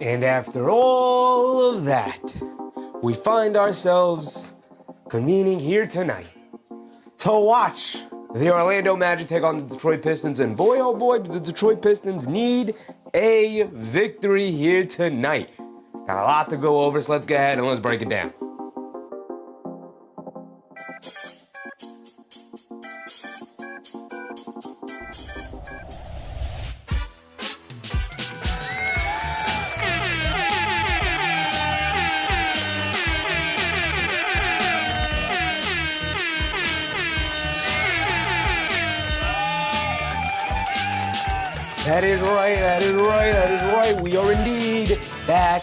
And after all of that, we find ourselves convening here tonight to watch the Orlando Magic take on the Detroit Pistons. And boy, oh boy, do the Detroit Pistons need a victory here tonight. Got a lot to go over, so let's go ahead and let's break it down. That is right. We are indeed back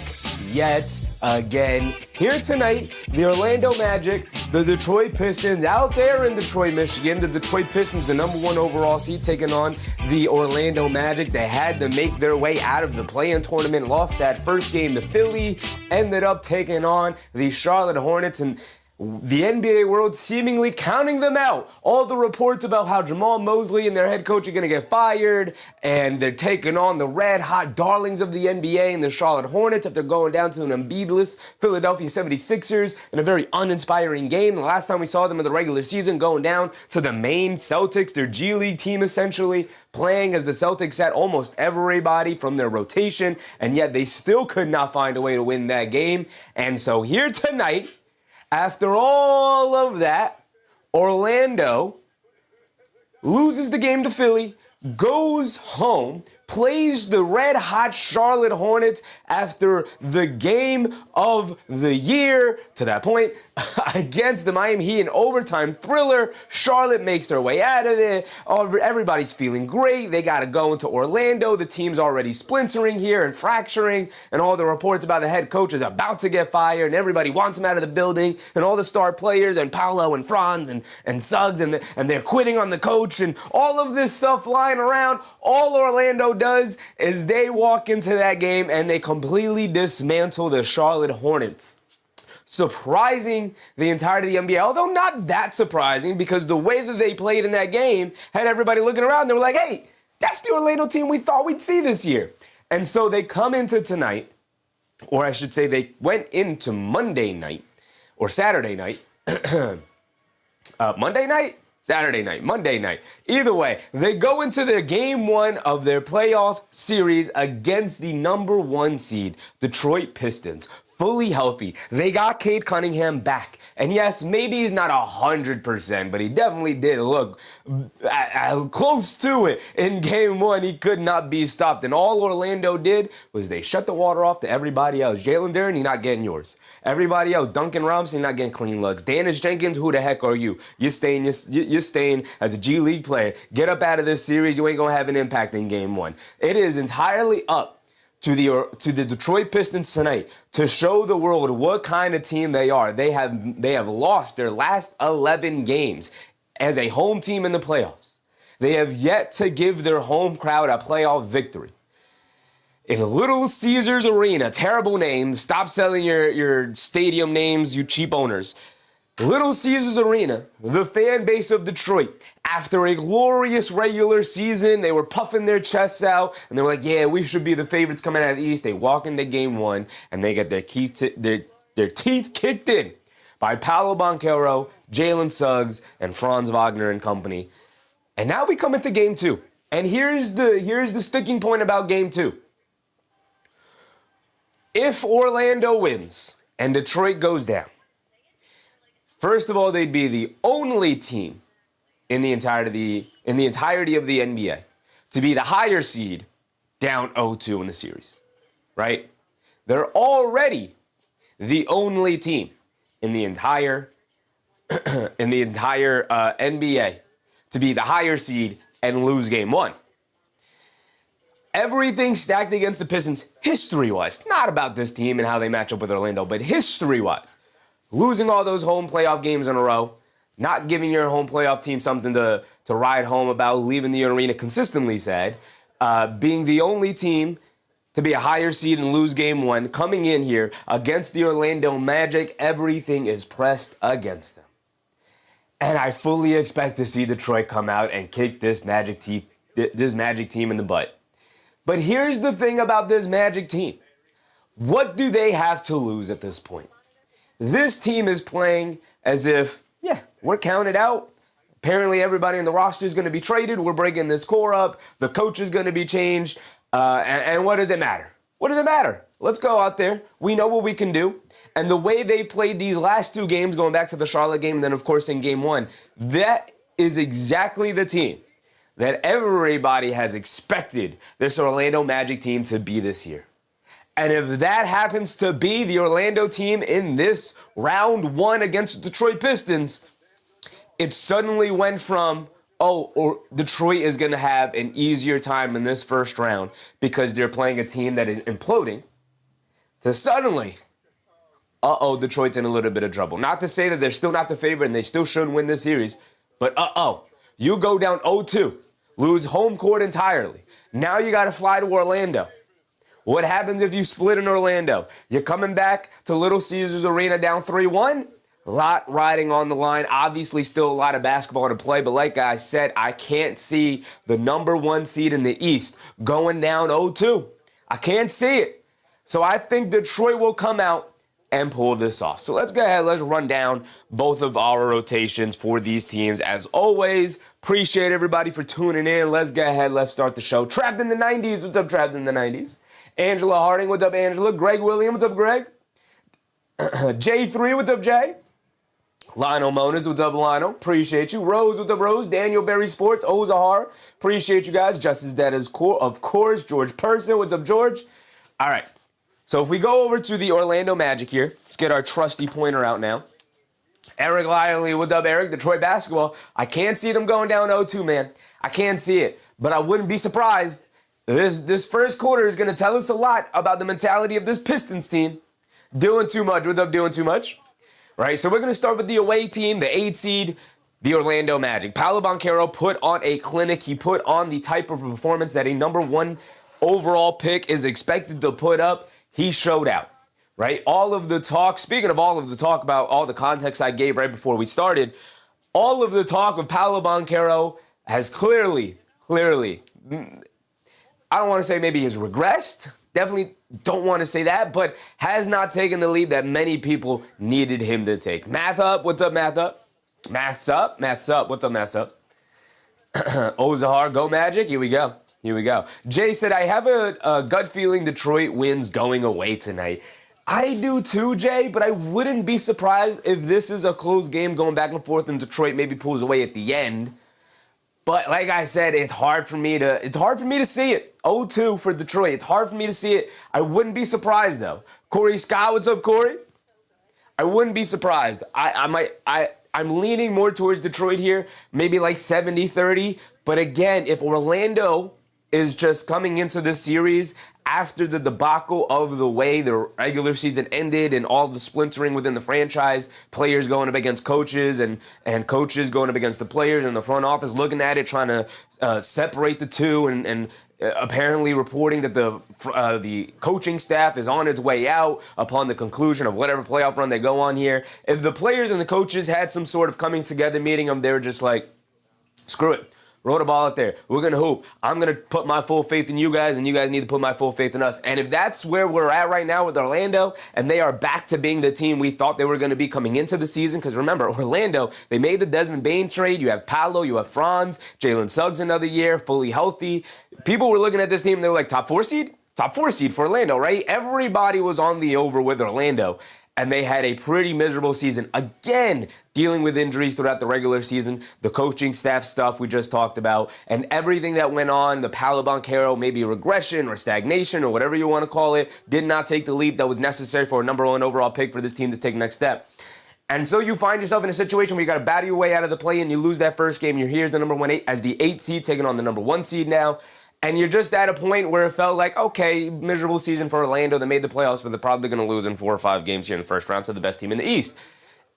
yet again. Here tonight, the Orlando Magic, the Detroit Pistons, out there in Detroit, Michigan. The Detroit Pistons, the number one overall seed, taking on the Orlando Magic. They had to make their way out of the play-in tournament, lost that first game to Philly, ended up taking on the Charlotte Hornets, and the NBA world seemingly counting them out. All the reports about how Jamal Mosley and their head coach are going to get fired, and they're taking on the red-hot darlings of the NBA and the Charlotte Hornets after going down to an Embiid-less Philadelphia 76ers in a very uninspiring game. The last time we saw them in the regular season, going down to the Maine Celtics, their G League team essentially, playing as the Celtics had almost everybody from their rotation, and yet they still could not find a way to win that game. And so here tonight, after all of that, Orlando loses the game to Philly, goes home, plays the red-hot Charlotte Hornets after the game of the year, to that point, against the Miami Heat in overtime thriller. Charlotte makes their way out of it. Everybody's feeling great. They got to go into Orlando. The team's already splintering here and fracturing, and all the reports about the head coach is about to get fired, and everybody wants him out of the building, and all the star players, and Paolo and Franz and Suggs, and they're quitting on the coach, and all of this stuff flying around. All Orlando does is they walk into that game and they completely dismantle the Charlotte Hornets, surprising the entirety of the NBA, although not that surprising because the way that they played in that game had everybody looking around. They were like, hey, that's the Orlando team we thought we'd see this year. And so they come into tonight, or I should say they went into Monday night or Saturday night, Monday night? Saturday night, Monday night. Either way, they go into their game one of their playoff series against the number one seed, Detroit Pistons. Fully healthy. They got Cade Cunningham back. And yes, maybe he's not 100%, but he definitely did look close to it in game one. He could not be stopped. And all Orlando did was they shut the water off to everybody else. Jalen Duren, you're not getting yours. Everybody else, Duncan Robinson, you're not getting clean looks. Dennis Jenkins, who the heck are you? You're staying as a G League player. Get up out of this series. You ain't going to have an impact in game one. It is entirely up to the Detroit Pistons tonight to show the world what kind of team they are. They have lost their last 11 games as a home team in the playoffs. They have yet to give their home crowd a playoff victory. In Little Caesars Arena, terrible name. Stop selling your stadium names, you cheap owners. Little Caesars Arena, the fan base of Detroit, after a glorious regular season, they were puffing their chests out, and they were like, yeah, we should be the favorites coming out of the East. They walk into game one, and they get their teeth kicked in by Paolo Banchero, Jalen Suggs, and Franz Wagner and company. And now we come into game two. And here's the sticking point about game two. If Orlando wins and Detroit goes down, first of all, they'd be the only team in the entirety of the NBA to be the higher seed down 0-2 in the series, right? They're already the only team in the entire NBA to be the higher seed and lose game one. Everything stacked against the Pistons history-wise, not about this team and how they match up with Orlando, but history-wise. Losing all those home playoff games in a row, not giving your home playoff team something to ride home about, leaving the arena consistently sad, being the only team to be a higher seed and lose game one, coming in here against the Orlando Magic, everything is pressed against them. And I fully expect to see Detroit come out and kick this Magic team in the butt. But here's the thing about this Magic team. What do they have to lose at this point? This team is playing as if, yeah, we're counted out. Apparently everybody in the roster is going to be traded. We're breaking this core up. The coach is going to be changed. And what does it matter? What does it matter? Let's go out there. We know what we can do. And the way they played these last two games, going back to the Charlotte game, and then, of course, in game one, that is exactly the team that everybody has expected this Orlando Magic team to be this year. And if that happens to be the Orlando team in this round one against the Detroit Pistons, it suddenly went from, Detroit is going to have an easier time in this first round because they're playing a team that is imploding, to suddenly, Detroit's in a little bit of trouble. Not to say that they're still not the favorite and they still should win this series, but you go down 0-2, lose home court entirely. Now you got to fly to Orlando. What happens if you split in Orlando? You're coming back to Little Caesars Arena down 3-1. A lot riding on the line. Obviously, still a lot of basketball to play. But like I said, I can't see the number one seed in the East going down 0-2. I can't see it. So I think Detroit will come out and pull this off. So let's go ahead. Let's run down both of our rotations for these teams. As always, appreciate everybody for tuning in. Let's go ahead. Let's start the show. Trapped in the 90s. What's up, Trapped in the 90s? Angela Harding. What's up, Angela? Greg Williams. What's up, Greg? J3. What's up, Jay? Lionel Monas, what's up, Lionel? Appreciate you. Rose, what's up, Rose? Daniel Berry Sports, Ozahar. Appreciate you guys. Justice Dead is cool, of course. George Person, what's up, George? All right. So if we go over to the Orlando Magic here, let's get our trusty pointer out now. Eric Lively, what's up, Eric? Detroit basketball. I can't see them going down 0-2, man. I can't see it. But I wouldn't be surprised. This first quarter is going to tell us a lot about the mentality of this Pistons team. Doing too much. What's up, doing too much? Right, so we're going to start with the away team, the 8 seed, the Orlando Magic. Paolo Banchero put on a clinic. He put on the type of performance that a number one overall pick is expected to put up. He showed out, right? All of the talk, speaking of all of the talk about all the context I gave right before we started, all of the talk of Paolo Banchero has clearly, I don't want to say maybe he's regressed. Definitely don't want to say that, but has not taken the lead that many people needed him to take. Math up. What's up, Math up? Math's up. Math's up. What's up, Math's up? Ozahar, go Magic. Here we go. Jay said, I have a gut feeling Detroit wins going away tonight. I do too, Jay, but I wouldn't be surprised if this is a close game going back and forth and Detroit maybe pulls away at the end. But like I said, it's hard for me to see it. 0-2 for Detroit. It's hard for me to see it. I wouldn't be surprised though. Corey Scott, what's up, Corey? I wouldn't be surprised. I'm leaning more towards Detroit here, maybe like 70-30. But again, if Orlando is just coming into this series after the debacle of the way the regular season ended and all the splintering within the franchise, players going up against coaches and coaches going up against the players and the front office looking at it, trying to separate the two and apparently reporting that the coaching staff is on its way out upon the conclusion of whatever playoff run they go on here. If the players and the coaches had some sort of coming together meeting them, they were just like, screw it. Roll the ball out there. We're going to hoop. I'm going to put my full faith in you guys, and you guys need to put my full faith in us. And if that's where we're at right now with Orlando, and they are back to being the team we thought they were going to be coming into the season, because remember, Orlando, they made the Desmond Bane trade. You have Paolo, you have Franz, Jalen Suggs another year, fully healthy. People were looking at this team, and they were like, top four seed? Top four seed for Orlando, right? Everybody was on the over with Orlando. And they had a pretty miserable season. Again, dealing with injuries throughout the regular season, the coaching staff stuff we just talked about, and everything that went on, the Paolo Banchero, maybe regression or stagnation or whatever you want to call it, did not take the leap that was necessary for a number one overall pick for this team to take the next step. And so you find yourself in a situation where you got to battle your way out of the play and you lose that first game. You're here as the number 1 8 as the 8 seed, taking on the number 1 seed now. And you're just at a point where it felt like, okay, miserable season for Orlando. They made the playoffs, but they're probably going to lose in 4 or 5 games here in the first round to the best team in the East.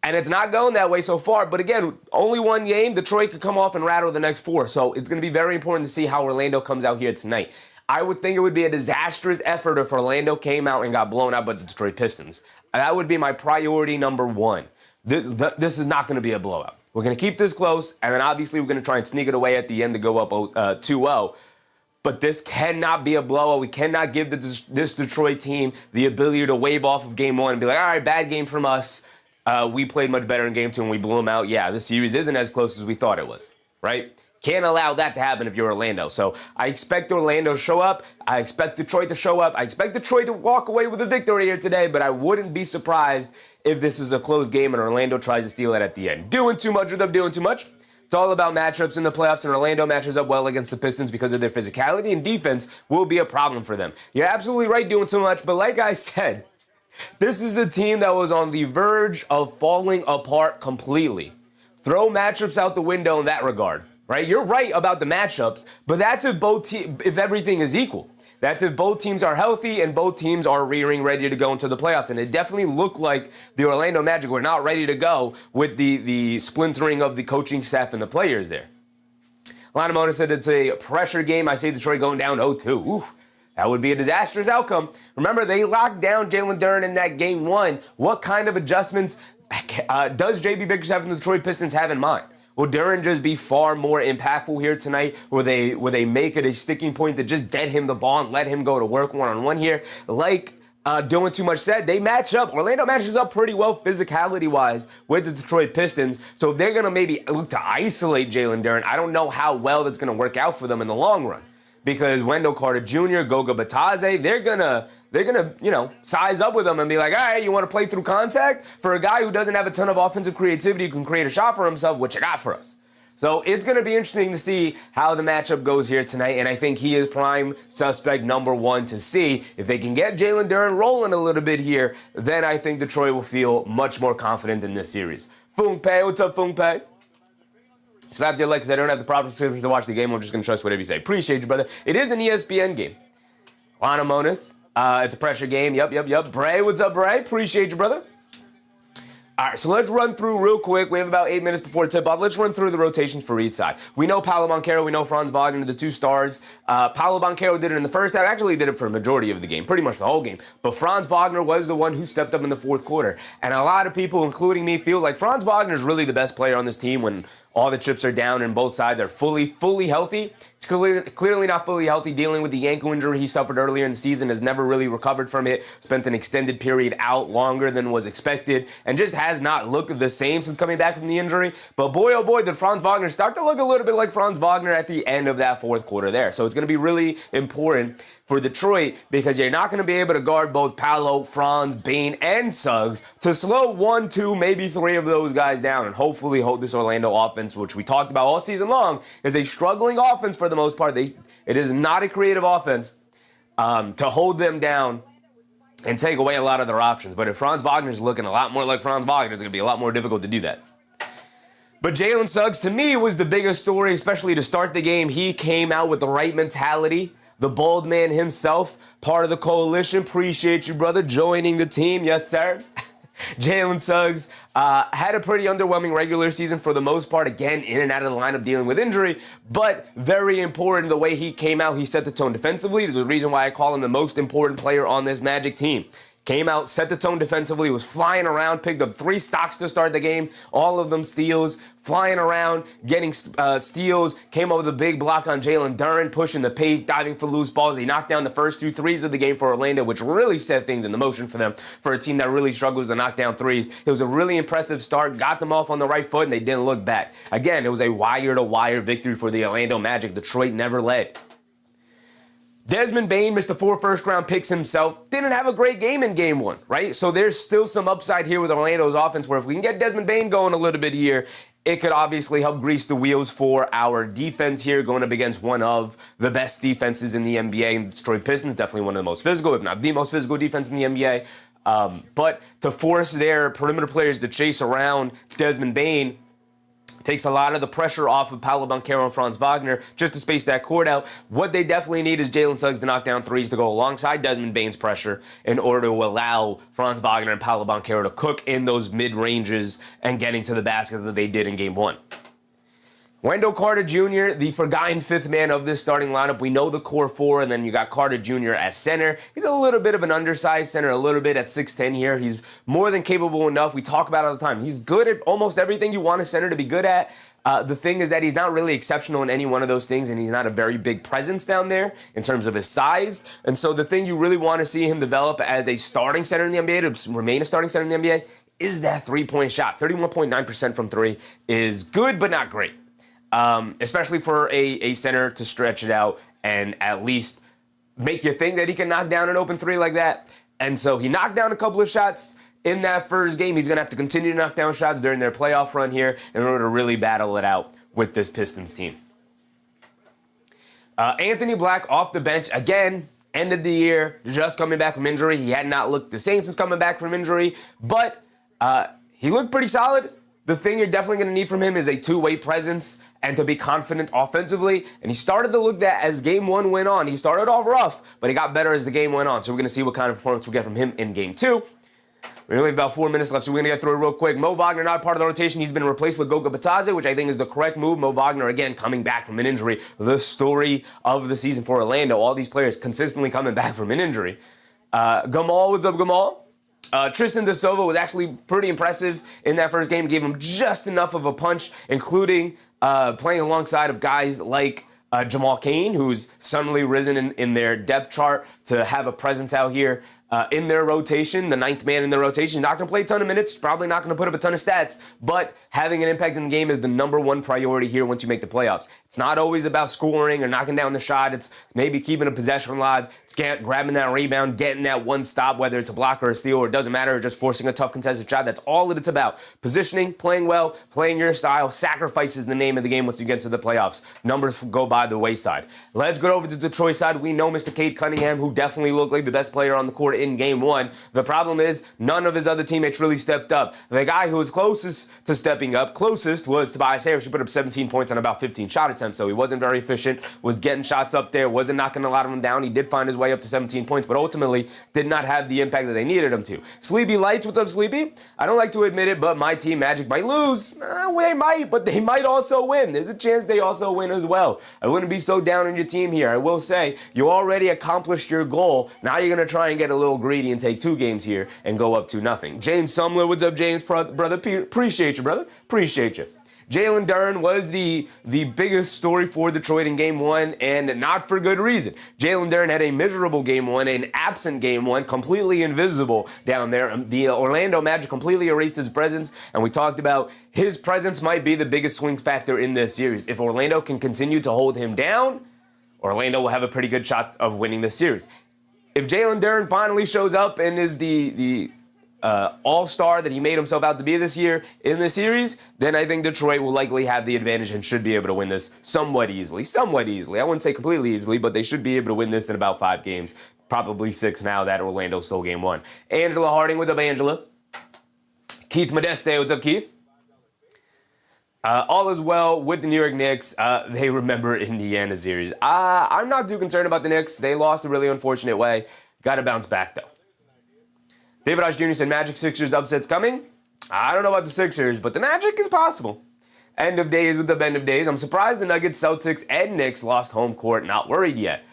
And it's not going that way so far. But again, only one game. Detroit could come off and rattle the next 4. So it's going to be very important to see how Orlando comes out here tonight. I would think it would be a disastrous effort if Orlando came out and got blown out by the Detroit Pistons. That would be my priority number 1. This is not going to be a blowout. We're going to keep this close, and then obviously we're going to try and sneak it away at the end to go up 2-0. But this cannot be a blowout. We cannot give this Detroit team the ability to wave off of game one and be like, all right, bad game from us. We played much better in game two and we blew them out. Yeah, this series isn't as close as we thought it was, right? Can't allow that to happen if you're Orlando. So I expect Orlando to show up. I expect Detroit to show up. I expect Detroit to walk away with a victory here today, but I wouldn't be surprised if this is a close game and Orlando tries to steal it at the end. Doing too much without doing too much. It's all about matchups in the playoffs, and Orlando matches up well against the Pistons because of their physicality, and defense will be a problem for them. You're absolutely right doing too much, but like I said, this is a team that was on the verge of falling apart completely. Throw matchups out the window in that regard, right? You're right about the matchups, but that's if everything is equal. That's if both teams are healthy and both teams are rearing ready to go into the playoffs. And it definitely looked like the Orlando Magic were not ready to go with the splintering of the coaching staff and the players there. Lanamona said it's a pressure game. I say Detroit going down 0-2. Oof, that would be a disastrous outcome. Remember, they locked down Jalen Duren in that game one. What kind of adjustments does J.B. Bickerstaff and the Detroit Pistons have in mind? Will Duren just be far more impactful here tonight? Will they make it a sticking point to just dead him the ball and let him go to work one-on-one here? Like Doing Too Much said, they match up. Orlando matches up pretty well physicality-wise with the Detroit Pistons. So if they're going to maybe look to isolate Jalen Duren, I don't know how well that's going to work out for them in the long run. Because Wendell Carter Jr., Goga Batadze, they're gonna, size up with them and be like, all right, you want to play through contact? For a guy who doesn't have a ton of offensive creativity, who can create a shot for himself, what you got for us? So it's going to be interesting to see how the matchup goes here tonight, and I think he is prime suspect number one to see. If they can get Jalen Duren rolling a little bit here, then I think Detroit will feel much more confident in this series. Fung Pei, what's up, Fung Pei? Slap your leg because I don't have the proper subscription to watch the game. I'm just going to trust whatever you say. Appreciate you, brother. It is an ESPN game. Lana Monis. It's a pressure game. Yup. Bray, what's up, Bray? Appreciate you, brother. All right, so let's run through real quick. We have about 8 minutes before tip-off. Let's run through the rotations for each side. We know Paolo Banchero. We know Franz Wagner, the two stars. Paolo Banchero did it in the first half. Actually, he did it for a majority of the game, pretty much the whole game. But Franz Wagner was the one who stepped up in the fourth quarter. And a lot of people, including me, feel like Franz Wagner is really the best player on this team when all the chips are down and both sides are fully healthy. He's clearly not fully healthy, dealing with the ankle injury he suffered earlier in the season, has never really recovered from it, spent an extended period out longer than was expected, and just has not looked the same since coming back from the injury. But boy, oh boy, did Franz Wagner start to look a little bit like Franz Wagner at the end of that fourth quarter there. So it's going to be really important for Detroit because you're not going to be able to guard both Paolo, Franz, Bane, and Suggs to slow 1, 2, maybe 3 of those guys down and hopefully hold this Orlando offense, which we talked about all season long, is a struggling offense for the most part. It is not a creative offense to hold them down and take away a lot of their options. But if Franz Wagner's looking a lot more like Franz Wagner, it's going to be a lot more difficult to do that. But Jalen Suggs, to me, was the biggest story, especially to start the game. He came out with the right mentality. The bald man himself, part of the coalition. Appreciate you, brother, joining the team. Yes, sir. Jalen Suggs had a pretty underwhelming regular season for the most part. Again, in and out of the lineup dealing with injury. But very important the way he came out. He set the tone defensively. There's a reason why I call him the most important player on this Magic team. Came out, set the tone defensively, was flying around, picked up 3 stocks to start the game, all of them steals, flying around, getting steals, came up with a big block on Jalen Duren, pushing the pace, diving for loose balls. He knocked down the first 2 threes of the game for Orlando, which really set things in the motion for them, for a team that really struggles to knock down threes. It was a really impressive start, got them off on the right foot, and they didn't look back. Again, it was a wire-to-wire victory for the Orlando Magic. Detroit never led. Desmond Bane missed the 4 first-round picks himself. Didn't have a great game in game 1, right? So there's still some upside here with Orlando's offense where if we can get Desmond Bane going a little bit here, it could obviously help grease the wheels for our defense here, going up against one of the best defenses in the NBA. And Detroit Pistons, definitely one of the most physical, if not the most physical defense in the NBA. But to force their perimeter players to chase around Desmond Bane takes a lot of the pressure off of Paolo Banchero and Franz Wagner just to space that court out. What they definitely need is Jalen Suggs to knock down threes to go alongside Desmond Bane's pressure in order to allow Franz Wagner and Paolo Banchero to cook in those mid-ranges and getting to the basket that they did in Game 1. Wendell Carter Jr., the forgotten 5th man of this starting lineup. We know the core 4, and then you got Carter Jr. as center. He's a little bit of an undersized center, a little bit at 6'10 here. He's more than capable enough. We talk about it all the time. He's good at almost everything you want a center to be good at. The thing is that he's not really exceptional in any one of those things, and he's not a very big presence down there in terms of his size. And so the thing you really want to see him develop as a starting center in the NBA, to remain a starting center in the NBA, is that three-point shot. 31.9% from three is good, but not great. Especially for a center to stretch it out and at least make you think that he can knock down an open three like that. And so he knocked down a couple of shots in that first game. He's going to have to continue to knock down shots during their playoff run here in order to really battle it out with this Pistons team. Anthony Black off the bench again. End of the year, just coming back from injury. He had not looked the same since coming back from injury, but he looked pretty solid. The thing you're definitely going to need from him is a two-way presence and to be confident offensively. And he started to look that as game one went on. He started off rough, but he got better as the game went on. So we're going to see what kind of performance we get from him in game two. We only have about 4 minutes left, so we're going to get through it real quick. Mo Wagner not part of the rotation. He's been replaced with Goga Bitadze, which I think is the correct move. Mo Wagner, again, coming back from an injury. The story of the season for Orlando. All these players consistently coming back from an injury. Gamal, what's up, Gamal? Tristan Da Silva was actually pretty impressive in that first game. Gave him just enough of a punch, including playing alongside of guys like Jamal Cain, who's suddenly risen in their depth chart to have a presence out here in their rotation, the ninth man in their rotation. Not going to play a ton of minutes, probably not going to put up a ton of stats, but having an impact in the game is the number one priority here once you make the playoffs. It's not always about scoring or knocking down the shot. It's maybe keeping a possession alive. It's grabbing that rebound, getting that one stop, whether it's a block or a steal, or it doesn't matter, or just forcing a tough contested shot. That's all that it's about. Positioning, playing well, playing your style. Sacrifice is the name of the game once you get to the playoffs. Numbers go by the wayside. Let's go over to the Detroit side. We know Mr. Cade Cunningham, who definitely looked like the best player on the court in game one. The problem is none of his other teammates really stepped up. The guy who was closest to stepping up, was Tobias Harris. He put up 17 points on about 15 shot attempts, so he wasn't very efficient, was getting shots up there, wasn't knocking a lot of them down. He did find his way up to 17 points, but ultimately did not have the impact that they needed him to. Sleepy Lights, what's up, Sleepy? I don't like to admit it, but my team, Magic, might lose. They might, but they might also win. There's a chance they also win as well. I wouldn't be so down on your team here. I will say, you already accomplished your goal. Now you're going to try and get a little greedy and take 2 games here and go up 2-0. James Sumler, what's up, James, brother? Appreciate you, brother. Appreciate you. Jalen Duren was the biggest story for Detroit in game one, and not for good reason. Jalen Duren had a miserable game one, an absent game one, completely invisible down there. The Orlando Magic completely erased his presence, and we talked about his presence might be the biggest swing factor in this series. If Orlando can continue to hold him down, Orlando will have a pretty good shot of winning this series. If Jalen Duren finally shows up and is the all-star that he made himself out to be this year in the series, then I think Detroit will likely have the advantage and should be able to win this somewhat easily. Somewhat easily. I wouldn't say completely easily, but they should be able to win this in about 5 games. Probably 6 now that Orlando stole game 1. Angela Harding, what's up, Angela? Keith Modeste, what's up, Keith? All is well with the New York Knicks. They remember Indiana series. I'm not too concerned about the Knicks. They lost a really unfortunate way. Got to bounce back, though. David Osh Jr. said Magic Sixers upsets coming. I don't know about the Sixers, but the Magic is possible. End of days with the bend of days. I'm surprised the Nuggets, Celtics, and Knicks lost home court. Not worried yet.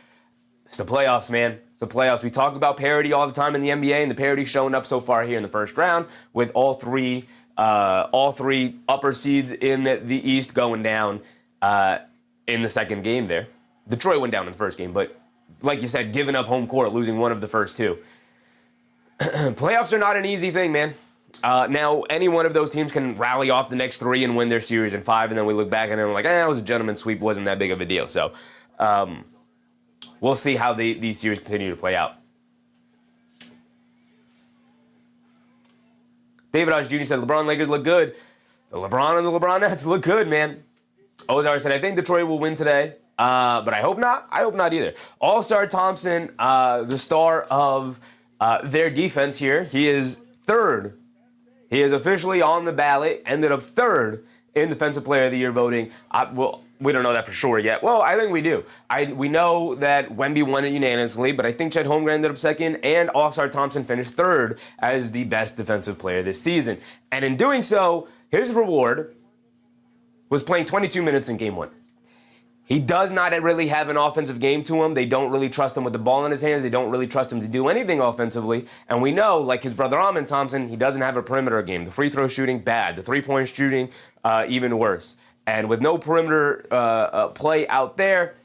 It's the playoffs, man. It's the playoffs. We talk about parity all the time in the NBA, and the parity showing up so far here in the first round with all three upper seeds in the East going down in the second game there. Detroit went down in the first game, but like you said, giving up home court, losing one of the first 2. Playoffs are not an easy thing, man. Now, any one of those teams can rally off the next 3 and win their series in 5, and then we look back and we're like, it was a gentleman's sweep, wasn't that big of a deal. So we'll see how these series continue to play out. David Osh Jr. said LeBron Lakers look good. The LeBron and the LeBron Nets look good, man. Ozar said, I think Detroit will win today, but I hope not. I hope not either. All-Star Thompson, the star of their defense here. He is 3rd. He is officially on the ballot, ended up 3rd in Defensive Player of the Year voting. We don't know that for sure yet. Well, I think we do. We know that Wemby won it unanimously, but I think Chet Holmgren ended up 2nd, and All-Star Thompson finished 3rd as the best defensive player this season. And in doing so, his reward was playing 22 minutes in Game 1. He does not really have an offensive game to him. They don't really trust him with the ball in his hands. They don't really trust him to do anything offensively. And we know, like his brother Amin Thompson, he doesn't have a perimeter game. The free throw shooting, bad. The three-point shooting, even worse. And with no perimeter play out there,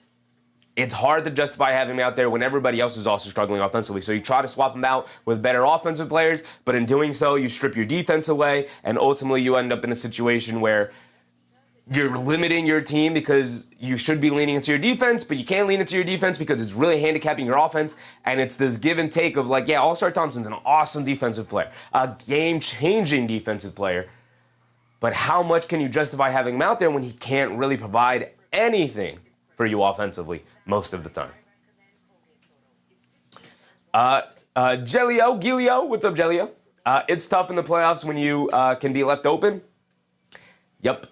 it's hard to justify having him out there when everybody else is also struggling offensively. So you try to swap him out with better offensive players, but in doing so, you strip your defense away, and ultimately you end up in a situation where you're limiting your team because you should be leaning into your defense, but you can't lean into your defense because it's really handicapping your offense. And it's this give and take of like, yeah, All-Star Thompson's an awesome defensive player, a game-changing defensive player. But how much can you justify having him out there when he can't really provide anything for you offensively most of the time? Gilio, what's up, Gelio? It's tough in the playoffs when you can be left open. Yep.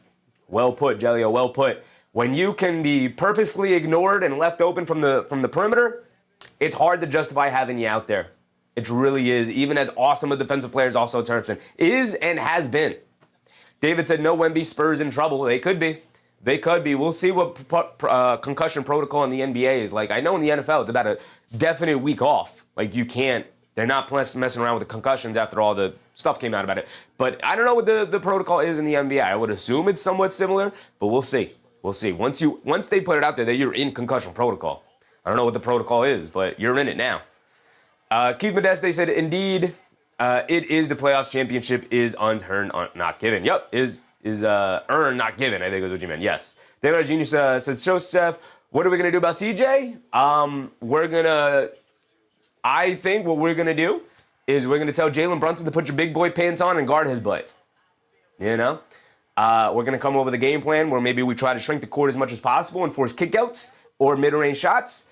Well put, Gelio, well put. When you can be purposely ignored and left open from the perimeter, it's hard to justify having you out there. It really is. Even as awesome a defensive player as also Turkson is and has been. David said, no Wemby, Spurs in trouble. They could be. They could be. We'll see what concussion protocol in the NBA is like. I know in the NFL, it's about a definite week off. Like, you can't. They're not messing around with the concussions after all the stuff came out about it. But I don't know what the protocol is in the NBA. I would assume it's somewhat similar, but we'll see. We'll see. Once they put it out there that you're in concussion protocol. I don't know what the protocol is, but you're in it now. Keith Modeste said, indeed, it is the playoffs. Championship is unearned, not given. Yep, is earned, not given, I think is what you meant. Yes. David Genius says, Joseph, what are we going to do about CJ? I think what we're going to do is we're going to tell Jalen Brunson to put your big boy pants on and guard his butt. You know? We're going to come up with a game plan where maybe we try to shrink the court as much as possible and force kickouts or mid-range shots.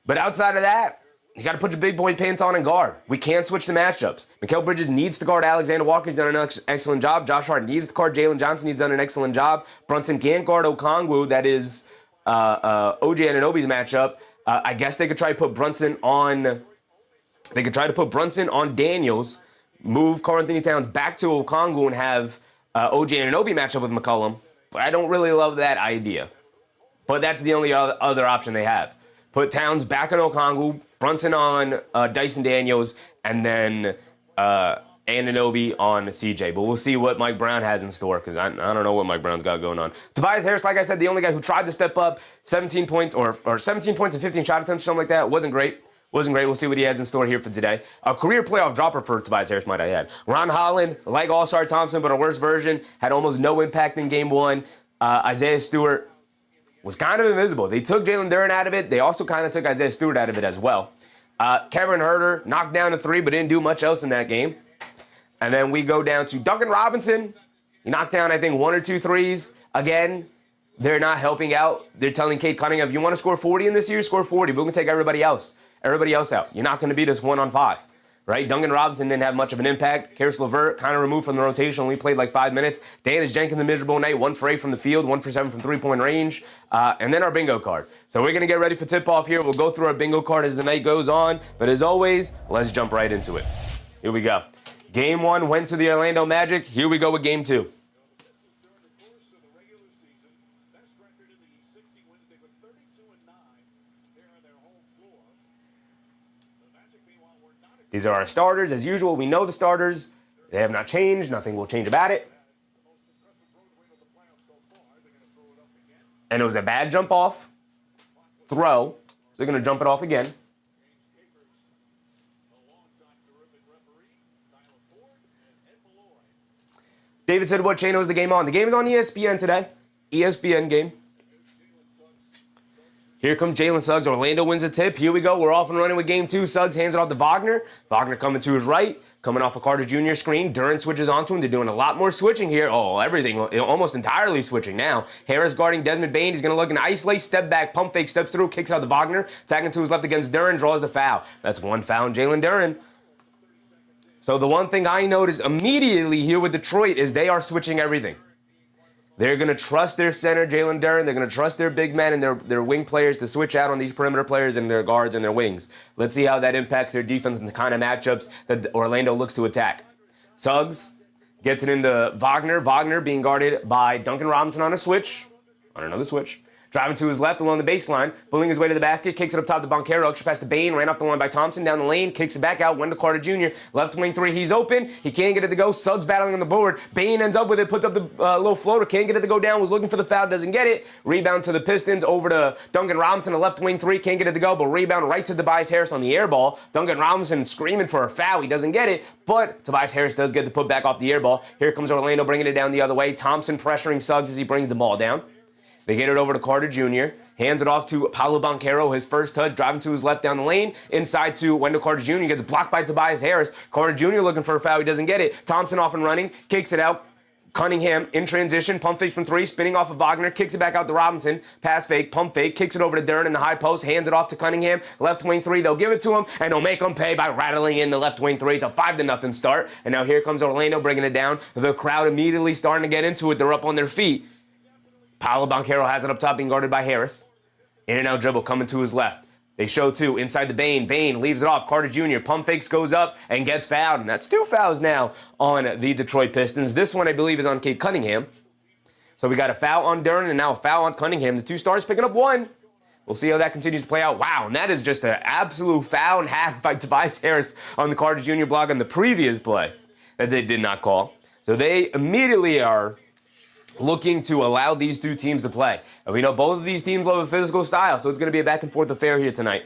But outside of that, you got to put your big boy pants on and guard. We can't switch the matchups. Mikal Bridges needs to guard Alexander Walker. He's done an excellent job. Josh Hart needs to guard Jalen Johnson. He's done an excellent job. Brunson can't guard Okongwu. That is OG Anunoby's matchup. I guess they could try to put Brunson on... They could try to put Brunson on Daniels, move Karl-Anthony Towns back to Okongwu and have OG Anunoby match up with McCollum. But I don't really love that idea. But that's the only other option they have. Put Towns back on Okongwu, Brunson on Dyson Daniels, and then Anunoby on CJ. But we'll see what Mike Brown has in store because I don't know what Mike Brown's got going on. Tobias Harris, like I said, the only guy who tried to step up, 17 points or 17 points and 15 shot attempts, something like that. Wasn't great. We'll see what he has in store here for today. A career playoff dropper for Tobias Harris, might I add. Ron Holland, like All-Star Thompson, but a worse version, had almost no impact in Game 1. Isaiah Stewart was kind of invisible. They took Jalen Duren out of it. They also kind of took Isaiah Stewart out of it as well. Kevin Huerter knocked down a 3, but didn't do much else in that game. And then we go down to Duncan Robinson. He knocked down, I think, 1 or 2 threes. Again, they're not helping out. They're telling Cade Cunningham, if you want to score 40 in this series, score 40. But we can take everybody else out. You're not going to beat us 1-on-5, right? Duncan Robinson didn't have much of an impact. Karis LeVert kind of removed from the rotation, only played like 5 minutes. Danis Jenkins, a miserable night, 1 for 8 from the field, 1 for 7 from three-point range, and then our bingo card. So we're going to get ready for tip-off here. We'll go through our bingo card as the night goes on, but as always, let's jump right into it. Here we go. Game 1 went to the Orlando Magic. Here we go with Game 2. These are our starters. As usual, we know the starters. They have not changed. Nothing will change about it. And it was a bad jump off throw. So they're going to jump it off again. David said, what channel is the game on? The game is on ESPN today. ESPN game. Here comes Jalen Suggs. Orlando wins the tip. Here we go. We're off and running with Game 2. Suggs hands it off to Wagner. Wagner coming to his right. Coming off a Carter Jr. screen. Duren switches onto him. They're doing a lot more switching here. Oh, everything. Almost entirely switching now. Harris guarding Desmond Bane. He's going to look an isolate. Step back. Pump fake. Steps through. Kicks out to Wagner. Tagging to his left against Duren. Draws the foul. That's 1 foul on Jalen Duren. So the one thing I noticed immediately here with Detroit is they are switching everything. They're going to trust their center, Jalen Duren. They're going to trust their big men and their wing players to switch out on these perimeter players and their guards and their wings. Let's see how that impacts their defense and the kind of matchups that Orlando looks to attack. Suggs gets it into Wagner. Wagner being guarded by Duncan Robinson on a switch. On another switch. Driving to his left along the baseline, pulling his way to the basket, kicks it up top to Banchero, extra pass to Bane, ran off the line by Thompson, down the lane, kicks it back out, Wendell Carter Jr., left wing three, he's open, he can't get it to go, Suggs battling on the board, Bane ends up with it, puts up the low floater, can't get it to go down, was looking for the foul, doesn't get it, rebound to the Pistons, over to Duncan Robinson, a left wing three, can't get it to go, but rebound right to Tobias Harris on the air ball, Duncan Robinson screaming for a foul, he doesn't get it, but Tobias Harris does get the put back off the air ball. Here comes Orlando bringing it down the other way, Thompson pressuring Suggs as he brings the ball down. They get it over to Carter Jr., hands it off to Paolo Banchero, his first touch, driving to his left down the lane, inside to Wendell Carter Jr., gets blocked by Tobias Harris. Carter Jr. looking for a foul, he doesn't get it. Thompson off and running, kicks it out. Cunningham in transition, pump fake from three, spinning off of Wagner, kicks it back out to Robinson, pass fake, pump fake, kicks it over to Duren in the high post, hands it off to Cunningham, left wing three, they'll give it to him, and they'll make him pay by rattling in the left wing three. It's a 5-0 start, and now here comes Orlando bringing it down. The crowd immediately starting to get into it, they're up on their feet. Paolo Banchero has it up top, being guarded by Harris. In and out dribble coming to his left. They show two inside the Bane. Bane leaves it off. Carter Jr. pump fakes, goes up, and gets fouled. And that's 2 fouls now on the Detroit Pistons. This one, I believe, is on Cade Cunningham. So we got a foul on Duren and now a foul on Cunningham. The 2 stars picking up 1. We'll see how that continues to play out. Wow, and that is just an absolute foul and half by Tobias Harris on the Carter Jr. block on the previous play that they did not call. So they immediately are looking to allow these 2 teams to play. And we know both of these teams love a physical style, so it's going to be a back-and-forth affair here tonight.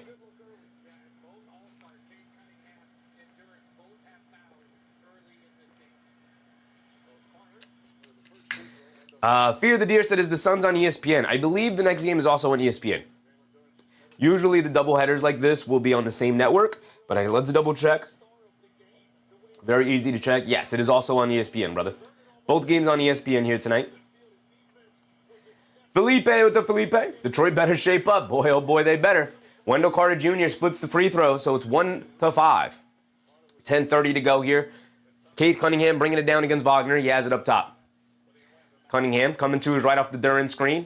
Fear the Deer said, is the Suns on ESPN? I believe the next game is also on ESPN. Usually the doubleheaders like this will be on the same network, but let's double check. Very easy to check. Yes, it is also on ESPN, brother. Both games on ESPN here tonight. Felipe, what's up, Felipe? Detroit better shape up. Boy, oh boy, they better. Wendell Carter Jr. splits the free throw, so it's 1-5. 10:30 to go here. Cade Cunningham bringing it down against Wagner. He has it up top. Cunningham coming to his right off the Duren screen.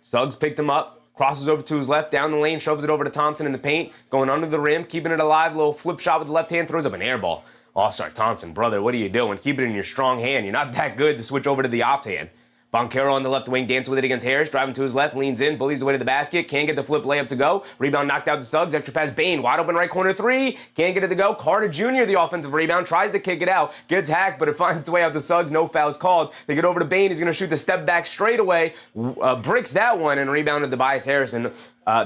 Suggs picked him up. Crosses over to his left, down the lane, shoves it over to Thompson in the paint. Going under the rim, keeping it alive. Little flip shot with the left hand, throws up an air ball. All-star Thompson, brother, what are you doing? Keep it in your strong hand. You're not that good to switch over to the off hand. Banchero on the left wing, dance with it against Harris, driving to his left, leans in, bullies the way to the basket, can't get the flip layup to go. Rebound knocked out to Suggs, extra pass, Bane, wide open right corner three, can't get it to go. Carter Jr., the offensive rebound, tries to kick it out, gets hacked, but it finds its way out to Suggs, no fouls called. They get over to Bane, he's going to shoot the step back straight away, bricks that one, and rebounded to Tobias Harris. And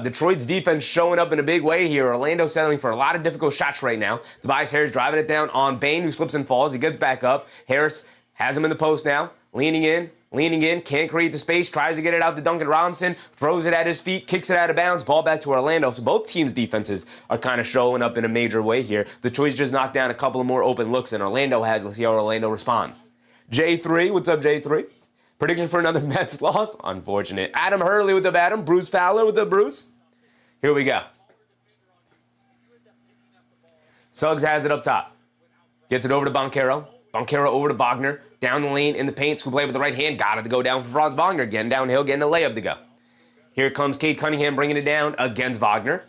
Detroit's defense showing up in a big way here. Orlando settling for a lot of difficult shots right now. Tobias Harris driving it down on Bane, who slips and falls. He gets back up. Harris has him in the post now, leaning in, can't create the space, tries to get it out to Duncan Robinson, throws it at his feet, kicks it out of bounds, ball back to Orlando. So both teams' defenses are kind of showing up in a major way here. Detroit's just knocked down a couple of more open looks than Orlando has. Let's see how Orlando responds. J3, what's up, J3? Prediction for another Mets loss? Unfortunate. Adam Hurley, what's up, Adam? Bruce Fowler, what's up, Bruce? Here we go. Suggs has it up top. Gets it over to Banchero. Banchero over to Wagner. Down the lane in the paint. Scoop play with the right hand. Got it to go down for Franz Wagner. Getting downhill, getting the layup to go. Here comes Cade Cunningham bringing it down against Wagner.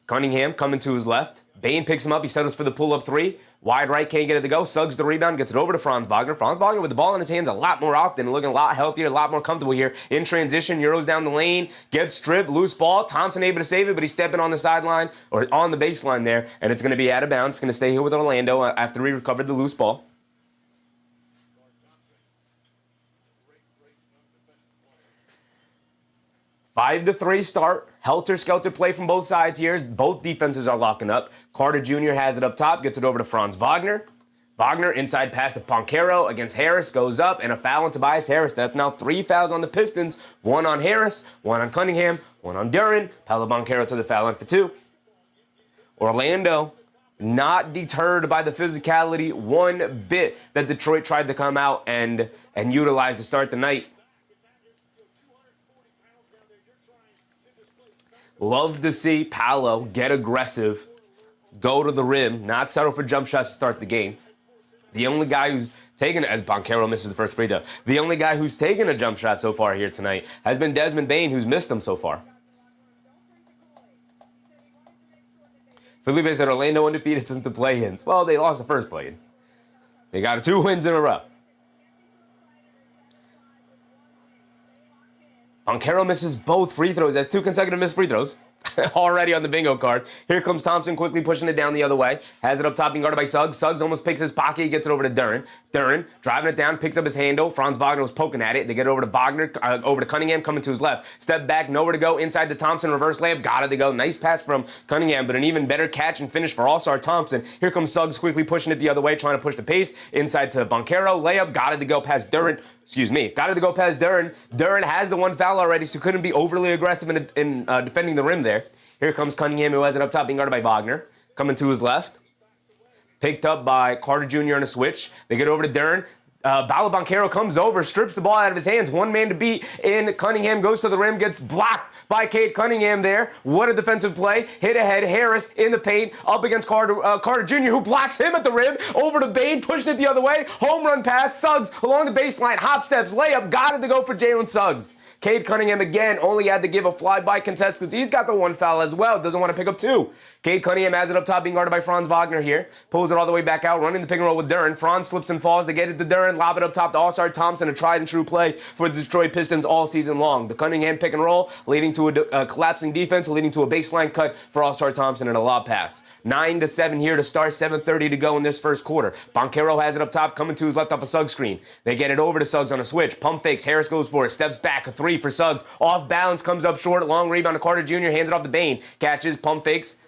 Cunningham coming to his left. Bane picks him up. He settles for the pull-up three. Wide right, can't get it to go. Suggs the rebound, gets it over to Franz Wagner. Franz Wagner with the ball in his hands a lot more often, looking a lot healthier, a lot more comfortable here. In transition, Euros down the lane, gets stripped, loose ball. Thompson able to save it, but he's stepping on the sideline, or on the baseline there, and it's going to be out of bounds. It's going to stay here with Orlando after he recovered the loose ball. Five to 3 start. Helter-skelter play from both sides here. Both defenses are locking up. Carter Jr. has it up top, gets it over to Franz Wagner. Wagner inside pass to Banchero against Harris, goes up, and a foul on Tobias Harris. That's now 3 fouls on the Pistons. 1 on Harris, 1 on Cunningham, 1 on Duren. Paolo Banchero to the foul line for 2. Orlando not deterred by the physicality one bit that Detroit tried to come out and utilize to start the night. Love to see Paolo get aggressive, go to the rim, not settle for jump shots to start the game. The only guy who's taken, as Banchero misses the first free throw, the only guy who's taken a jump shot so far here tonight has been Desmond Bane, who's missed them so far. Felipe said Orlando undefeated since the play-ins. Well, they lost the first play-in. They got 2 wins in a row. Banchero misses both free throws. That's 2 consecutive missed free throws. Already on the bingo card. Here comes Thompson quickly pushing it down the other way. Has it up top being guarded by Suggs. Suggs almost picks his pocket. He gets it over to Duren. Duren driving it down, picks up his handle. Franz Wagner was poking at it. They get it over to Wagner, over to Cunningham, coming to his left. Step back, nowhere to go. Inside the Thompson, reverse layup. Got it to go. Nice pass from Cunningham, but an even better catch and finish for All-Star Thompson. Here comes Suggs quickly pushing it the other way, trying to push the pace. Inside to Banchero. Layup. Got it to go past Duren. Got it to go past Duren. Duren has the 1 foul already, so couldn't be overly aggressive in defending the rim there. Here comes Cunningham, who has it up top, being guarded by Wagner. Coming to his left. Picked up by Carter Jr. on a switch. They get over to Duren. Paolo Banchero comes over, strips the ball out of his hands. 1 man to beat in. Cunningham goes to the rim, gets blocked by Cade Cunningham there. What a defensive play. Hit ahead. Harris in the paint, up against Carter Jr., who blocks him at the rim. Over to Bane, pushing it the other way. Home run pass. Suggs along the baseline. Hop steps, layup. Got it to go for Jalen Suggs. Cade Cunningham again only had to give a fly-by contest because he's got the 1 foul as well. Doesn't want to pick up 2. Cade Cunningham has it up top, being guarded by Franz Wagner here. Pulls it all the way back out, running the pick and roll with Duren. Franz slips and falls. They get it to Duren, lob it up top to All-Star Thompson, a tried and true play for the Detroit Pistons all season long. The Cunningham pick and roll, leading to a collapsing defense, leading to a baseline cut for All-Star Thompson and a lob pass. 9-7 here to start, 7:30 to go in this first quarter. Banchero has it up top, coming to his left off a Suggs screen. They get it over to Suggs on a switch. Pump fakes, Harris goes for it, steps back, a 3 for Suggs. Off balance, comes up short, long rebound to Carter Jr., hands it off to Bane. Catches, pump fakes,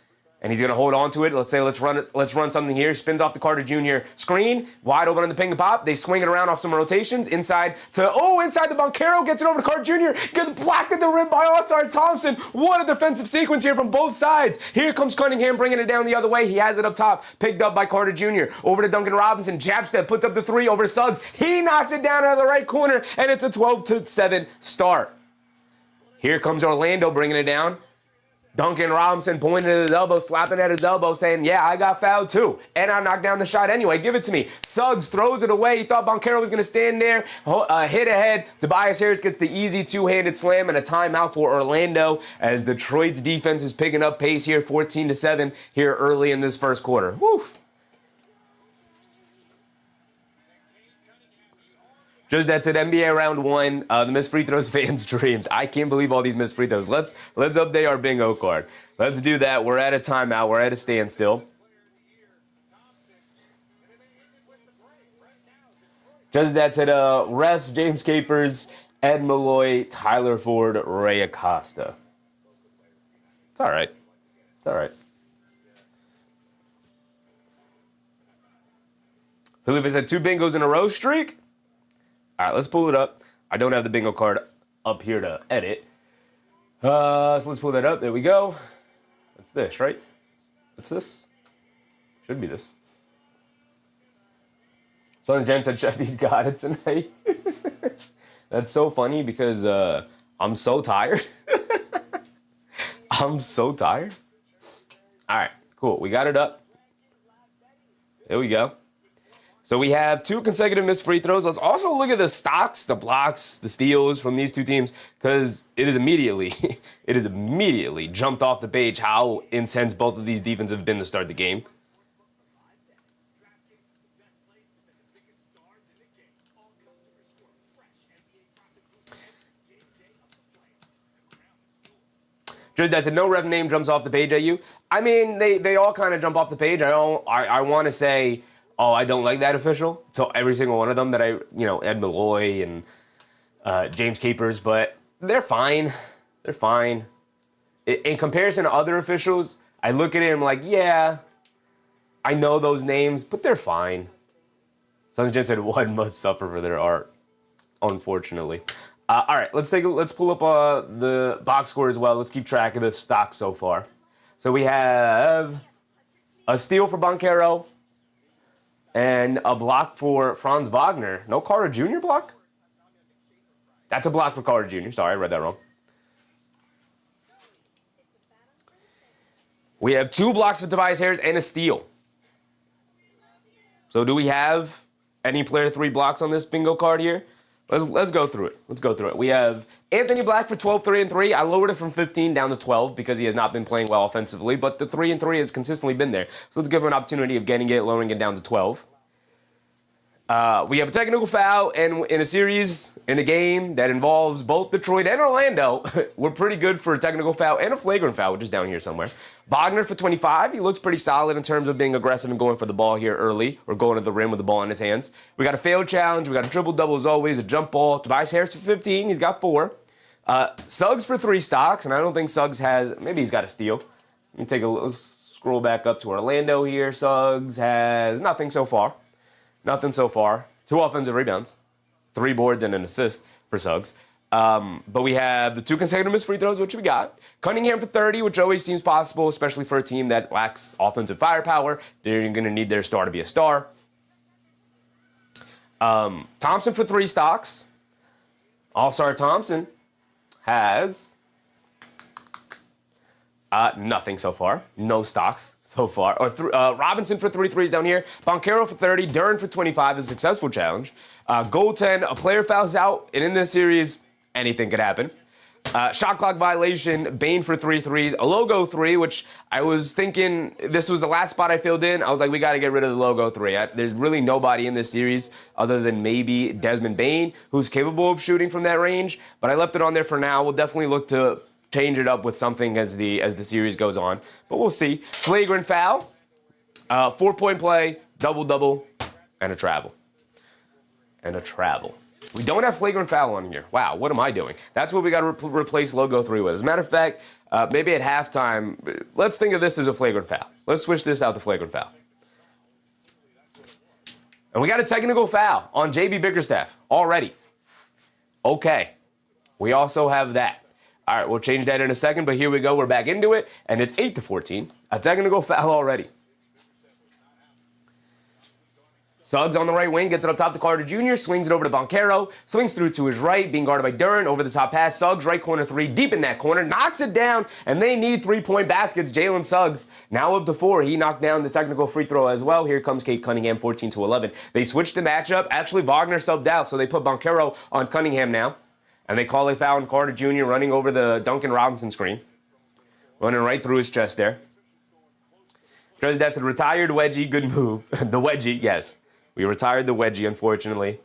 and he's going to hold on to it. Let's run something here. Spins off the Carter Jr. screen. Wide open on the ping and pop. They swing it around off some rotations. Inside the Banchero. Gets it over to Carter Jr. Gets blocked at the rim by All-Star Thompson. What a defensive sequence here from both sides. Here comes Cunningham bringing it down the other way. He has it up top. Picked up by Carter Jr. Over to Duncan Robinson. Jab step. Puts up the 3 over Suggs. He knocks it down out of the right corner. And it's a 12-7 start. Here comes Orlando bringing it down. Duncan Robinson pointing at his elbow, slapping at his elbow, saying, yeah, I got fouled too. And I knocked down the shot anyway. Give it to me. Suggs throws it away. He thought Banchero was going to stand there. Hit ahead. Tobias Harris gets the easy 2-handed slam and a timeout for Orlando as Detroit's defense is picking up pace here, 14-7 here early in this first quarter. Woo! Just that's it. NBA round 1. The missed free throws fans' dreams. I can't believe all these missed free throws. Let's update our bingo card. Let's do that. We're at a timeout. We're at a standstill. Just that's it. Refs: James Capers, Ed Malloy, Tyler Ford, Ray Acosta. It's all right. It's all right. Felipe said 2 bingos in a row streak. All right, let's pull it up. I don't have the bingo card up here to edit. So let's pull that up. There we go. That's this, right? What's this? Should be this. So Jen said Chevy's got it tonight. That's so funny because I'm so tired. I'm so tired. All right, cool. We got it up. There we go. So we have 2 consecutive missed free throws. Let's also look at the stocks, the blocks, the steals from these 2 teams because it is immediately jumped off the page how intense both of these defenses have been to start the game. Just said no ref name jumps off the page at you. I mean, they all kind of jump off the page. I want to say, oh, I don't like that official. So every single one of them that Ed Malloy and James Capers, but they're fine. They're fine. In comparison to other officials, I look at him like, yeah, I know those names, but they're fine. Sons Jen said one must suffer for their art, unfortunately. All right, let's pull up the box score as well. Let's keep track of the stock so far. So we have a steal for Banchero and a block for Franz Wagner. No Carter Jr. block? That's a block for Carter Jr. Sorry, I read that wrong. We have 2 blocks for Tobias Harris and a steal. So do we have any player 3 blocks on this bingo card here? Let's go through it. We have Anthony Black for 12, 3 and 3. I lowered it from 15 down to 12 because he has not been playing well offensively, but the 3 and 3 has consistently been there. So let's give him an opportunity of getting it, lowering it down to 12. We have a technical foul, and in a series, in a game that involves both Detroit and Orlando, we're pretty good for a technical foul and a flagrant foul, which is down here somewhere. Wagner for 25. He looks pretty solid in terms of being aggressive and going for the ball here early, or going to the rim with the ball in his hands. We got a failed challenge. We got a triple-double as always, a jump ball. Tobias Harris for 15. He's got 4. Suggs for 3 stocks, and I don't think Suggs has, maybe he's got a steal. Let me take a little scroll back up to Orlando here. Suggs has nothing so far. Nothing so far. 2 offensive rebounds, 3 boards, and an assist for Suggs. But we have the 2 consecutive missed free throws, which we got. Cunningham for 30, which always seems possible, especially for a team that lacks offensive firepower. They're going to need their star to be a star. Thompson for 3 stocks. All-Star Thompson has nothing so far. No stocks so far. Robinson for 3 threes down here. Banchero for 30. Duren for 25. A successful challenge. Goaltend, a player fouls out. And in this series, anything could happen. Shot clock violation. Bane for 3 threes. A logo 3, which I was thinking this was the last spot I filled in. I was like, we got to get rid of the logo 3. There's really nobody in this series other than maybe Desmond Bane, who's capable of shooting from that range. But I left it on there for now. We'll definitely look to change it up with something as the series goes on. But we'll see. Flagrant foul, 4-point play, double-double, and a travel. We don't have flagrant foul on here. Wow, what am I doing? That's what we got to replace logo 3 with. As a matter of fact, maybe at halftime, let's think of this as a flagrant foul. Let's switch this out to flagrant foul. And we got a technical foul on JB Bickerstaff already. Okay, we also have that. All right, we'll change that in a second, but here we go. We're back into it, and it's 8-14. A technical foul already. Suggs on the right wing, gets it up top to Carter Jr., swings it over to Banchero, swings through to his right, being guarded by Duren, over the top pass. Suggs, right corner 3, deep in that corner, knocks it down, and they need 3-point baskets. Jalen Suggs now up to 4. He knocked down the technical free throw as well. Here comes Cade Cunningham, 14-11. They switched the matchup. Actually, Wagner subbed out, so they put Banchero on Cunningham now. And they call a foul on Carter Jr. running over the Duncan Robinson screen. Running right through his chest there. Because that's a retired wedgie. Good move. The wedgie, yes. We retired the wedgie, unfortunately.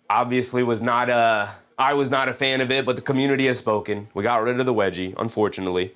Obviously, I was not a fan of it, but the community has spoken. We got rid of the wedgie, unfortunately.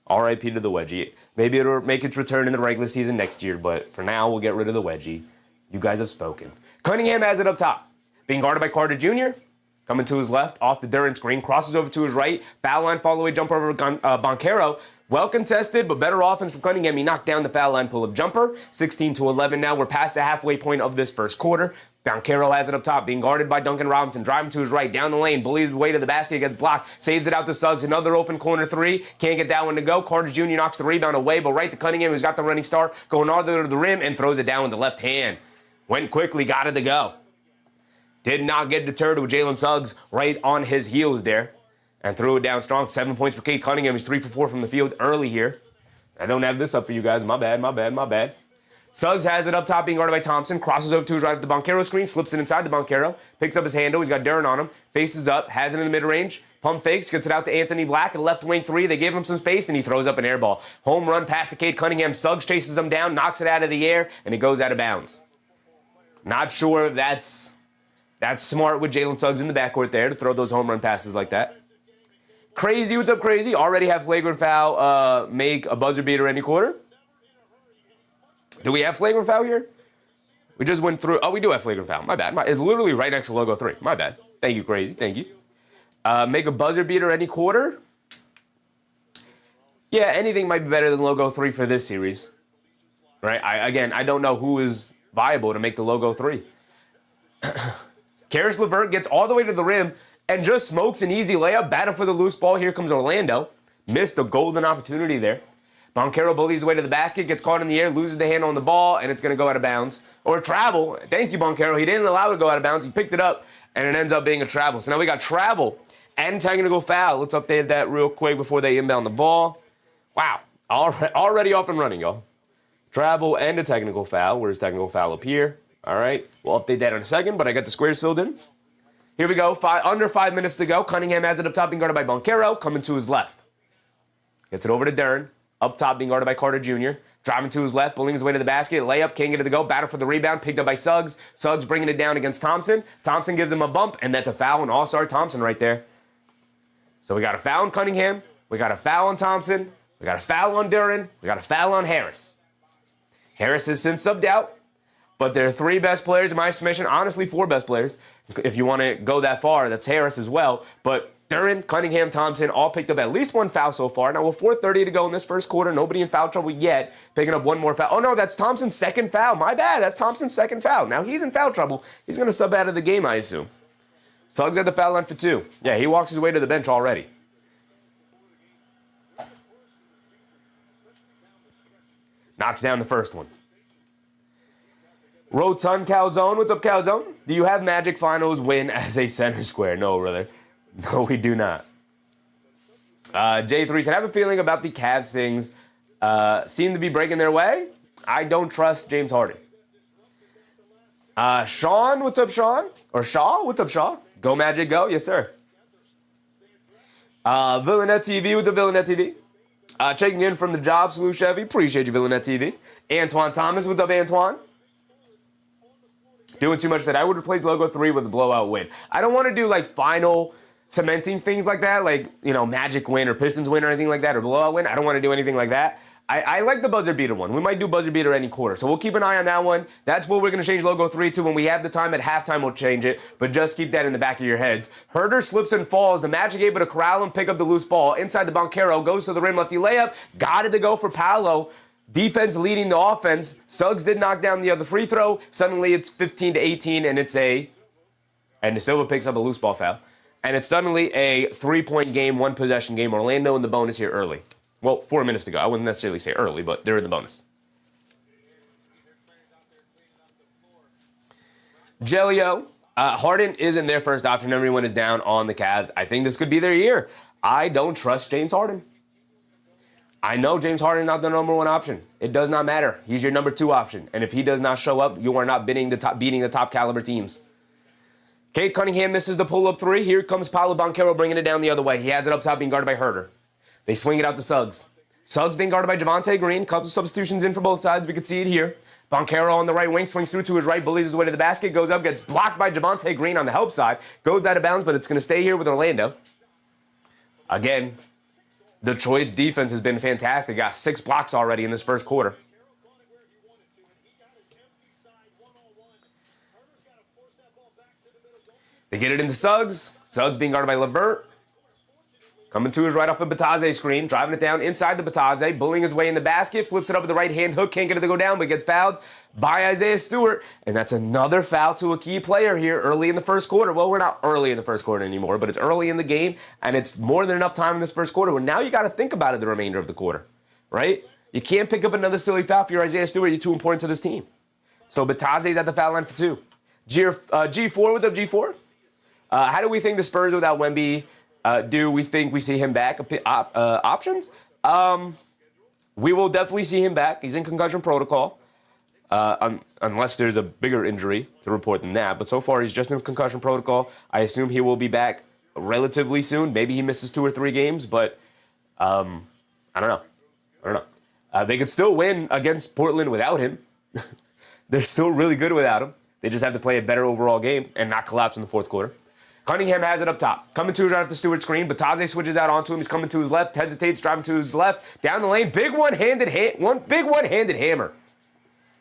R.I.P. to the wedgie. Maybe it'll make its return in the regular season next year, but for now, we'll get rid of the wedgie. You guys have spoken. Cunningham has it up top. Being guarded by Carter Jr., coming to his left, off the Duren screen, crosses over to his right, foul line, follow away jumper over Banchero. Well contested, but better offense from Cunningham. He knocked down the foul line pull-up jumper. 16-11 now. We're past the halfway point of this first quarter. Banchero has it up top, being guarded by Duncan Robinson, driving to his right, down the lane, bullies his way to the basket, gets blocked, saves it out to Suggs. Another open corner 3, can't get that one to go. Carter Jr. knocks the rebound away, but right to Cunningham, who's got the running start, going all the way to the rim and throws it down with the left hand. Went quickly, got it to go. Did not get deterred with Jalen Suggs right on his heels there. And threw it down strong. 7 points for Cade Cunningham. He's 3 for 4 from the field early here. I don't have this up for you guys. My bad. Suggs has it up top, being guarded by Thompson. Crosses over to his right at the Banchero screen. Slips it inside the Banchero. Picks up his handle. He's got Duren on him. Faces up. Has it in the mid-range. Pump fakes. Gets it out to Anthony Black. A left wing 3. They give him some space, and he throws up an air ball. Home run pass to Cade Cunningham. Suggs chases him down. Knocks it out of the air, and it goes out of bounds. Not sure if that's smart with Jalen Suggs in the backcourt there to throw those home run passes like that. Crazy, what's up, Crazy? Already have flagrant foul, make a buzzer beater any quarter. Do we have flagrant foul here? We just went through. Oh, we do have flagrant foul. My bad. It's literally right next to logo 3. My bad. Thank you, Crazy. Thank you. Make a buzzer beater any quarter. Yeah, anything might be better than logo 3 for this series. Right? I don't know who is viable to make the logo 3. Karis LeVert gets all the way to the rim and just smokes an easy layup. Battle for the loose ball. Here comes Orlando. Missed a golden opportunity there. Banchero bullies his way to the basket, gets caught in the air, loses the handle on the ball, and it's going to go out of bounds. Or travel. Thank you, Banchero. He didn't allow it to go out of bounds. He picked it up, and it ends up being a travel. So now we got travel and technical foul. Let's update that real quick before they inbound the ball. Wow. Already off and running, y'all. Travel and a technical foul. Where's technical foul up here? All right. We'll update that in a second, but I got the squares filled in. Here we go. Under 5 minutes to go. Cunningham has it up top, being guarded by Banchero, coming to his left. Gets it over to Duren. Up top, being guarded by Carter Jr. Driving to his left, pulling his way to the basket. Layup, can't get it to go. Battle for the rebound, picked up by Suggs. Suggs bringing it down against Thompson. Thompson gives him a bump, and that's a foul on All-Star Thompson right there. So we got a foul on Cunningham. We got a foul on Thompson. We got a foul on Duren. We got a foul on Harris. Harris has since subbed out, but their three best players in my estimation, honestly, four best players. If you want to go that far, that's Harris as well. But Duren, Cunningham, Thompson all picked up at least one foul so far. Now, with 4:30 to go in this first quarter, nobody in foul trouble yet. Picking up one more foul. Oh, no, that's Thompson's second foul. My bad. That's Thompson's second foul. Now, he's in foul trouble. He's going to sub out of the game, I assume. Suggs at the foul line for 2. Yeah, he walks his way to the bench already. Knocks down the first one. Rotund Calzone. What's up, Calzone? Do you have Magic Finals win as a center square? No, brother. No, we do not. J3 said, I have a feeling about the Cavs things seem to be breaking their way. I don't trust James Harden. Sean, what's up, Sean? Or Shaw, what's up, Shaw? Go Magic, go. Yes, sir. Villanette TV, what's up, Villanette TV? Checking in from the job, Salute Chevy. Appreciate you, Villanette TV. Antoine Thomas, what's up, Antoine? Doing too much that I would replace logo 3 with a blowout win. I don't want to do like final cementing things like that, like, you know, Magic win or Pistons win or anything like that, or blowout win. I don't want to do anything like that. I like the buzzer beater one. We might do buzzer beater any quarter, so we'll keep an eye on that one. That's what we're going to change logo 3 to. When we have the time at halftime, we'll change it, but just keep that in the back of your heads. Herder slips and falls. The Magic able to corral him, pick up the loose ball. Inside the Banchero, goes to the rim, lefty layup. Got it to go for Paolo. Defense leading the offense. Suggs did knock down the other free throw. Suddenly it's 15-18, and and De Silva picks up a loose ball foul. And it's suddenly a 3-point game, 1-possession game. Orlando in the bonus here early. Well, 4 minutes to go. I wouldn't necessarily say early, but they're in the bonus. Gelio, Harden isn't their first option. Everyone is down on the Cavs. I think this could be their year. I don't trust James Harden. I know James Harden is not the number 1 option. It does not matter. He's your number 2 option. And if he does not show up, you are not beating the top caliber teams. Cade Cunningham misses the pull-up 3. Here comes Paolo Banchero bringing it down the other way. He has it up top being guarded by Herder. They swing it out to Suggs. Suggs being guarded by Javonte Green. Couple of substitutions in for both sides. We can see it here. Banchero on the right wing, swings through to his right, bullies his way to the basket, goes up, gets blocked by Javonte Green on the help side, goes out of bounds, but it's going to stay here with Orlando. Again, Detroit's defense has been fantastic. Got 6 blocks already in this first quarter. They get it into Suggs. Suggs being guarded by LeVert. Coming to his right off a Batase screen, driving it down inside the Batase, bullying his way in the basket, flips it up with the right hand hook, can't get it to go down, but gets fouled by Isaiah Stewart. And that's another foul to a key player here early in the first quarter. Well, we're not early in the first quarter anymore, but it's early in the game, and it's more than enough time in this first quarter. Well, now you got to think about it the remainder of the quarter, right? You can't pick up another silly foul for your Isaiah Stewart. You're too important to this team. So Batase's at the foul line for 2. G4, what's up, G4? How do we think the Spurs without Wemby do? We think we see him back? Options? We will definitely see him back. He's in concussion protocol, unless there's a bigger injury to report than that. But so far, he's just in concussion protocol. I assume he will be back relatively soon. Maybe he misses 2 or 3 games, but I don't know. They could still win against Portland without him. They're still really good without him. They just have to play a better overall game and not collapse in the fourth quarter. Cunningham has it up top. Coming to his right at the Stewart screen. Batase switches out onto him. He's coming to his left. Hesitates, driving to his left. Down the lane. Big one-handed hammer.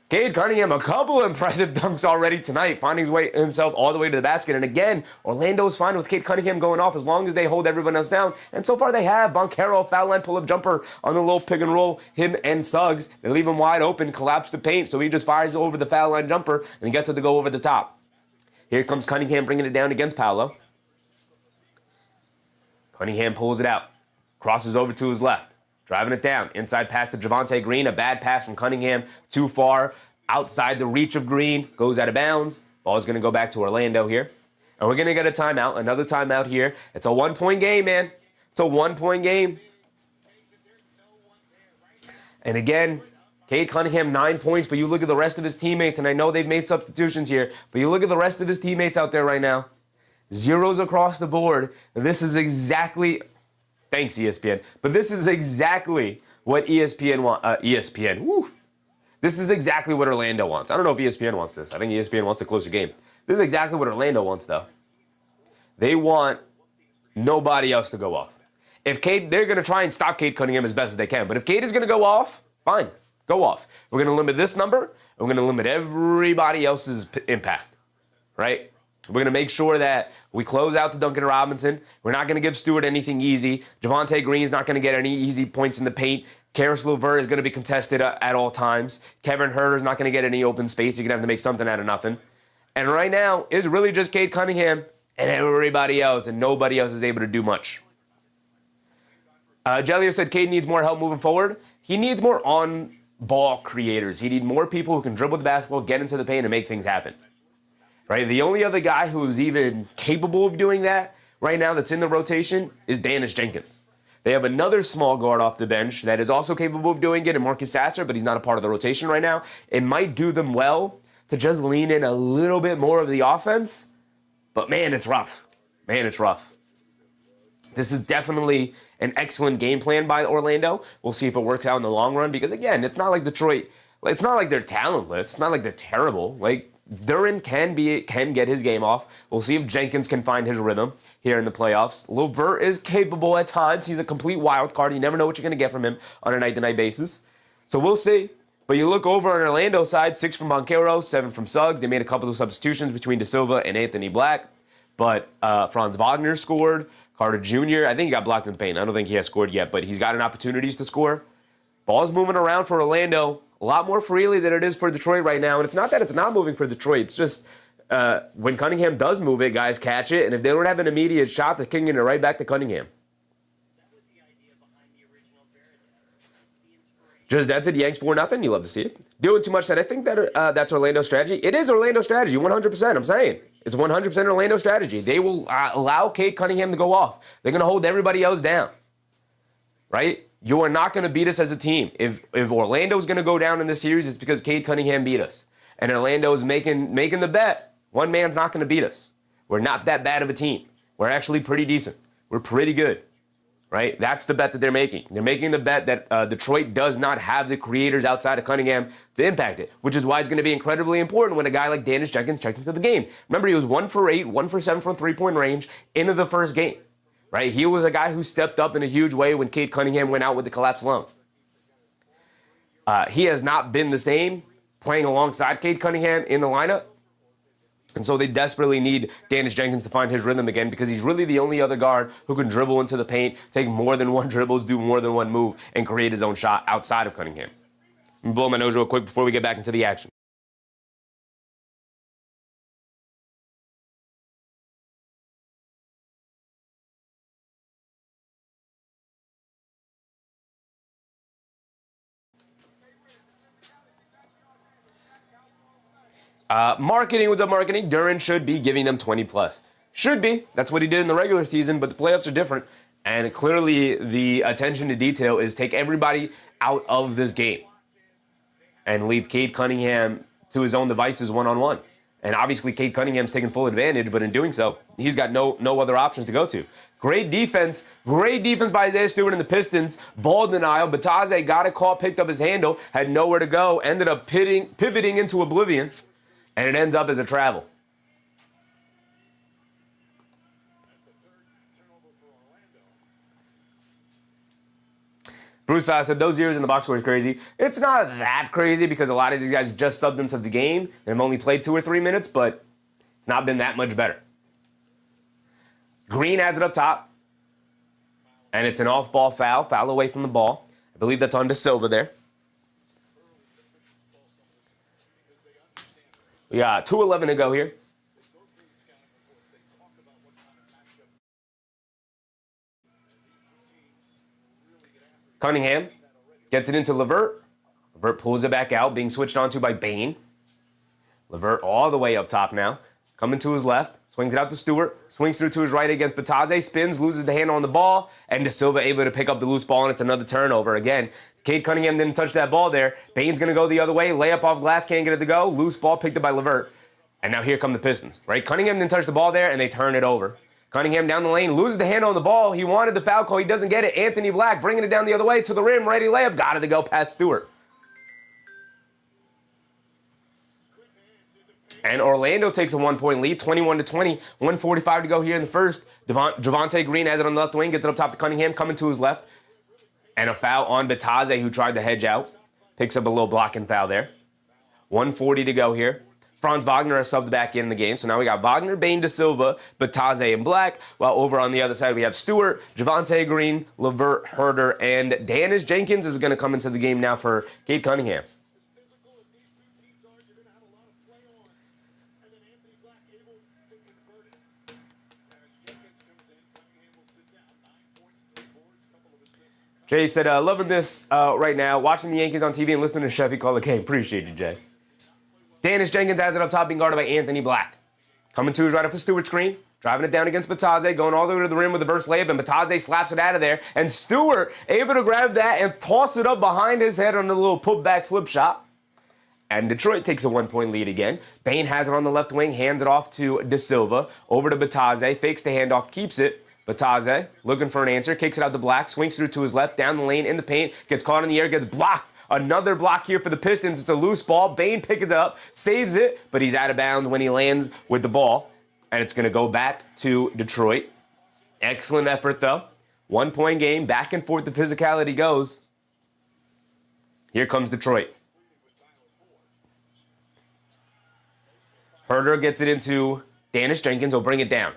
Cade Cunningham, a couple of impressive dunks already tonight, finding his way himself all the way to the basket. And again, Orlando's fine with Cade Cunningham going off as long as they hold everyone else down. And so far they have. Banchero, foul line pull-up jumper on the little pick and roll. Him and Suggs, they leave him wide open, collapse the paint. So he just fires over the foul line jumper and he gets it to go over the top. Here comes Cunningham bringing it down against Paolo. Cunningham pulls it out. Crosses over to his left. Driving it down. Inside pass to Javonte Green. A bad pass from Cunningham. Too far. Outside the reach of Green. Goes out of bounds. Ball's going to go back to Orlando here. And we're going to get a timeout. Another timeout here. It's a 1-point game, man. It's a 1-point game. And again, Cade Cunningham, 9 points. But you look at the rest of his teammates. And I know they've made substitutions here. But you look at the rest of his teammates out there right now. Zeros across the board. This is exactly... Thanks, ESPN. But this is exactly what ESPN wants. ESPN, woo. This is exactly what Orlando wants. I don't know if ESPN wants this. I think ESPN wants a closer game. This is exactly what Orlando wants, though. They want nobody else to go off. If Cade, they're going to try and stop Cade Cunningham as best as they can. But if Cade is going to go off, fine, go off. We're going to limit this number, and we're going to limit everybody else's impact, right? We're going to make sure that we close out the Duncan Robinson. We're not going to give Stewart anything easy. Javonte Green's not going to get any easy points in the paint. Karis LeVert is going to be contested at all times. Kevin Huerter's not going to get any open space. He's going to have to make something out of nothing. And right now, it's really just Cade Cunningham and everybody else, and nobody else is able to do much. Jelio said Cade needs more help moving forward. He needs more on-ball creators. He needs more people who can dribble the basketball, get into the paint, and make things happen. Right? The only other guy who's even capable of doing that right now that's in the rotation is Dennis Jenkins. They have another small guard off the bench that is also capable of doing it, and Marcus Sasser, but he's not a part of the rotation right now. It might do them well to just lean in a little bit more of the offense, but man, it's rough. Man, it's rough. This is definitely an excellent game plan by Orlando. We'll see if it works out in the long run, because again, it's not like Detroit, it's not like they're talentless. It's not like they're terrible. Like, Duren can get his game off. We'll see if Jenkins can find his rhythm here in the playoffs. LeVert is capable at times. He's a complete wild card. You never know what you're going to get from him on a night-to-night basis. So we'll see. But you look over on Orlando's side, 6 from Banchero, 7 from Suggs. They made a couple of substitutions between De Silva and Anthony Black. But Franz Wagner scored. Carter Jr., I think he got blocked in the paint. I don't think he has scored yet, but he's gotten opportunities to score. Ball's moving around for Orlando a lot more freely than it is for Detroit right now. And it's not that it's not moving for Detroit. It's just when Cunningham does move it, guys catch it. And if they don't have an immediate shot, they're kicking it right back to Cunningham. Just that's it. Yanks 4-0. You love to see it. Doing too much that I think that that's Orlando's strategy. It is Orlando's strategy, 100%. I'm saying. It's 100% Orlando strategy. They will allow Cade Cunningham to go off. They're going to hold everybody else down. Right? You are not going to beat us as a team. If Orlando's going to go down in this series, it's because Cade Cunningham beat us. And Orlando's making the bet. One man's not going to beat us. We're not that bad of a team. We're actually pretty decent. We're pretty good. Right? That's the bet that they're making. They're making the bet that Detroit does not have the creators outside of Cunningham to impact it, which is why it's going to be incredibly important when a guy like Dennis Jenkins checks into the game. Remember, he was 1 for 8, 1 for 7 from three-point range into the first game. Right? He was a guy who stepped up in a huge way when Cade Cunningham went out with the collapsed lung. He has not been the same playing alongside Cade Cunningham in the lineup. And so they desperately need Dennis Jenkins to find his rhythm again, because he's really the only other guard who can dribble into the paint, take more than one dribbles, do more than one move, and create his own shot outside of Cunningham. Let me blow my nose real quick before we get back into the action. Marketing, what's up, marketing? Duren should be giving them 20 plus. Should be. That's what he did in the regular season, but the playoffs are different. And clearly the attention to detail is take everybody out of this game and leave Cade Cunningham to his own devices one-on-one. And obviously Cade Cunningham's taking full advantage, but in doing so, he's got no other options to go to. Great defense by Isaiah Stewart and the Pistons. Ball denial. Bataze got a call, picked up his handle, had nowhere to go, ended up pivoting into oblivion. And it ends up as a travel. Bruce Fowler said, those years in the box score is crazy. It's not that crazy because a lot of these guys just subbed into the game. They've only played 2 or 3 minutes, but it's not been that much better. Green has it up top. And it's an off-ball foul. Foul away from the ball. I believe that's on De Silva there. We got 2:11 to go here. Cunningham gets it into LeVert. LeVert pulls it back out, being switched onto by Bane. LeVert all the way up top now. Coming to his left, swings it out to Stewart, swings through to his right against Bataze, spins, loses the handle on the ball, and De Silva able to pick up the loose ball, and it's another turnover. Again, Cade Cunningham didn't touch that ball there. Bane's going to go the other way, layup off glass, can't get it to go. Loose ball picked up by LeVert. And now here come the Pistons, right? Cunningham didn't touch the ball there, and they turn it over. Cunningham down the lane, loses the hand on the ball. He wanted the foul call. He doesn't get it. Anthony Black bringing it down the other way to the rim. Ready layup. Got it to go past Stewart. And Orlando takes a 1-point lead, 21-20. 1:45 to go here in the first. Javonte Green has it on the left wing. Gets it up top to Cunningham. Coming to his left. And a foul on Bataze, who tried to hedge out. Picks up a little blocking foul there. 1:40 to go here. Franz Wagner has subbed back in the game. So now we got Wagner, Bane, De Silva, Bataze, and Black. While over on the other side, we have Stewart, Javonte Green, Levert, Herder, and Danis Jenkins is going to come into the game now for Cade Cunningham. Jay said, loving this right now, watching the Yankees on TV and listening to Sheffy call the game. Appreciate you, Jay. Danis Jenkins has it up top, being guarded by Anthony Black. Coming to his right off a Stewart screen, driving it down against Bataze, going all the way to the rim with a reverse layup, and Bataze slaps it out of there. And Stewart able to grab that and toss it up behind his head on a little put-back flip shot. And Detroit takes a 1-point lead again. Bane has it on the left wing, hands it off to De Silva, over to Bataze, fakes the handoff, keeps it. Bataze, looking for an answer, kicks it out to Black, swings through to his left, down the lane, in the paint, gets caught in the air, gets blocked. Another block here for the Pistons. It's a loose ball. Bane picks it up, saves it, but he's out of bounds when he lands with the ball. And it's going to go back to Detroit. Excellent effort, though. 1-point game, back and forth the physicality goes. Here comes Detroit. Herder gets it into Danis Jenkins. He'll bring it down.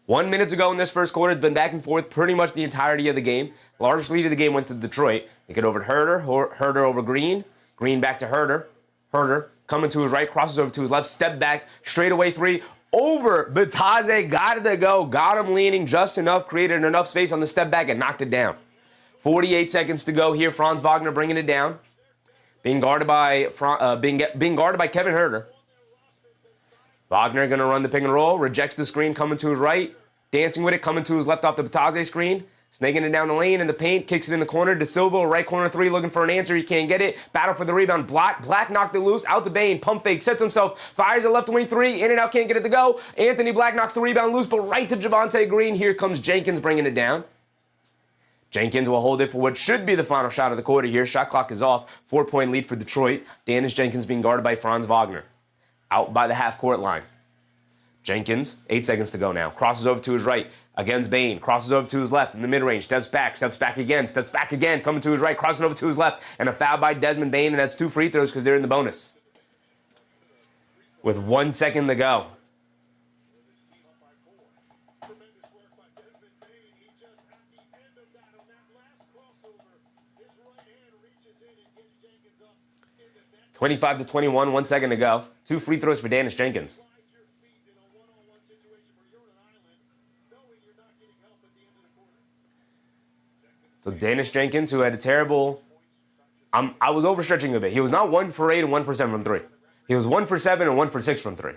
1 minute to go in this first quarter. It's been back and forth pretty much the entirety of the game. Largest lead of the game went to Detroit. They get over to Herder. Herder over Green. Green back to Herder. Herder coming to his right, crosses over to his left, step back, straightaway three. Over Bataze, got it to go. Got him leaning just enough, created enough space on the step back and knocked it down. 48 seconds to go here. Franz Wagner bringing it down. Being guarded by Kevin Herder. Wagner going to run the pick and roll, rejects the screen, coming to his right, dancing with it, coming to his left off the Bataze screen, snaking it down the lane in the paint, kicks it in the corner. De Silva, right corner three, looking for an answer. He can't get it. Battle for the rebound. Black knocked it loose, out to Bane, pump fake, sets himself, fires a left wing three, in and out, can't get it to go. Anthony Black knocks the rebound loose, but right to Javonte Green. Here comes Jenkins bringing it down. Jenkins will hold it for what should be the final shot of the quarter here. Shot clock is off. 4-point lead for Detroit. Danis Jenkins being guarded by Franz Wagner. Out by the half-court line. Jenkins, 8 seconds to go now. Crosses over to his right against Bane. Crosses over to his left in the mid-range. Steps back again, coming to his right, crossing over to his left. And a foul by Desmond Bane, and that's 2 free throws because they're in the bonus. With 1 second to go. Tremendous work by Desmond Bane. He just at the end of that, on that last crossover, his right hand reaches in and gets Jenkins up in the net. 25 to 21, 1 second to go. 2 free throws for Danis Jenkins. Slide your feet in a one-on-one situation where you're on an island, knowing you're not getting help at the end of the quarter. So Danis Jenkins, who had a terrible... I was overstretching a bit. He was not 1 for 8 and 1 for 7 from 3. He was 1 for 7 and 1 for 6 from 3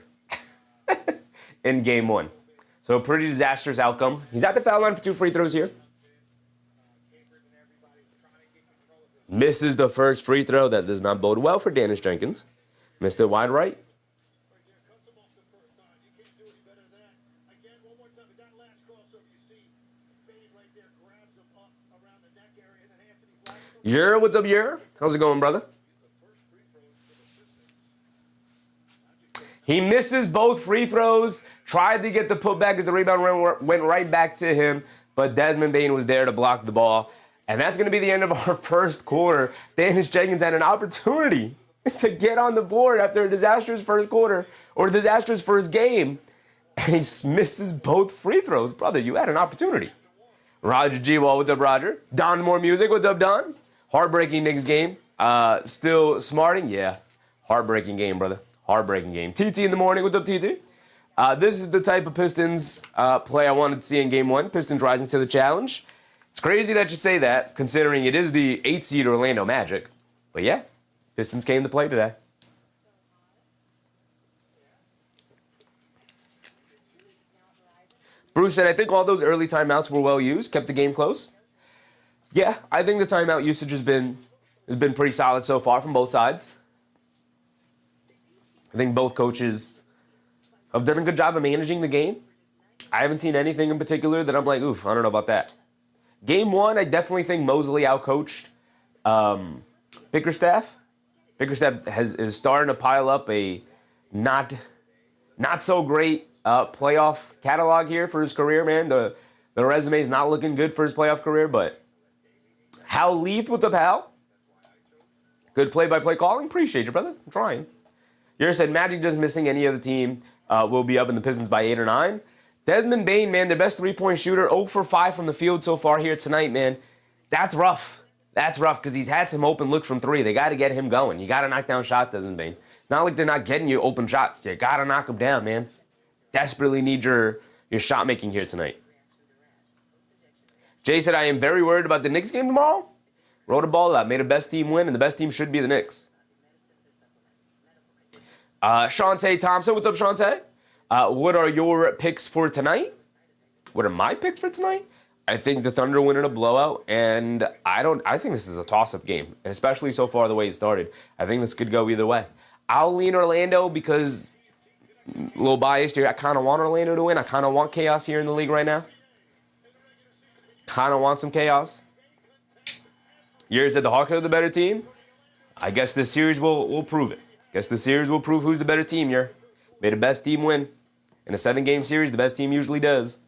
in game 1. So a pretty disastrous outcome. He's at the foul line for 2 free throws here. Misses the first free throw. That does not bode well for Danis Jenkins. Missed it wide right. Yer, what's up, Yer? How's it going, brother? He misses both free throws, tried to get the putback as the rebound went right back to him, but Desmond Bane was there to block the ball. And that's going to be the end of our first quarter. Danis Jenkins had an opportunity to get on the board after a disastrous first quarter, or a disastrous first game, and he misses both free throws. Brother, you had an opportunity. Roger G. Wall, what's up, Roger? Don More Music, what's up, Don? Heartbreaking Knicks game. Still smarting? Yeah. Heartbreaking game, brother. Heartbreaking game. TT in the morning. What's up, TT? This is the type of Pistons play I wanted to see in game 1. Pistons rising to the challenge. It's crazy that you say that, considering it is the 8th seed Orlando Magic. But yeah, Pistons came to play today. Bruce said, I think all those early timeouts were well used, kept the game close. Yeah, I think the timeout usage has been pretty solid so far from both sides. I think both coaches have done a good job of managing the game. I haven't seen anything in particular that I'm like, oof, I don't know about that. Game 1, I definitely think Mosley outcoached Bickerstaff. Bickerstaff is starting to pile up a not so great playoff catalog here for his career, man. The resume is not looking good for his playoff career, but Hal Leith, what's up, Hal? Good play-by-play calling. Appreciate you, brother. I'm trying. You said Magic just missing any other team will be up in the Pistons by 8 or 9. Desmond Bane, man, their best three-point shooter, 0 for 5 from the field so far here tonight, man. That's rough. That's rough because he's had some open looks from 3. They got to get him going. You got to knock down shots, Desmond Bane. It's not like they're not getting you open shots. You got to knock them down, man. Desperately need your shot making here tonight. Jay said, I am very worried about the Knicks game tomorrow. Roll the ball out. Made the best team win, and the best team should be the Knicks. Shantae Thompson. What's up, Shantae? What are your picks for tonight? What are my picks for tonight? I think the Thunder win in a blowout, and I think this is a toss-up game, and especially so far the way it started. I think this could go either way. I'll lean Orlando because, a little biased here, I kind of want Orlando to win. I kind of want chaos here in the league right now. Kind of want some chaos. Yours said the Hawks are the better team. I guess this series will prove it. Guess the series will prove who's the better team here. May the best team win. In a 7-game series, the best team usually does.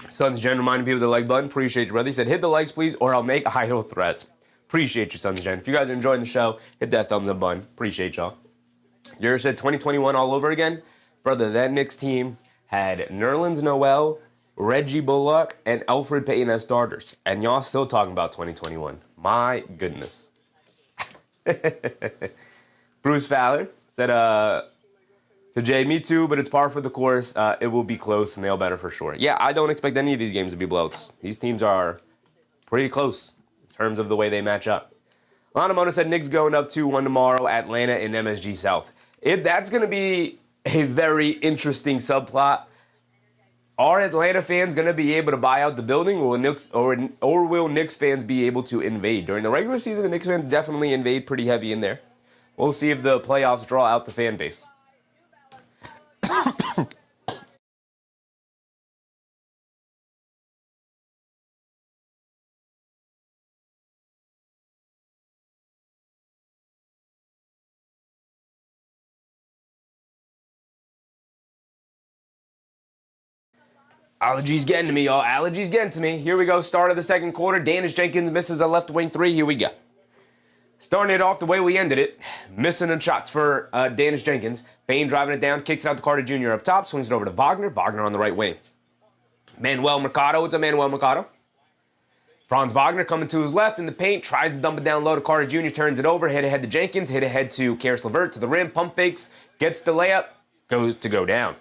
Sons Gen reminding people of the like button. Appreciate you, brother. He said, hit the likes, please, or I'll make idle threats. Appreciate you, Sons Gen. If you guys are enjoying the show, hit that thumbs up button. Appreciate y'all. Yours said 2021 all over again. Brother, that Knicks team had Nerlens Noel, Reggie Bullock, and Elfrid Payton as starters. And y'all still talking about 2021. My goodness. Bruce Fowler said, to Jay, me too, but it's par for the course. It will be close, and they'll better for sure. Yeah, I don't expect any of these games to be blowouts. These teams are pretty close in terms of the way they match up. Lana Mona said Knicks going up 2-1 tomorrow, Atlanta in MSG South. That's going to be a very interesting subplot. Are Atlanta fans going to be able to buy out the building, or will Knicks fans be able to invade? During the regular season, the Knicks fans definitely invade pretty heavy in there. We'll see if the playoffs draw out the fan base. Allergies getting to me, y'all. Allergies getting to me. Here we go. Start of the second quarter. Danish Jenkins misses a left wing 3. Here we go. Starting it off the way we ended it. Missing the shots for Danish Jenkins. Bane driving it down. Kicks it out to Carter Jr. up top. Swings it over to Wagner. Wagner on the right wing. Manuel Mercado. What's up, Manuel Mercado? Franz Wagner coming to his left in the paint. Tries to dump it down low to Carter Jr. Turns it over. Hit ahead to Jenkins. Hit ahead to Karis LeVert to the rim. Pump fakes. Gets the layup. Goes to go down.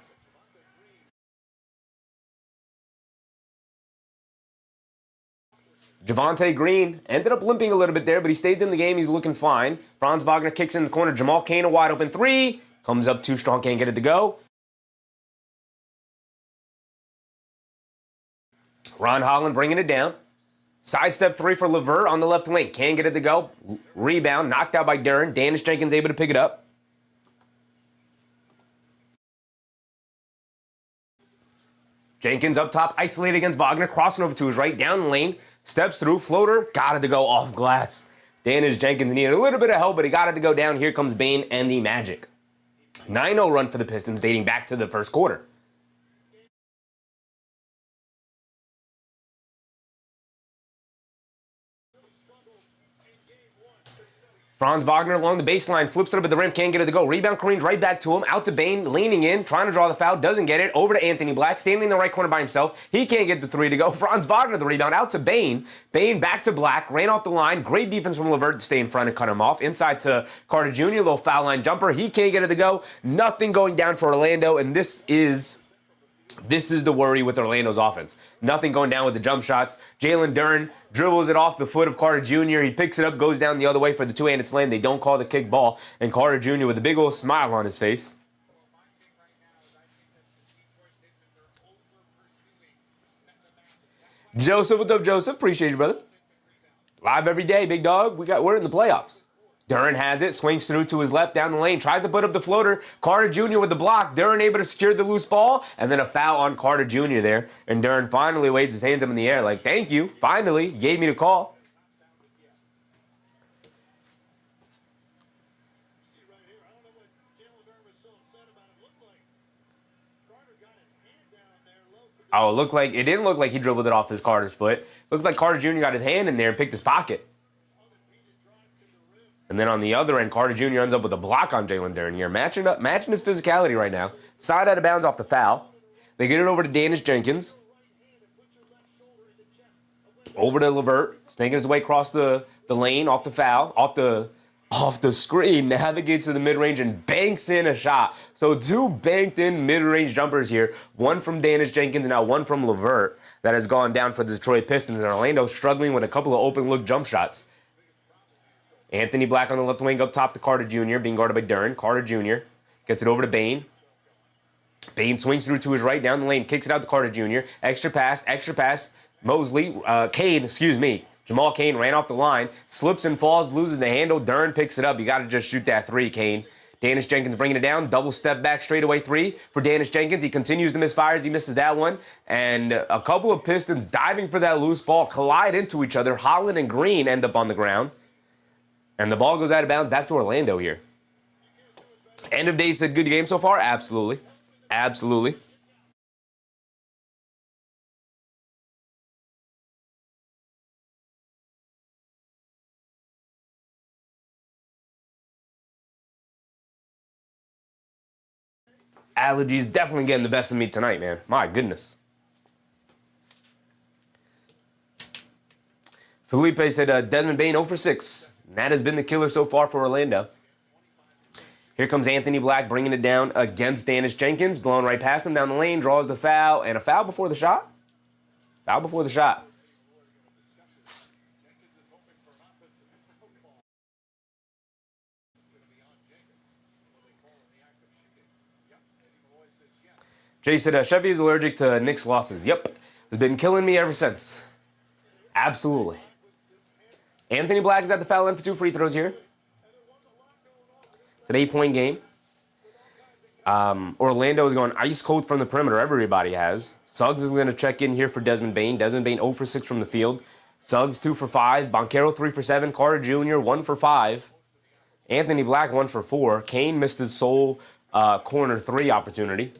Javonte Green ended up limping a little bit there, but he stays in the game. He's looking fine. Franz Wagner kicks in the corner. Jamal Cain, a wide open 3. Comes up too strong, can't get it to go. Ron Holland bringing it down. Sidestep 3 for LeVert on the left wing. Can't get it to go. Rebound, knocked out by Duren. Danish Jenkins able to pick it up. Jenkins up top, isolated against Wagner. Crossing over to his right, down the lane. Steps through, floater, got it to go off glass. Danish Jenkins needed a little bit of help, but he got it to go down. Here comes Bane and the Magic. 9-0 run for the Pistons dating back to the first quarter. Franz Wagner along the baseline, flips it up at the rim, can't get it to go. Rebound, Kareem's right back to him, out to Bane, leaning in, trying to draw the foul, doesn't get it. Over to Anthony Black, standing in the right corner by himself. He can't get the 3 to go. Franz Wagner the rebound, out to Bane. Bane back to Black, ran off the line. Great defense from LeVert to stay in front and cut him off. Inside to Carter Jr., little foul line jumper. He can't get it to go. Nothing going down for Orlando, and this is the worry with Orlando's offense. Nothing going down with the jump shots. Jalen Duren dribbles it off the foot of Carter Jr. He picks it up, goes down the other way for the two-handed slam. They don't call the kick ball. And Carter Jr. with a big old smile on his face. Joseph, what's up, Joseph? Appreciate you, brother. Live every day, big dog. We're in the playoffs. Duren has it, swings through to his left down the lane, tries to put up the floater. Carter Jr. with the block. Duren able to secure the loose ball, and then a foul on Carter Jr. there. And Duren finally waves his hands up in the air like, thank you, finally, you gave me the call. See right here, I don't know what Jalen Durham was so upset about. It looked like Carter got his hand down there low. It didn't look like he dribbled it off his Carter's foot. Looks like Carter Jr. got his hand in there and picked his pocket. And then on the other end, Carter Jr. ends up with a block on Jalen Duren here, matching his physicality right now. Side out of bounds off the foul. They get it over to Danish Jenkins. Over to Levert, snaking his way across the lane, off the foul, off the screen, navigates to the mid-range and banks in a shot. So two banked in mid-range jumpers here, one from Danish Jenkins and now one from Levert that has gone down for the Detroit Pistons. And Orlando struggling with a couple of open look jump shots. Anthony Black on the left wing up top to Carter Jr. being guarded by Duren. Carter Jr. gets it over to Bane. Bane swings through to his right down the lane, kicks it out to Carter Jr. Extra pass. Cade, Jamal Cain ran off the line, slips and falls, loses the handle. Duren picks it up. You got to just shoot that three, Cain. Danish Jenkins bringing it down. Double step back straightaway three for Danish Jenkins. He continues to miss fires. He misses that one. And a couple of Pistons diving for that loose ball collide into each other. Holland and Green end up on the ground. And the ball goes out of bounds back to Orlando here. End of day said good game so far? Absolutely. Absolutely. Allergies definitely getting the best of me tonight, man. My goodness. Felipe said Desmond Bane 0 for 6. That has been the killer so far for Orlando. Here comes Anthony Black bringing it down against Danish Jenkins. Blown right past him down the lane. Draws the foul. And a foul before the shot? Foul before the shot. Jay said Chevy is allergic to Knicks losses. Yep. It's been killing me ever since. Absolutely. Anthony Black is at the foul line for 2 free throws here. It's an 8-point game. Orlando is going ice cold from the perimeter. Everybody has. Suggs is going to check in here for Desmond Bane. Desmond Bane 0 for 6 from the field. Suggs 2 for 5. Banchero 3 for 7. Carter Jr. 1 for 5. Anthony Black 1 for 4. Kane missed his sole corner 3 opportunity.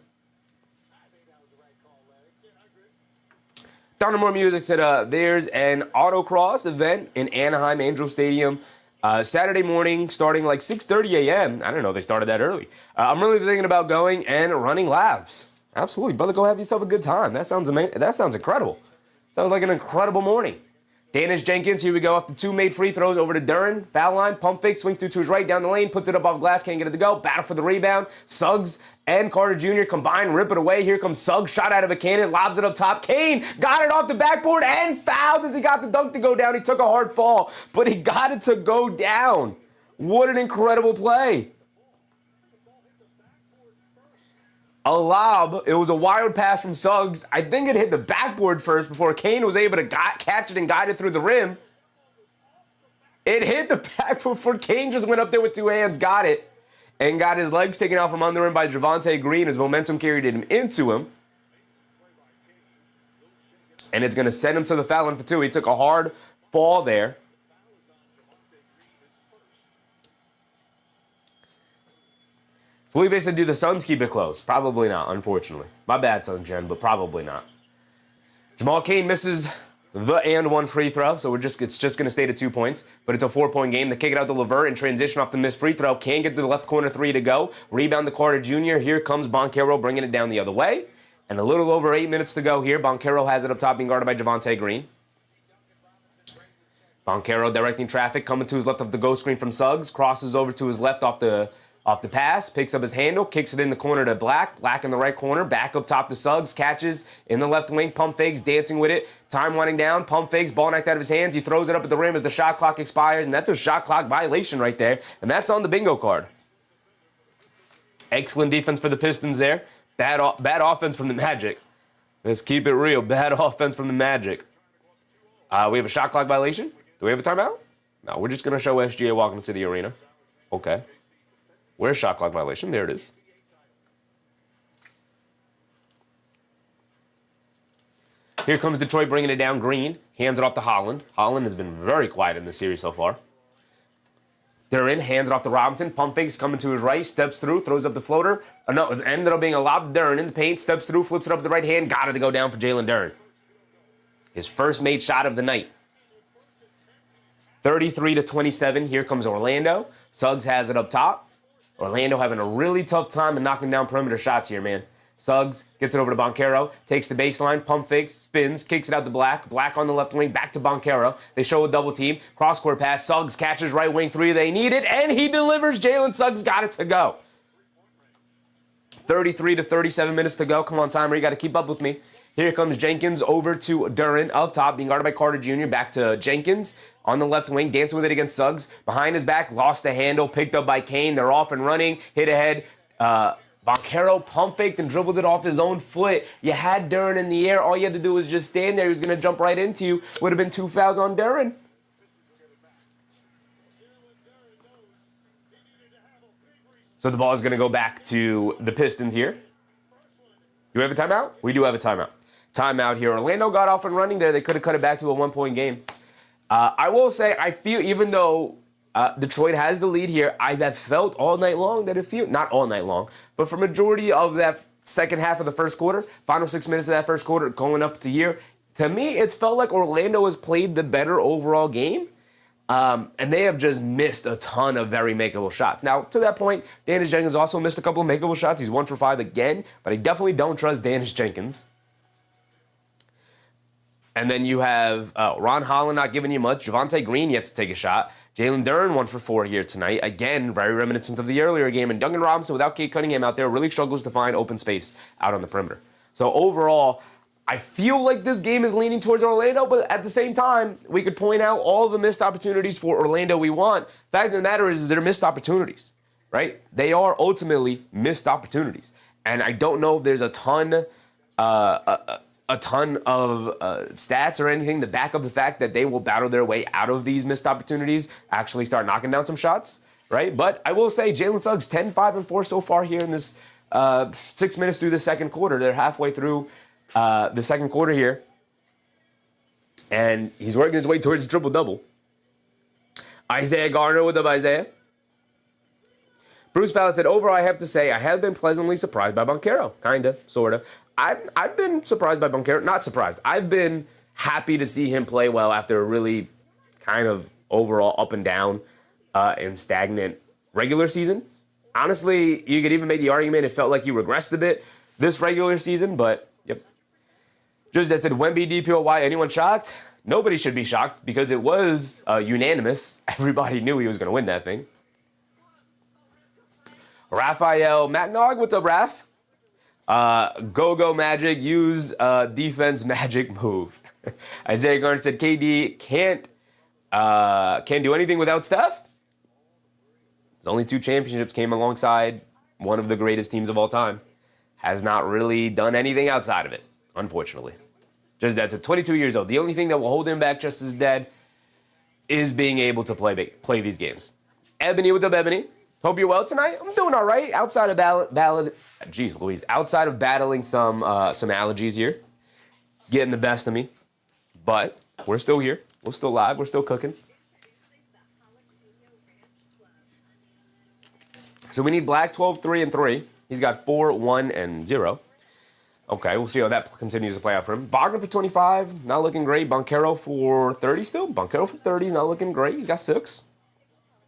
Down to more music said there's an autocross event in Anaheim Angel Stadium Saturday morning starting like 6:30 a.m. I don't know they started that early. I'm really thinking about going and running laps. Absolutely, brother, go have yourself a good time. That sounds amazing. That sounds incredible. Sounds like an incredible morning. Danish Jenkins, here we go. After 2 made free throws over to Duren. Foul line, pump fake, swings through to his right down the lane, puts it up off glass, can't get it to go. Battle for the rebound. Suggs and Carter Jr. combine, rip it away. Here comes Suggs, shot out of a cannon, lobs it up top. Kane got it off the backboard and fouled as he got the dunk to go down. He took a hard fall, but he got it to go down. What an incredible play. A lob. It was a wild pass from Suggs. I think it hit the backboard first before Kane was able to catch it and guide it through the rim. It hit the backboard before Kane just went up there with 2 hands, got it, and got his legs taken out from under him by Javonte Green as momentum carried him into him. And it's going to send him to the foul line for 2. He took a hard fall there. Felipe said, do the Suns keep it close? Probably not, unfortunately. My bad, Sun Gen, but probably not. Jamal Cain misses the and 1 free throw, so it's just going to stay to 2 points. But it's a 4-point game. They kick it out to Levert and transition off the missed free throw. Can't get to the left corner 3 to go. Rebound to Carter Jr. Here comes Banchero bringing it down the other way. And a little over 8 minutes to go here. Banchero has it up top being guarded by Javonte Green. Banchero directing traffic, coming to his left off the go screen from Suggs. Crosses over to his left off the pass, picks up his handle, kicks it in the corner to Black. Black in the right corner, back up top to Suggs, catches in the left wing, pump fakes, dancing with it. Time winding down, pump fakes, ball knocked out of his hands. He throws it up at the rim as the shot clock expires, and that's a shot clock violation right there, and that's on the bingo card. Excellent defense for the Pistons there. Bad offense from the Magic. Let's keep it real. Bad offense from the Magic. We have a shot clock violation. Do we have a timeout? No, we're just going to show SGA walking into the arena. Okay. Where's shot clock violation? There it is. Here comes Detroit bringing it down. Green hands it off to Holland. Holland has been very quiet in this series so far. They're in, hands it off to Robinson. Pump fakes coming to his right, steps through, throws up the floater. No, it ended up being a lob to Duren in the paint, steps through, flips it up with the right hand. Got it to go down for Jalen Duren. His first made shot of the night. 33-27. Here comes Orlando. Suggs has it up top. Orlando having a really tough time in knocking down perimeter shots here, man. Suggs gets it over to Banchero, takes the baseline, pump fakes, spins, kicks it out to Black. Black on the left wing, back to Banchero. They show a double team, cross-court pass. Suggs catches right wing three. They need it, and he delivers. Jalen Suggs got it to go. 33-37 minutes to go. Come on, timer, you got to keep up with me. Here comes Jenkins over to Duren up top, being guarded by Carter Jr. Back to Jenkins on the left wing, dancing with it against Suggs. Behind his back, lost the handle, picked up by Kane. They're off and running, hit ahead. Banchero pump faked and dribbled it off his own foot. You had Duren in the air. All you had to do was just stand there. He was going to jump right into you. Would have been 2 fouls on Duren. So the ball is going to go back to the Pistons here. Do we have a timeout? We do have a timeout. Timeout here. Orlando got off and running there. They could have cut it back to a 1-point game. I will say, I feel even though Detroit has the lead here, I have felt all night long that it feels, not all night long, but for majority of that second half of the first quarter, final 6 minutes of that first quarter, going up to here, to me, it's felt like Orlando has played the better overall game. And they have just missed a ton of very makeable shots. Now, to that point, Dennis Jenkins also missed a couple of makeable shots. He's 1 for 5 again, but I definitely don't trust Dennis Jenkins. And then you have Ron Holland not giving you much. Javonte Green yet to take a shot. Jalen Duren 1 for 4 here tonight. Again, very reminiscent of the earlier game. And Duncan Robinson, without Cade Cunningham out there, really struggles to find open space out on the perimeter. So overall, I feel like this game is leaning towards Orlando, but at the same time, we could point out all the missed opportunities for Orlando we want. Fact of the matter is they're missed opportunities, right? They are ultimately missed opportunities. And I don't know if there's a ton of stats or anything to back up the fact that they will battle their way out of these missed opportunities, actually start knocking down some shots, right? But I will say Jalen Suggs, 10, 5, and 4 so far here in this 6 minutes through the second quarter. They're halfway through the second quarter here. And he's working his way towards a triple-double. Isaiah Garner, what's up, Isaiah? Bruce Fallon said, overall, I have to say, I have been pleasantly surprised by Banchero. Kind of, sort of. I've been surprised by Banchero. Not surprised. I've been happy to see him play well after a really kind of overall up and down and stagnant regular season. Honestly, you could even make the argument it felt like he regressed a bit this regular season, but yep. Just that said, Wemby, DPOY, anyone shocked? Nobody should be shocked because it was unanimous. Everybody knew he was going to win that thing. Raphael Matnog, what's up, Raph? Go Magic, use defense magic move. Isaiah Garner said KD can't do anything without Steph. His only 2 championships came alongside one of the greatest teams of all time. Has not really done anything outside of it, unfortunately. Just that's at 22 years old. The only thing that will hold him back just as dead is being able to play these games. Ebony, what's up, Ebony? Hope you're well tonight. I'm doing all right. Outside of outside of battling some allergies here, getting the best of me, but we're still here. We're still live. We're still cooking. So we need Black 12, 3, and 3. He's got 4, 1, and 0. Okay, we'll see how that continues to play out for him. Wagner for 25, not looking great. Banchero for 30 still. Banchero for 30 is not looking great. He's got 6.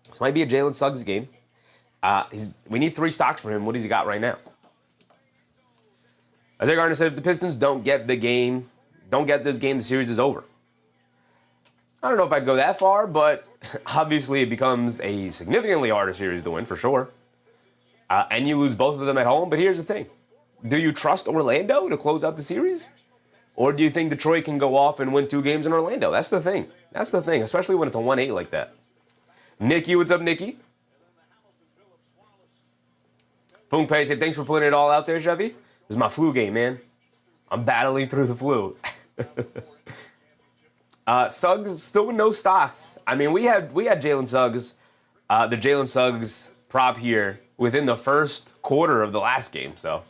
This might be a Jalen Suggs game. We need 3 stocks for him. What does he got right now? Isaiah Garner said, if the Pistons don't get this game, the series is over. I don't know if I'd go that far, but obviously it becomes a significantly harder series to win, for sure. And you lose both of them at home. But here's the thing. Do you trust Orlando to close out the series? Or do you think Detroit can go off and win 2 games in Orlando? That's the thing. That's the thing, especially when it's a 1-8 like that. Nikki, what's up, Nikki? Poongpei said, thanks for putting it all out there, Chevy. This is my flu game, man. I'm battling through the flu. Suggs still with no stocks. I mean, we had Jalen Suggs, the Jalen Suggs prop here within the first quarter of the last game. So,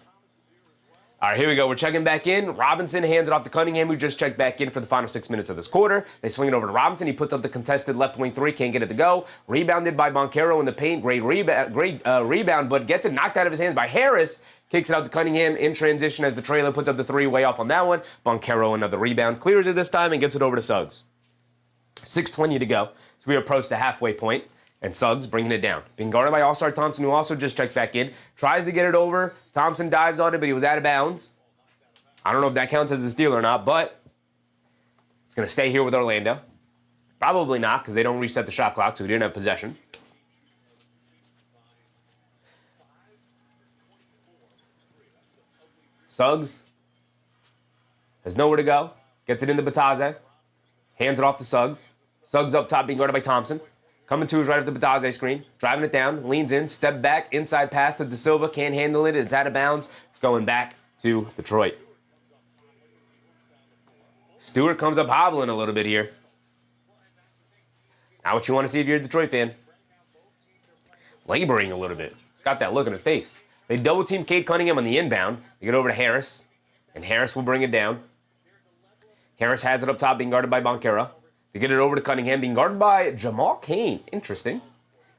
all right, here we go. We're checking back in. Robinson hands it off to Cunningham, who just checked back in for the final 6 minutes of this quarter. They swing it over to Robinson. He puts up the contested left wing three, can't get it to go. Rebounded by Banchero in the paint. Great rebound, but gets it knocked out of his hands by Harris. Kicks it out to Cunningham in transition as the trailer puts up the three, way off on that one. Banchero, another rebound, clears it this time and gets it over to Suggs. 6:20 to go. So we approach the halfway point, and Suggs bringing it down. Being guarded by All-Star Thompson, who also just checked back in. Tries to get it over. Thompson dives on it, but he was out of bounds. I don't know if that counts as a steal or not, but it's going to stay here with Orlando. Probably not, because they don't reset the shot clock, so we didn't have possession. Suggs has nowhere to go. Gets it into Batase. Hands it off to Suggs. Suggs up top being guarded by Thompson. Coming to his right of the Batase screen. Driving it down. Leans in. Step back. Inside pass to De Silva. Can't handle it. It's out of bounds. It's going back to Detroit. Stewart comes up hobbling a little bit here. Not what you want to see if you're a Detroit fan. Laboring a little bit. He's got that look on his face. They double team Cade Cunningham on the inbound. They get over to Harris, and Harris will bring it down. Harris has it up top, being guarded by Banchero. They get it over to Cunningham, being guarded by Jamal Cain. Interesting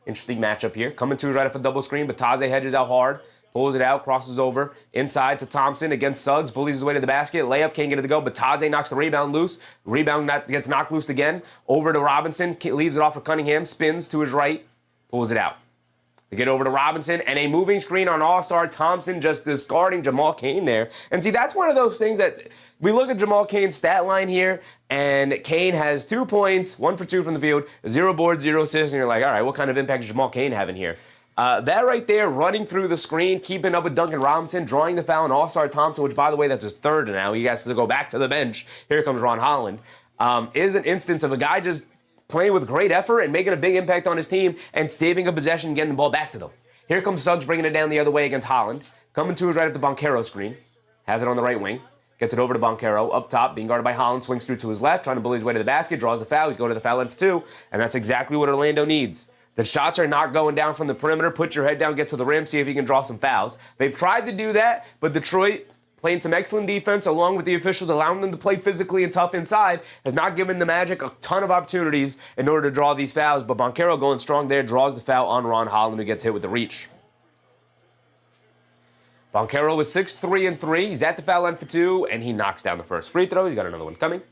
matchup here. Coming to his right off a double screen. Batase hedges out hard, pulls it out, crosses over inside to Thompson against Suggs, bullies his way to the basket. Layup, can't get it to go. Batase knocks the rebound loose. Rebound gets knocked loose again. Over to Robinson, leaves it off for Cunningham, spins to his right, pulls it out. They get over to Robinson, and a moving screen on All-Star Thompson, just discarding Jamal Cain there. And see, that's one of those things that we look at Jamal Cain's stat line here, and Cain has 2 points, 1 for 2 from the field, 0 boards, 0 assists, and you're like, all right, what kind of impact is Jamal Cain having here? That right there, running through the screen, keeping up with Duncan Robinson, drawing the foul on All-Star Thompson, which, by the way, that's his third now. He has to go back to the bench. Here comes Ron Holland. Is an instance of a guy just playing with great effort and making a big impact on his team and saving a possession and getting the ball back to them. Here comes Suggs bringing it down the other way against Holland. Coming to his right at the Banchero screen. Has it on the right wing. Gets it over to Banchero. Up top, being guarded by Holland. Swings through to his left, trying to bully his way to the basket. Draws the foul. He's going to the foul line for 2. And that's exactly what Orlando needs. The shots are not going down from the perimeter. Put your head down, get to the rim, see if you can draw some fouls. They've tried to do that, but Detroit, playing some excellent defense along with the officials allowing them to play physically and tough inside, has not given the Magic a ton of opportunities in order to draw these fouls. But Banchero going strong there, draws the foul on Ron Holland, who gets hit with the reach. Banchero is 6-3-3. He's at the foul line for 2, and he knocks down the first free throw. He's got another one coming.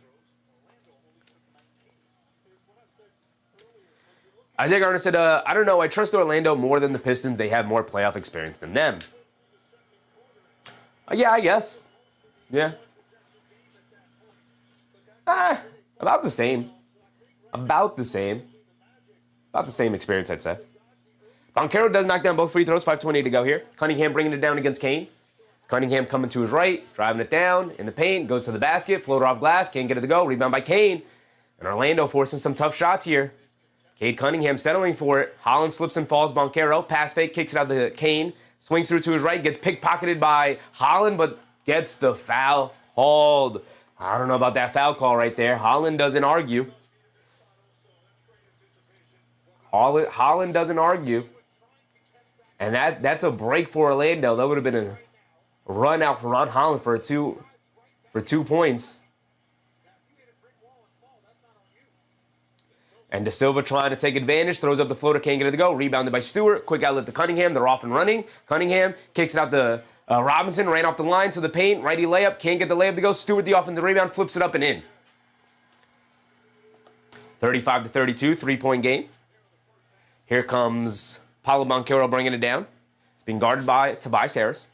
Isaiah Garner said, I don't know, I trust Orlando more than the Pistons. They have more playoff experience than them. Yeah, I guess. Yeah. About the same. About the same experience, I'd say. Banchero does knock down both free throws. 5:20 to go here. Cunningham bringing it down against Cain. Cunningham coming to his right, driving it down in the paint, goes to the basket, floater off glass, can't get it to go. Rebound by Cain. And Orlando forcing some tough shots here. Cade Cunningham settling for it. Holland slips and falls. Banchero, pass fake, kicks it out to Cain. Swings through to his right, gets pickpocketed by Holland, but gets the foul called. I don't know about that foul call right there. Holland doesn't argue. Holland doesn't argue. And that's a break for Orlando. That would have been a run out for Ron Holland for 2 points. And De Silva trying to take advantage, throws up the floater, can't get it to go. Rebounded by Stewart. Quick outlet to Cunningham. They're off and running. Cunningham kicks it out to Robinson. Ran off the line to the paint. Righty layup. Can't get the layup to go. Stewart, the offensive rebound, flips it up and in. 35-32, 3-point game. Here comes Paolo Banchero bringing it down. Being guarded by Tobias Harris.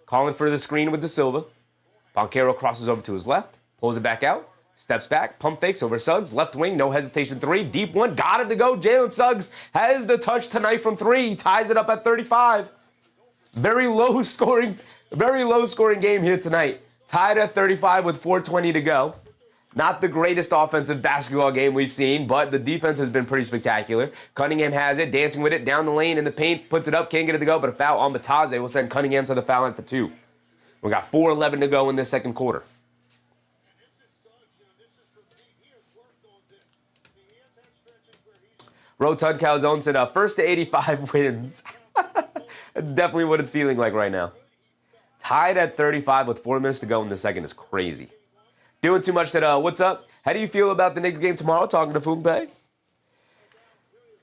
Calling for the screen with De Silva. Banchero crosses over to his left. Pulls it back out. Steps back, pump fakes over Suggs, left wing, no hesitation, 3, deep one, got it to go. Jalen Suggs has the touch tonight from 3, ties it up at 35. Very low scoring game here tonight. Tied at 35 with 4:20 to go. Not the greatest offensive basketball game we've seen, but the defense has been pretty spectacular. Cunningham has it, dancing with it, down the lane in the paint, puts it up, can't get it to go, but a foul on Batase will send Cunningham to the foul line for 2. We got 4:11 to go in this second quarter. Rotund Calzone said, first to 85 wins. That's definitely what it's feeling like right now. Tied at 35 with 4 minutes to go in the second is crazy. Doing too much said, what's up? How do you feel about the Knicks game tomorrow? Talking to Foompe.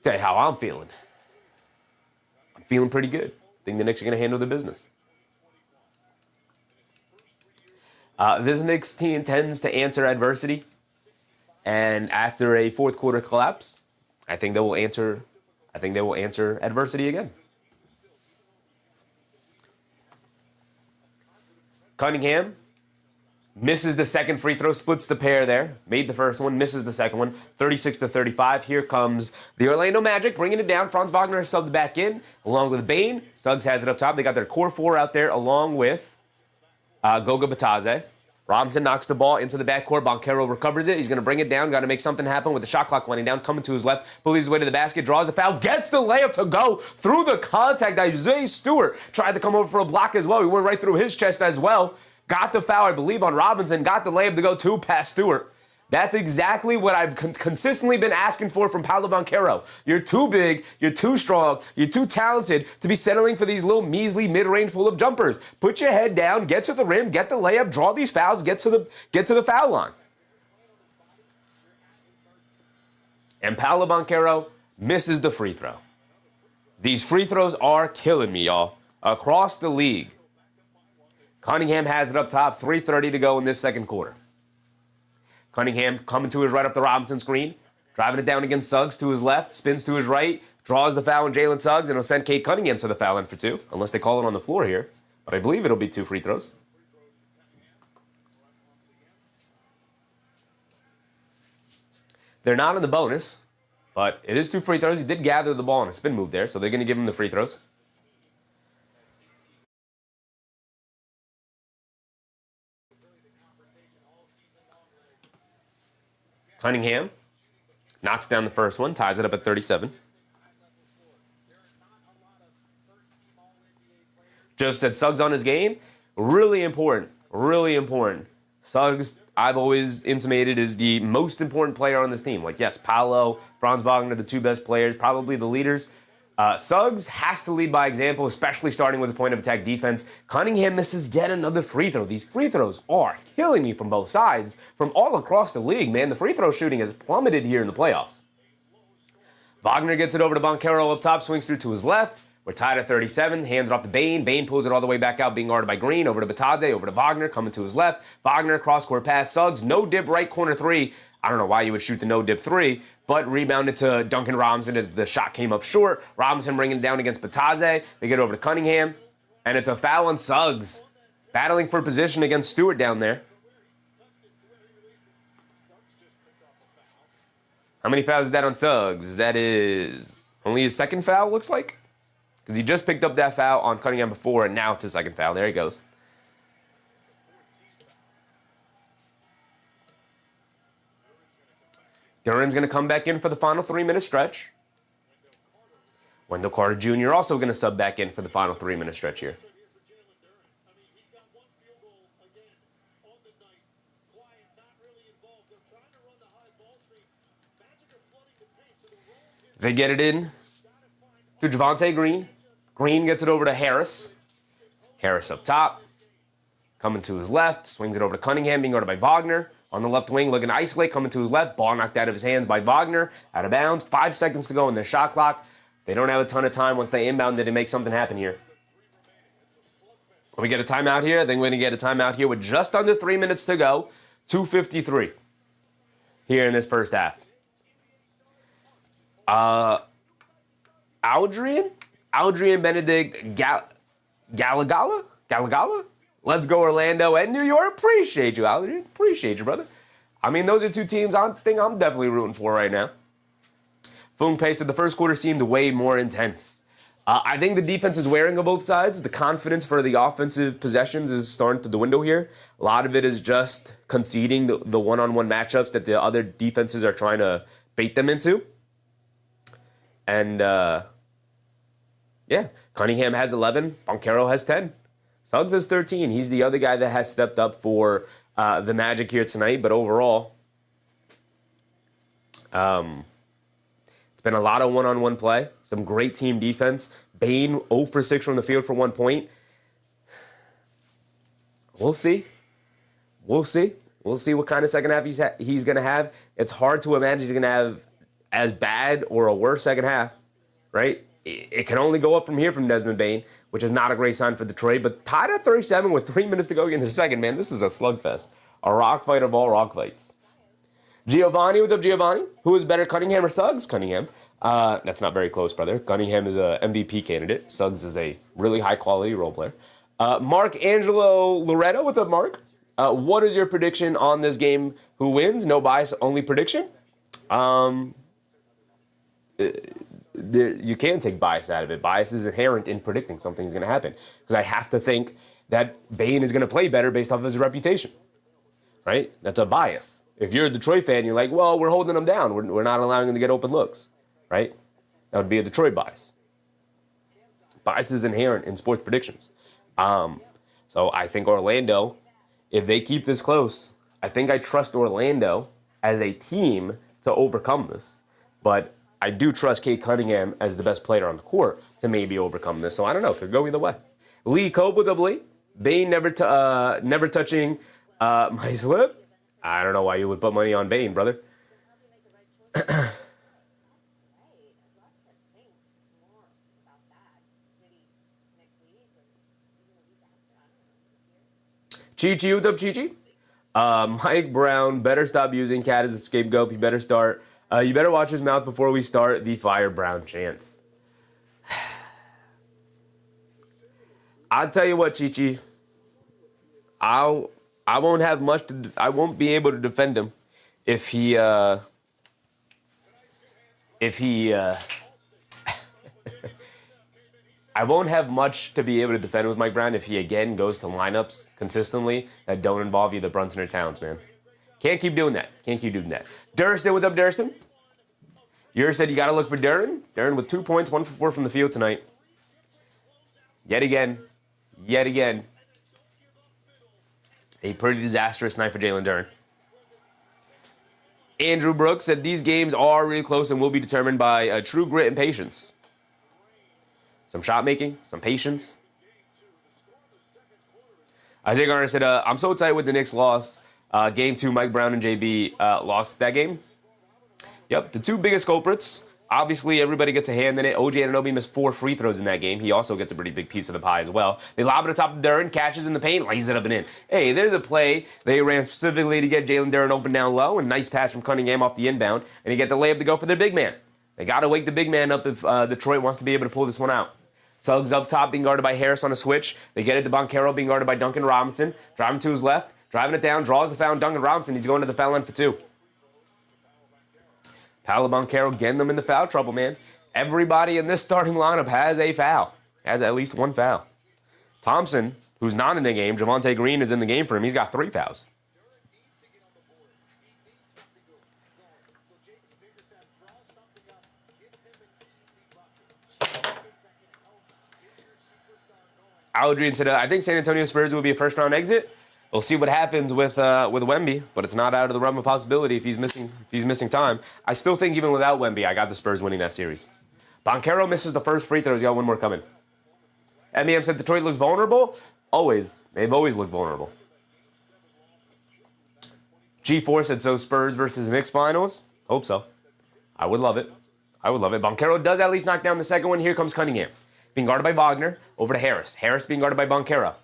Tell you how I'm feeling. I'm feeling pretty good. Think the Knicks are going to handle the business. This Knicks team tends to answer adversity. And after a fourth quarter collapse, I think they will answer adversity again. Cunningham misses the second free throw, splits the pair there. Made the first one, misses the second one. 36-35. Here comes the Orlando Magic, bringing it down. Franz Wagner has subbed back in, along with Bane. Suggs has it up top. They got their core four out there, along with Goga Batadze. Robinson knocks the ball into the backcourt. Banchero recovers it. He's going to bring it down. Got to make something happen with the shot clock winding down. Coming to his left. Believes his way to the basket. Draws the foul. Gets the layup to go through the contact. Isaiah Stewart tried to come over for a block as well. He went right through his chest as well. Got the foul, I believe, on Robinson. Got the layup to go to past Stewart. That's exactly what I've consistently been asking for from Paolo Banchero. You're too big, you're too strong, you're too talented to be settling for these little measly mid-range pull-up jumpers. Put your head down, get to the rim, get the layup, draw these fouls, get to the foul line. And Paolo Banchero misses the free throw. These free throws are killing me, y'all. Across the league. Cunningham has it up top, 3:30 to go in this second quarter. Cunningham coming to his right off the Robinson screen, driving it down against Suggs to his left, spins to his right, draws the foul on Jalen Suggs, and he'll send Cade Cunningham to the foul line for 2, unless they call it on the floor here. But I believe it'll be 2 free throws. They're not in the bonus, but it is 2 free throws. He did gather the ball on a spin move there, so they're going to give him the free throws. Cunningham knocks down the first one, ties it up at 37. Joseph said Suggs on his game. Really important. Really important. Suggs, I've always intimated, is the most important player on this team. Like, yes, Paolo, Franz Wagner, the 2 best players, probably the leaders. Suggs has to lead by example, especially starting with a point of attack defense. Cunningham misses yet another free throw. These free throws are killing me from both sides, from all across the league, man. The free throw shooting has plummeted here in the playoffs. Wagner gets it over to Banchero up top, swings through to his left. We're tied at 37, hands it off to Bane. Bane pulls it all the way back out, being guarded by Green. Over to Batadze, over to Wagner, coming to his left. Wagner, cross-court pass, Suggs, no-dip right corner 3. I don't know why you would shoot the no-dip 3, but rebounded to Duncan Robinson as the shot came up short. Robinson bringing it down against Batadze. They get over to Cunningham, and it's a foul on Suggs. Battling for position against Stewart down there. How many fouls is that on Suggs? That is only his second foul, looks like. Because he just picked up that foul on Cunningham before, and now it's his second foul. There he goes. Duran's going to come back in for the final 3-minute stretch. Wendell Carter Jr. also going to sub back in for the final 3-minute stretch here. They get it in to Javonte Green. Green gets it over to Harris. Harris up top. Coming to his left. Swings it over to Cunningham, being guarded by Wagner. On the left wing, looking to isolate, coming to his left. Ball knocked out of his hands by Wagner. Out of bounds. 5 seconds to go in their shot clock. They don't have a ton of time once they inbound to make something happen here. We get a timeout here. Then we're going to get a timeout here with just under 3 minutes to go. 2:53 here in this first half. Aldrian Benedict Galagala? Let's go Orlando and New York. Appreciate you, Aldrian. Appreciate you, brother. I mean, those are 2 teams I think I'm definitely rooting for right now. Foong Pace said the first quarter seemed way more intense. I think the defense is wearing on both sides. The confidence for the offensive possessions is starting to dwindle here. A lot of it is just conceding the one-on-one matchups that the other defenses are trying to bait them into. And, yeah, Cunningham has 11. Banchero has 10. Suggs has 13. He's the other guy that has stepped up for the Magic here tonight. But overall, it's been a lot of one-on-one play, some great team defense. Bane 0 for 6 from the field for 1 point. We'll see. We'll see. We'll see what kind of second half he's going to have. It's hard to imagine he's going to have as bad or a worse second half, right? It can only go up from here from Desmond Bane, which is not a great sign for Detroit, but tied at 37 with 3 minutes to go in the second, man. This is a slugfest. A rock fight of all rock fights. Giovanni, what's up, Giovanni? Who is better, Cunningham or Suggs? Cunningham. That's not very close, brother. Cunningham is a MVP candidate. Suggs is a really high-quality role player. Mark Angelo Loretto, what's up, Mark? What is your prediction on this game? Who wins? No bias, only prediction. You can take bias out of it. Bias is inherent in predicting something's going to happen. Because I have to think that Bane is going to play better based off of his reputation. Right? That's a bias. If you're a Detroit fan, you're like, well, we're holding him down. We're not allowing him to get open looks. Right? That would be a Detroit bias. Bias is inherent in sports predictions. So I think Orlando, if they keep this close, I think I trust Orlando as a team to overcome this. But I do trust Cade Cunningham as the best player on the court to maybe overcome this. So I don't know. Could go either way. Lee Cope, what's up, Lee? Bane never touching my slip. I don't know why you would put money on Bane, brother. Chi-Chi, what's up, Chi-Chi? Mike Brown, better stop using Cade as a scapegoat. You better start. You better watch his mouth before we start the Fire Brown chants. I'll tell you what, Chi-Chi. I won't have much to. I won't be able to defend him if he. I won't have much to be able to defend with Mike Brown if he again goes to lineups consistently that don't involve either Brunson or Towns, man. Can't keep doing that. Can't keep doing that. Durston, what's up, Durston? You said you got to look for Duren. Duren with 2 points, 1 for 4 from the field tonight. Yet again. A pretty disastrous night for Jalen Duren. Andrew Brooks said these games are really close and will be determined by true grit and patience. Some shot making, some patience. Isaiah Garner said, I'm so tight with the Knicks loss. Game 2, Mike Brown and JB lost that game. Yep, the two biggest culprits. Obviously, everybody gets a hand in it. OG Anunoby missed 4 free throws in that game. He also gets a pretty big piece of the pie as well. They lob it atop the Duren, catches in the paint, lays it up and in. Hey, there's a play they ran specifically to get Jalen Duren open down low, and nice pass from Cunningham off the inbound, and he get the layup to go for their big man. They got to wake the big man up if Detroit wants to be able to pull this one out. Suggs up top being guarded by Harris on a switch. They get it to Banchero being guarded by Duncan Robinson. Driving to his left, driving it down, draws the foul on Duncan Robinson. He's going to the foul line for 2. Paolo Banchero getting them into foul trouble, man. Everybody in this starting lineup has a foul. Has at least 1 foul. Thompson, who's not in the game, Javonte Green is in the game for him. He's got 3 fouls. Aldrian said, I think San Antonio Spurs will be a first-round exit. We'll see what happens with Wemby, but it's not out of the realm of possibility if he's missing time. I still think even without Wemby, I got the Spurs winning that series. Banchero misses the first free throw. He's got 1 more coming. MEM said Detroit looks vulnerable. Always. They've always looked vulnerable. G4 said, so Spurs versus Knicks finals? Hope so. I would love it. Banchero does at least knock down the second one. Here comes Cunningham. Being guarded by Wagner, over to Harris. Harris being guarded by Banchero.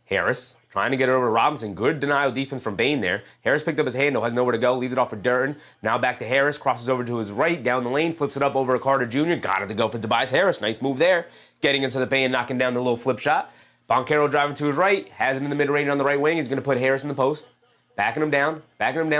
Harris trying to get it over to Robinson. Good denial defense from Bane there. Harris picked up his handle, has nowhere to go, leaves it off for Duren. Now back to Harris, crosses over to his right, down the lane, flips it up over to Carter Jr. Got it to go for Tobias Harris. Nice move there. Getting into the paint, knocking down the little flip shot. Banchero driving to his right, has it in the mid-range on the right wing. He's going to put Harris in the post. Backing him down,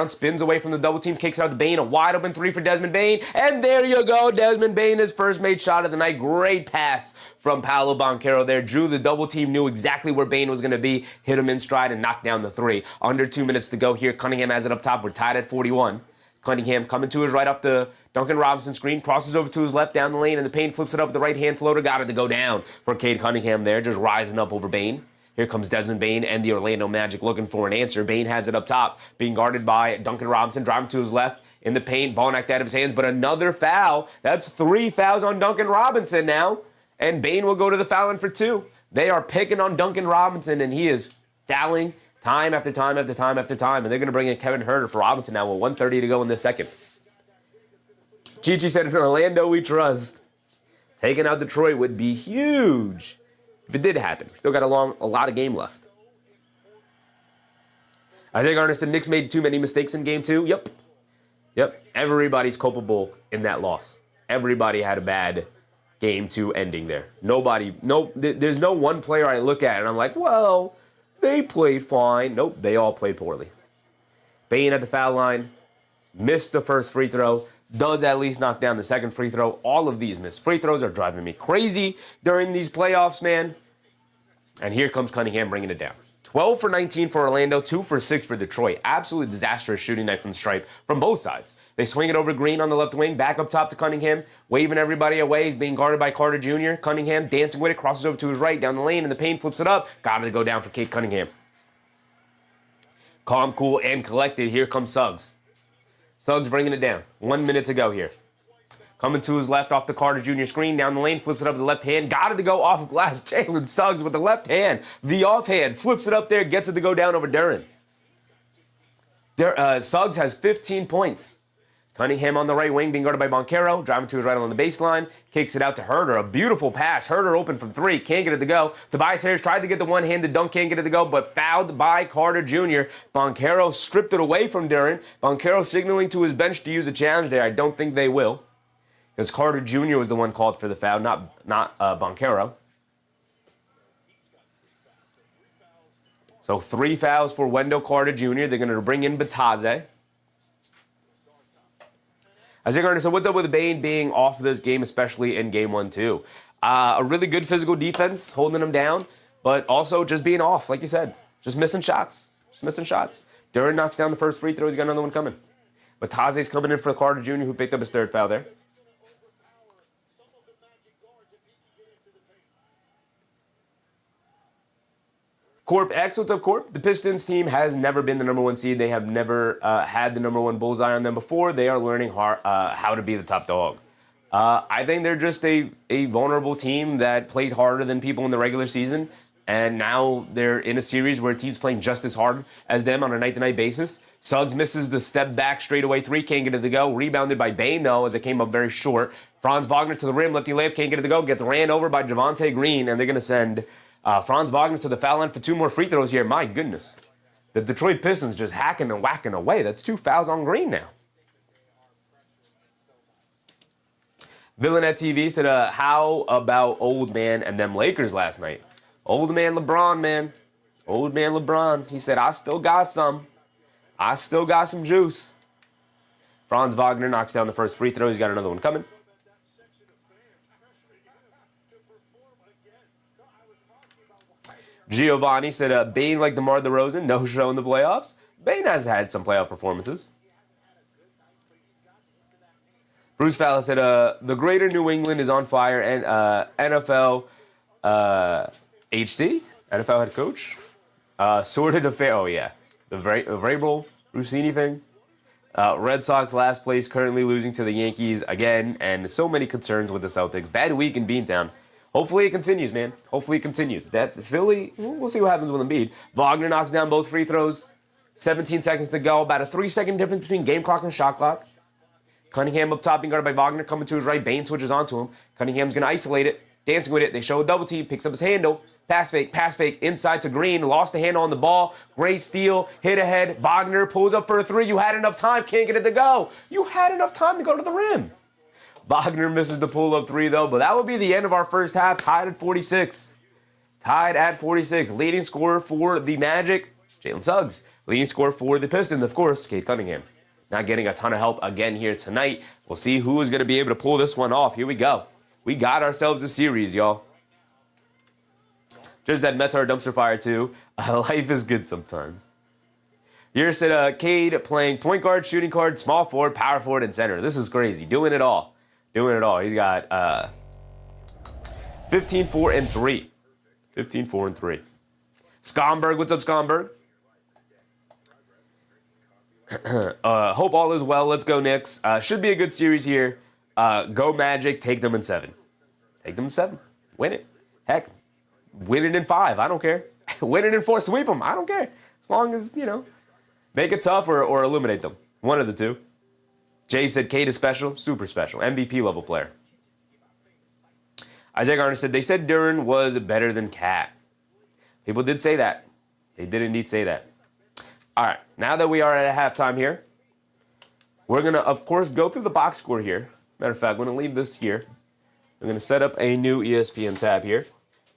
spins away from the double team, kicks out to Bane, a wide open 3 for Desmond Bane, and there you go, Desmond Bane, his first made shot of the night. Great pass from Paolo Banchero there. Drew the double team, knew exactly where Bane was going to be, hit him in stride and knocked down the 3. Under 2 minutes to go here. Cunningham has it up top. We're tied at 41. Cunningham coming to his right off the Duncan Robinson screen, crosses over to his left down the lane, and the paint flips it up with the right-hand floater. Got it to go down for Cade Cunningham there, just rising up over Bane. Here comes Desmond Bane and the Orlando Magic looking for an answer. Bane has it up top, being guarded by Duncan Robinson, driving to his left, in the paint, ball knocked out of his hands, but another foul. That's 3 fouls on Duncan Robinson now, and Bane will go to the foul line for 2. They are picking on Duncan Robinson, and he is fouling time after time after time after time, and they're going to bring in Kevin Huerter for Robinson now with 1:30 to go in the second. Chichi said, in Orlando we trust. Taking out Detroit would be huge if it did happen. Still got a lot of game left. Isaiah Garner said, Knicks made too many mistakes in game 2. Yep. Everybody's culpable in that loss. Everybody had a bad game 2 ending there. There's no one player I look at and I'm like, well, they played fine. Nope, they all played poorly. Bane at the foul line, missed the first free throw, does at least knock down the second free throw. All of these missed free throws are driving me crazy during these playoffs, man. And here comes Cunningham bringing it down. 12 for 19 for Orlando, 2 for 6 for Detroit. Absolutely disastrous shooting night from the stripe from both sides. They swing it over Green on the left wing, back up top to Cunningham, waving everybody away. He's being guarded by Carter Jr. Cunningham dancing with it, crosses over to his right, down the lane, and the paint flips it up. Got it to go down for Cade Cunningham. Calm, cool, and collected. Here comes Suggs. Suggs bringing it down. 1 minute to go here. Coming to his left off the Carter Jr. screen, down the lane, flips it up to the left hand. Got it to go off of glass. Jalen Suggs with the left hand. The offhand, flips it up there, gets it to go down over Duren. Suggs has 15 points. Cunningham on the right wing, being guarded by Banchero, driving to his right along the baseline, kicks it out to Huerter. A beautiful pass. Huerter open from 3, can't get it to go. Tobias Harris tried to get the one-handed dunk, can't get it to go, but fouled by Carter Jr. Banchero stripped it away from Duren. Banchero signaling to his bench to use a challenge there. I don't think they will, because Carter Jr. was the one called for the foul, not Banchero. So 3 fouls for Wendell Carter Jr. They're going to bring in Bataze. Isaiah Garner said, what's up with Bane being off of this game, especially in game 1, too? A really good physical defense, holding him down, but also just being off, like you said. Just missing shots. Duren knocks down the first free throw. He's got another one coming. Bataze's coming in for Carter Jr., who picked up his 3rd foul there. Corp X, what's up, Corp? The Pistons team has never been the number 1 seed. They have never had the number 1 bullseye on them before. They are learning how to be the top dog. I think they're just a vulnerable team that played harder than people in the regular season, and now they're in a series where a team's playing just as hard as them on a night-to-night basis. Suggs misses the step back straightaway 3, can't get it to go. Rebounded by Bane, though, as it came up very short. Franz Wagner to the rim, lefty layup, can't get it to go. Gets ran over by Javonte Green, and they're going to send Franz Wagner to the foul line for 2 more free throws here. My goodness. The Detroit Pistons just hacking and whacking away. That's 2 fouls on Green now. Villanette TV said, how about old man and them Lakers last night? Old man LeBron, man. Old man LeBron. He said, I still got some. I still got some juice. Franz Wagner knocks down the first free throw. He's got another one coming. Giovanni said, Bane like DeMar DeRozan, no show in the playoffs. Bane has had some playoff performances. Bruce Fowler said, the greater New England is on fire, and NFL HC, NFL head coach, sordid affair. Oh, yeah. The Vrabel Rossini thing. Red Sox last place, currently losing to the Yankees again, and so many concerns with the Celtics. Bad week in Beantown. Hopefully it continues, man. Hopefully it continues. That Philly, we'll see what happens with Embiid. Wagner knocks down both free throws. 17 seconds to go. About a 3-second difference between game clock and shot clock. Cunningham up top being guarded by Wagner. Coming to his right. Bane switches onto him. Cunningham's going to isolate it. Dancing with it. They show a double team. Picks up his handle. Pass fake, inside to Green. Lost the handle on the ball. Great steal. Hit ahead. Wagner pulls up for a 3. You had enough time. Can't get it to go. You had enough time to go to the rim. Wagner misses the pull-up 3, though, but that would be the end of our first half, tied at 46. Leading scorer for the Magic, Jalen Suggs. Leading scorer for the Pistons, of course, Cade Cunningham. Not getting a ton of help again here tonight. We'll see who is going to be able to pull this one off. Here we go. We got ourselves a series, y'all. Just that Mets are a dumpster fire, too. Life is good sometimes. Here said, Cade playing point guard, shooting guard, small forward, power forward, and center. This is crazy. Doing it all. He's got 15, 4, and 3. 15, 4, and 3. Skomberg, what's up, Skomberg? Hope all is well. Let's go Knicks. Should be a good series here. Go Magic. Take them in 7. Take them in 7. Win it. Heck, win it in 5. I don't care. Win it in 4. Sweep them. I don't care. As long as, make it tough or eliminate them. One of the two. Jay said Cade is special. Super special. MVP level player. Isaac Arner said, they said Duran was better than Cat. People did say that. They did indeed say that. All right, now that we are at a halftime here, we're going to, of course, go through the box score here. Matter of fact, we're going to leave this here. We're going to set up a new ESPN tab here.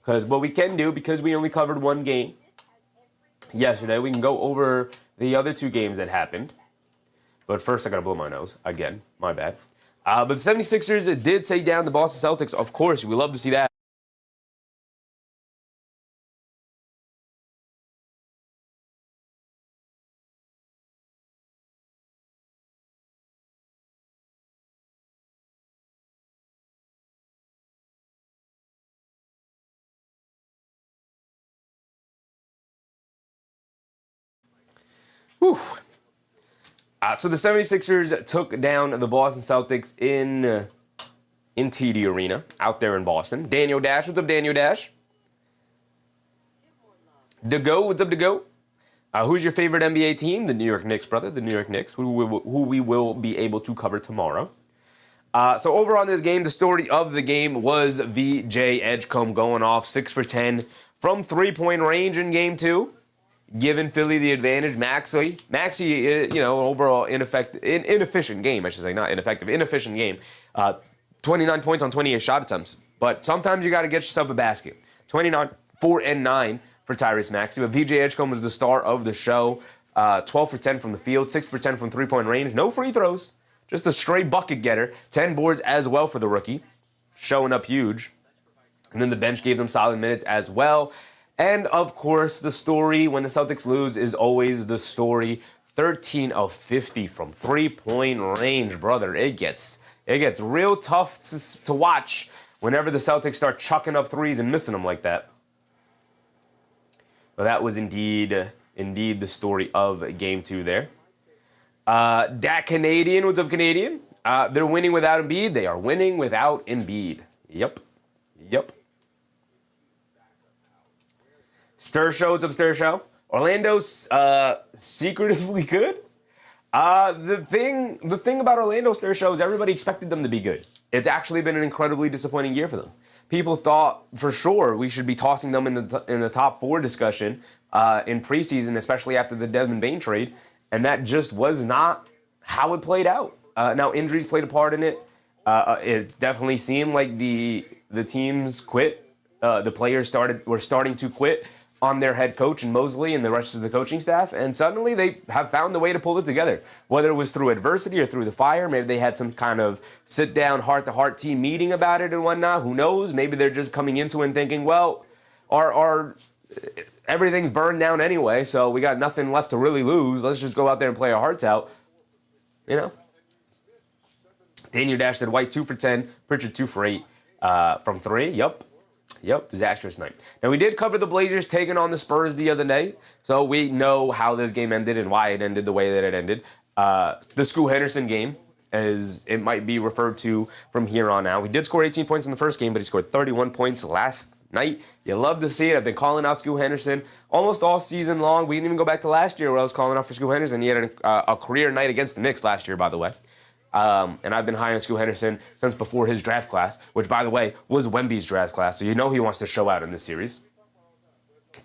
Because what we can do, because we only covered one game yesterday, we can go over the other 2 games that happened. But first, I got to blow my nose. Again, my bad. But the 76ers did take down the Boston Celtics. Of course, we love to see that. Whew. So the 76ers took down the Boston Celtics in TD Arena out there in Boston. Daniel Dash, what's up, Daniel Dash? DeGo, what's up, DeGo? Who's your favorite NBA team? The New York Knicks, brother. The New York Knicks, who we will be able to cover tomorrow. So over on this game, the story of the game was VJ Edgecombe going off 6 for 10 from 3-point range in Game 2. Giving Philly the advantage. Maxey, overall inefficient game, I should say, not ineffective, inefficient game. 29 points on 28 shot attempts. But sometimes you got to get yourself a basket. 29, 4, and 9 for Tyrese Maxey. But VJ Edgecombe was the star of the show. 12 for 10 from the field, 6 for 10 from 3-point range. No free throws. Just a straight bucket getter. 10 boards as well for the rookie. Showing up huge. And then the bench gave them solid minutes as well. And, of course, the story when the Celtics lose is always the story. 13 of 50 from 3-point range, brother. It gets real tough to watch whenever the Celtics start chucking up threes and missing them like that. Well, that was indeed the story of Game 2 there. That Canadian, what's up, Canadian? They're winning without Embiid. They are winning without Embiid. Yep. Stir Show, what's up, Stir Show? Orlando's secretively good. The thing about Orlando, Stir Show, is everybody expected them to be good. It's actually been an incredibly disappointing year for them. People thought for sure we should be tossing them in the top 4 discussion in preseason, especially after the Desmond Bane trade, and that just was not how it played out. Now injuries played a part in it. It definitely seemed like the teams quit. The players were starting to quit on their head coach and Mosley and the rest of the coaching staff, and suddenly they have found a way to pull it together. Whether it was through adversity or through the fire, maybe they had some kind of sit-down, heart-to-heart team meeting about it and whatnot. Who knows? Maybe they're just coming into it and thinking, well, our everything's burned down anyway, so we got nothing left to really lose. Let's just go out there and play our hearts out. Daniel Dash said White 2 for 10, Pritchard 2 for 8 from 3. Yep, disastrous night. Now, we did cover the Blazers taking on the Spurs the other day, so we know how this game ended and why it ended the way that it ended. The Scoot Henderson game, as it might be referred to from here on out. We did score 18 points in the first game, but he scored 31 points last night. You love to see it. I've been calling out Scoot Henderson almost all season long. We didn't even go back to last year where I was calling out for Scoot Henderson. He had a career night against the Knicks last year, by the way. And I've been high on Scoot Henderson since before his draft class, which, by the way, was Wemby's draft class. So you know he wants to show out in this series.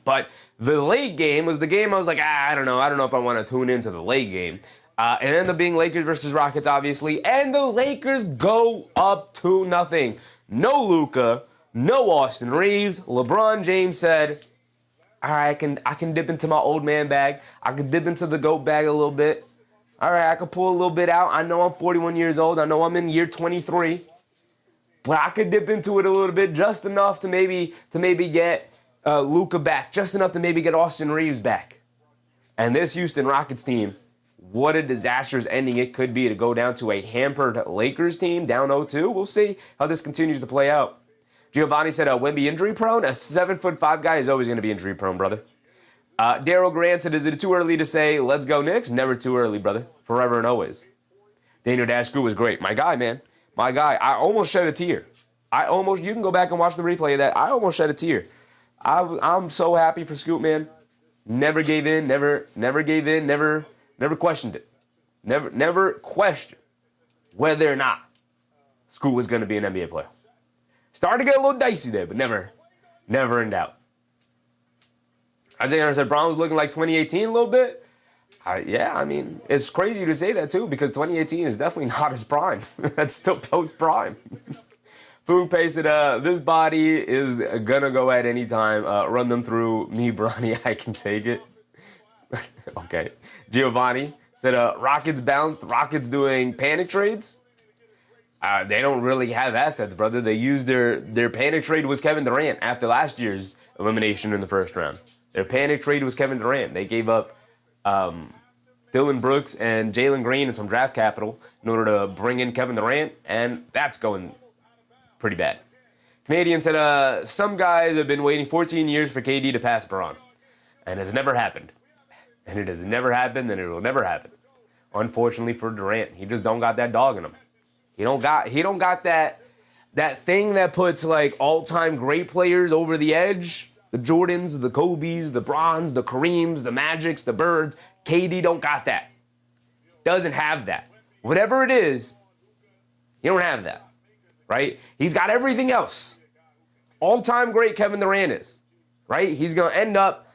But the late game was the game I was like, I don't know if I want to tune into the late game. It ended up being Lakers versus Rockets, obviously. And the Lakers go up 2-0. No Luka, no Austin Reeves. LeBron James said, all right, I can dip into my old man bag. I can dip into the GOAT bag a little bit. All right, I could pull a little bit out. I know I'm 41 years old. I know I'm in year 23. But I could dip into it a little bit, just enough to maybe get Luka back, just enough to maybe get Austin Reeves back. And this Houston Rockets team, what a disastrous ending it could be to go down to a hampered Lakers team, down 0-2. We'll see how this continues to play out. Giovanni said, Wemby injury prone? A 7'5" guy is always going to be injury prone, brother. Daryl Grant said, is it too early to say, let's go Knicks? Never too early, brother. Forever and always. Daniel Dashku was great. My guy, man. My guy. I almost shed a tear. You can go back and watch the replay of that. I almost shed a tear. I'm so happy for Scoot, man. Never gave in, never gave in, never questioned it. Never questioned whether or not Scoot was going to be an NBA player. Started to get a little dicey there, but never in doubt. Isaiah said Brown was looking like 2018 a little bit. Yeah, I mean, it's crazy to say that too because 2018 is definitely not his prime. That's still post-prime. Food Pay said, this body is going to go at any time. Run them through me, Bronny. I can take it. Okay. Giovanni said, Rockets bounced. Rockets doing panic trades. They don't really have assets, brother. They used their panic trade was Kevin Durant after last year's elimination in the first round. Their panic trade was Kevin Durant. They gave up Dylan Brooks and Jalen Green and some draft capital in order to bring in Kevin Durant, and that's going pretty bad. Canadian said, some guys have been waiting 14 years for KD to pass Braun, and it's never happened. And it has never happened, and it will never happen. Unfortunately for Durant, he just don't got that dog in him. He don't got that thing that puts like all-time great players over the edge. The Jordans, the Kobes, the Brons, the Kareems, the Magics, the Birds. KD don't got that. Doesn't have that. Whatever it is, he don't have that. Right? He's got everything else. All-time great Kevin Durant is. Right? He's going to end up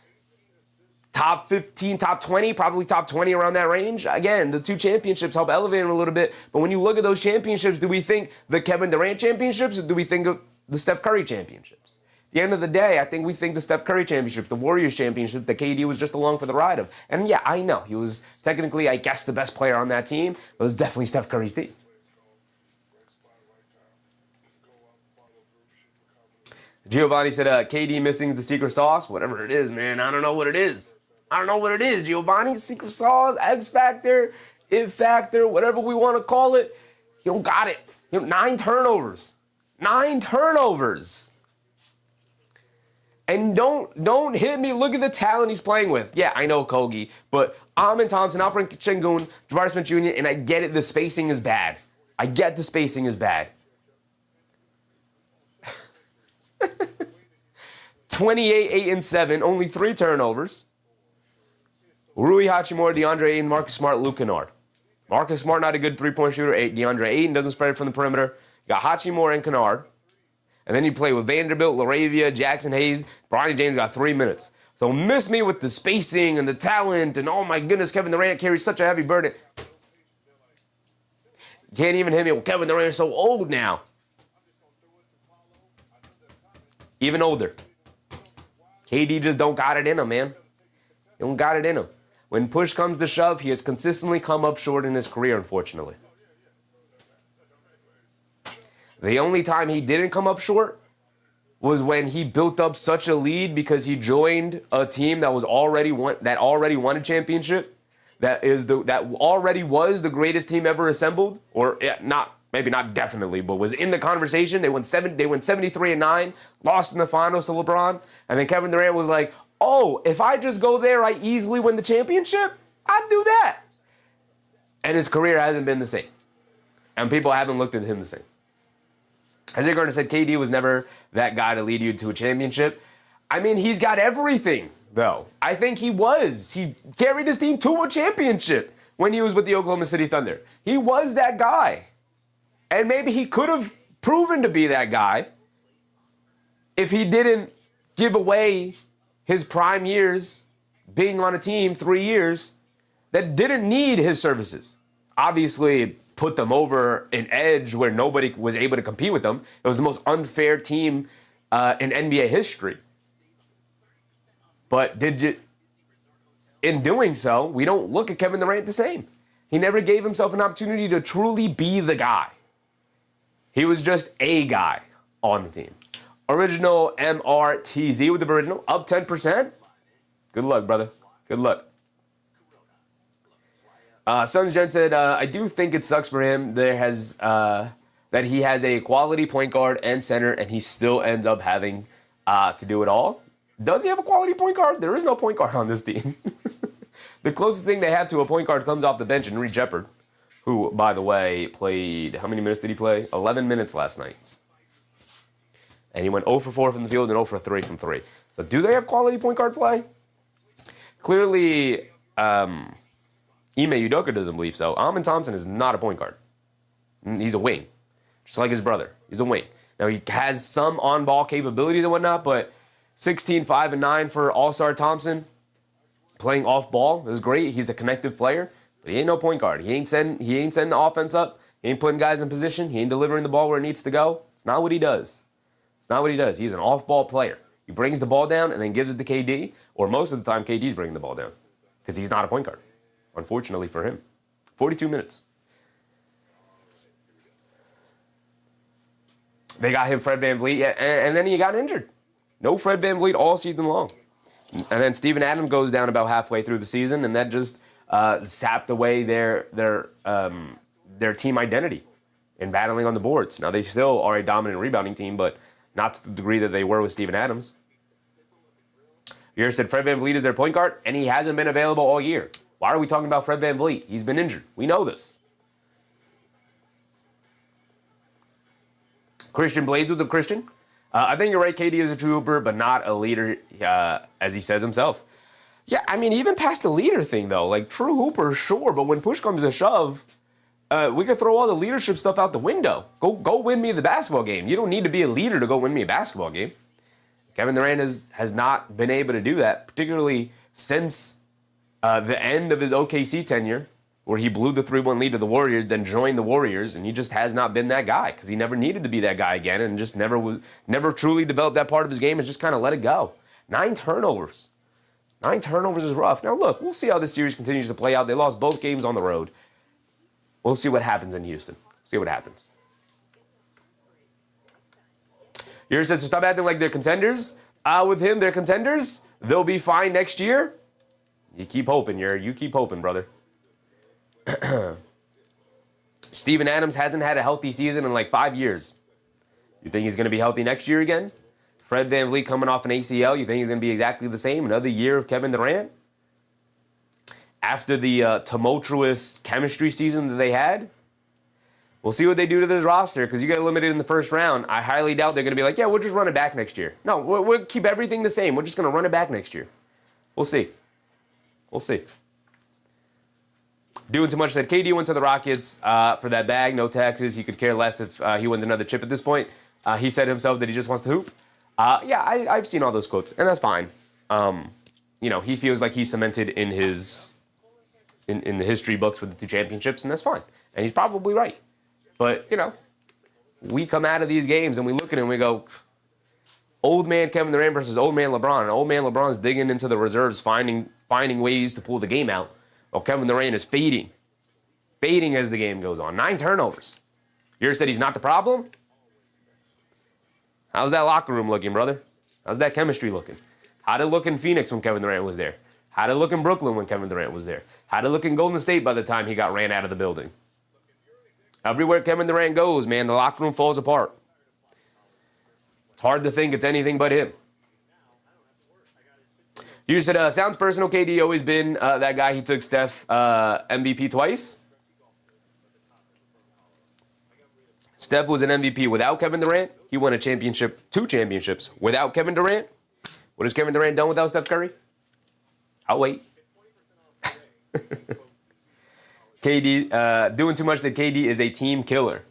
top 15, top 20, probably top 20 around that range. Again, the two championships help elevate him a little bit. But when you look at those championships, do we think the Kevin Durant championships or do we think of the Steph Curry championships? At the end of the day, I think we think the Steph Curry championship, the Warriors championship, that KD was just along for the ride of. And yeah, I know. He was technically, I guess, the best player on that team. But it was definitely Steph Curry's team. Giovanni said, KD missing the secret sauce. Whatever it is, man. I don't know what it is. Giovanni. Secret sauce, X Factor, It Factor, whatever we want to call it. You don't got it. 9 turnovers. 9 turnovers. And don't hit me. Look at the talent he's playing with. Yeah, I know Kogi, but Amin Thompson, Alperen Sengun, Javaris Smith Jr., and I get it. The spacing is bad. 28, 8, and 7, only 3 turnovers. Rui Hachimura, DeAndre Ayton, Marcus Smart, Luke Kennard. Marcus Smart, not a good three-point shooter. DeAndre Ayton doesn't spread it from the perimeter. You got Hachimura and Kennard. And then you play with Vanderbilt, LaRavia, Jackson Hayes. Bronny James got 3 minutes. So miss me with the spacing and the talent and, oh my goodness, Kevin Durant carries such a heavy burden. You can't even hit me. Well, Kevin Durant is so old now. Even older. KD just don't got it in him, man. He don't got it in him. When push comes to shove, he has consistently come up short in his career, unfortunately. The only time he didn't come up short was when he built up such a lead because he joined a team that already won a championship. That already was the greatest team ever assembled, or maybe not definitely, but was in the conversation. They went 73-9, lost in the finals to LeBron, and then Kevin Durant was like, "Oh, if I just go there, I easily win the championship. I'd do that." And his career hasn't been the same, and people haven't looked at him the same. Isaiah Gardner said KD was never that guy to lead you to a championship. I mean, he's got everything, though. I think he was. He carried his team to a championship when he was with the Oklahoma City Thunder. He was that guy. And maybe he could have proven to be that guy if he didn't give away his prime years being on a team 3 years that didn't need his services. Obviously, put them over an edge where nobody was able to compete with them. It was the most unfair team in NBA history. But in doing so, we don't look at Kevin Durant the same. He never gave himself an opportunity to truly be the guy. He was just a guy on the team. Original MRTZ with the original, up 10%. Good luck, brother. Good luck. Sons Jen said, I do think it sucks for him that he has a quality point guard and center, and he still ends up having to do it all. Does he have a quality point guard? There is no point guard on this team. The closest thing they have to a point guard comes off the bench in Reed Shepherd, who, by the way, played, how many minutes did he play? 11 minutes last night. And he went 0 for 4 from the field and 0 for 3 from 3. So do they have quality point guard play? Clearly, Ime Udoka doesn't believe so. Amin Thompson is not a point guard. He's a wing, just like his brother. He's a wing. Now, he has some on-ball capabilities and whatnot, but 16, 5, and 9 for All-Star Thompson, playing off-ball is great. He's a connective player, but he ain't no point guard. He ain't setting the offense up. He ain't putting guys in position. He ain't delivering the ball where it needs to go. It's not what he does. It's not what he does. He's an off-ball player. He brings the ball down and then gives it to KD, or most of the time KD's bringing the ball down because he's not a point guard, unfortunately for him. 42 minutes. They got him Fred VanVleet, and then he got injured. No Fred VanVleet all season long. And then Steven Adams goes down about halfway through the season, and that just sapped away their team identity in battling on the boards. Now, they still are a dominant rebounding team, but not to the degree that they were with Steven Adams. You said Fred VanVleet is their point guard, and he hasn't been available all year. Why are we talking about Fred VanVleet? He's been injured. We know this. Christian Blades was a Christian. I think you're right, KD is a true hooper, but not a leader, as he says himself. Yeah, I mean, even past the leader thing, though, like, true hooper, sure, but when push comes to shove, we could throw all the leadership stuff out the window. Go win me the basketball game. You don't need to be a leader to go win me a basketball game. Kevin Durant has not been able to do that, particularly since the end of his OKC tenure, where he blew the 3-1 lead to the Warriors, then joined the Warriors, and he just has not been that guy because he never needed to be that guy again and just never truly developed that part of his game and just kind of let it go. 9 turnovers. 9 turnovers is rough. Now, look, we'll see how this series continues to play out. They lost both games on the road. We'll see what happens in Houston. See what happens. Yours said, so stop acting like they're contenders. With him, they're contenders. They'll be fine next year. You keep hoping, you keep hoping, brother. Steven Adams hasn't had a healthy season in like 5 years. You think he's going to be healthy next year again? Fred VanVleet coming off an ACL, you think he's going to be exactly the same? Another year of Kevin Durant? After the tumultuous chemistry season that they had? We'll see what they do to this roster because you get eliminated in the first round. I highly doubt they're going to be like, yeah, we'll just run it back next year. No, we'll keep everything the same. We're just going to run it back next year. We'll see. We'll see. Doing too much said KD went to the Rockets for that bag, no taxes. He could care less if he wins another chip at this point. He said himself that he just wants to hoop. Yeah, I've seen all those quotes, and that's fine. He feels like he's cemented in the history books with the 2 championships, and that's fine. And he's probably right. But, we come out of these games and we look at it and we go, old man Kevin Durant versus old man LeBron. And old man LeBron's digging into the reserves, finding ways to pull the game out. While Kevin Durant is fading as the game goes on. 9 turnovers. You said he's not the problem? How's that locker room looking, brother? How's that chemistry looking? How'd it look in Phoenix when Kevin Durant was there? How'd it look in Brooklyn when Kevin Durant was there? How'd it look in Golden State by the time he got ran out of the building? Everywhere Kevin Durant goes, man, the locker room falls apart. It's hard to think it's anything but him. You said, sounds personal. KD always been that guy. He took Steph MVP twice. Steph was an MVP without Kevin Durant. He won a championship, 2 championships without Kevin Durant. What has Kevin Durant done without Steph Curry? I'll wait. KD, doing too much that KD is a team killer.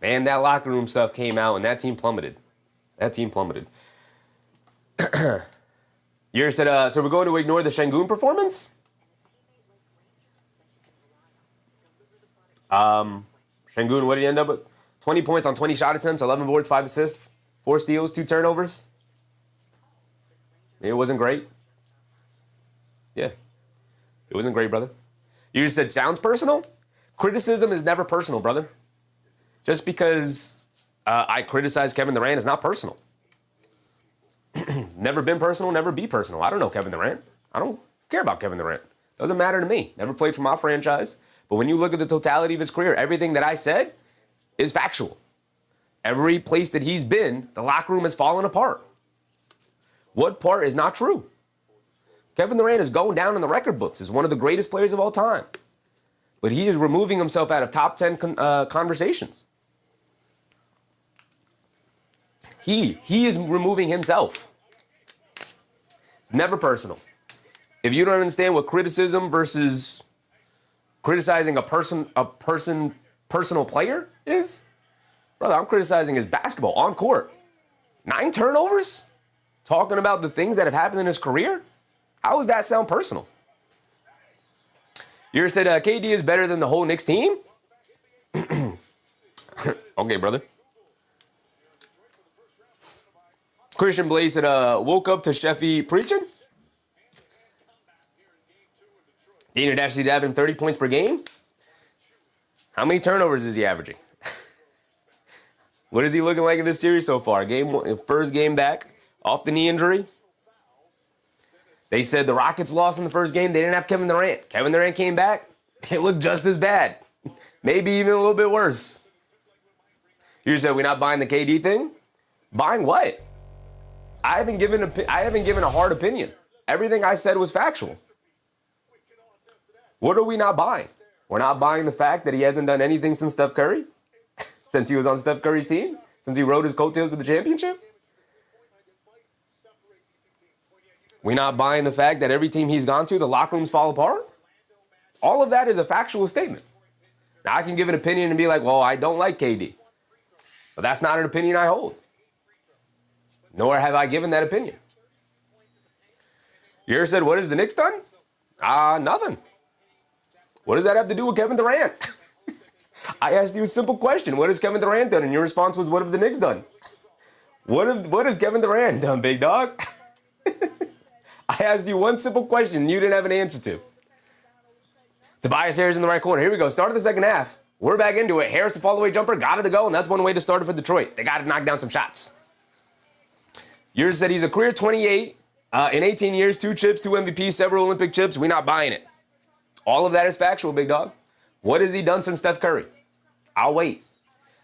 Man, that locker room stuff came out and that team plummeted. You said, so we're going to ignore the Şengün performance? Şengün, what did he end up with? 20 points on 20 shot attempts, 11 boards, 5 assists, 4 steals, 2 turnovers. It wasn't great. Yeah. It wasn't great, brother. You just said, sounds personal? Criticism is never personal, brother. Just because I criticize Kevin Durant is not personal. Never been personal, never be personal. I don't know Kevin Durant. I don't care about Kevin Durant. Doesn't matter to me. Never played for my franchise. But when you look at the totality of his career, everything that I said is factual. Every place that he's been, the locker room has fallen apart. What part is not true? Kevin Durant is going down in the record books as one of the greatest players of all time. But he is removing himself out of top 10 conversations. He is removing himself. It's never personal. If you don't understand what criticism versus criticizing a personal player is, brother, I'm criticizing his basketball on court. 9 turnovers? Talking about the things that have happened in his career? How does that sound personal? You said KD is better than the whole Knicks team? Okay, brother. Christian Blaze said, woke up to Sheffy preaching? Dana Dashley's averaging 30 points per game? How many turnovers is he averaging? What is he looking like in this series so far? First game back, off the knee injury. They said the Rockets lost in the first game. They didn't have Kevin Durant. Kevin Durant came back. It looked just as bad. Maybe even a little bit worse. You said we're not buying the KD thing? Buying what? I haven't given a hard opinion. Everything I said was factual. What are we not buying? We're not buying the fact that he hasn't done anything since Steph Curry? Since he was on Steph Curry's team? Since he rode his coattails to the championship? We're not buying the fact that every team he's gone to, the locker rooms fall apart? All of that is a factual statement. Now, I can give an opinion and be like, well, I don't like KD. But that's not an opinion I hold. Nor have I given that opinion. You ever said, what has the Knicks done? Nothing. What does that have to do with Kevin Durant? I asked you a simple question. What has Kevin Durant done? And your response was, what have the Knicks done? What has Kevin Durant done, big dog? I asked you one simple question you didn't have an answer to. Tobias Harris in the right corner. Here we go. Start of the second half. We're back into it. Harris, the fall-away jumper, got it to go, and that's one way to start it for Detroit. They got to knock down some shots. Yours said he's a career 28 in 18 years, 2 chips, 2 MVPs, several Olympic chips. We're not buying it. All of that is factual, big dog. What has he done since Steph Curry? I'll wait.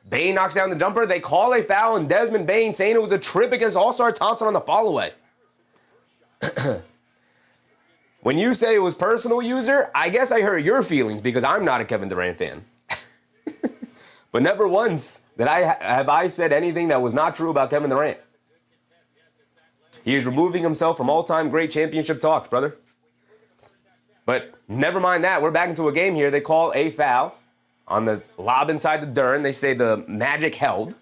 Bane knocks down the jumper. They call a foul, and Desmond Bane saying it was a trip against All-Star Thompson on the fall-away. When you say it was personal, user, I guess I hurt your feelings because I'm not a Kevin Durant fan. But never once have I said anything that was not true about Kevin Durant. He is removing himself from all-time great championship talks, brother. But never mind that. We're back into a game here. They call a foul on the lob inside the Durn. They say the Magic held.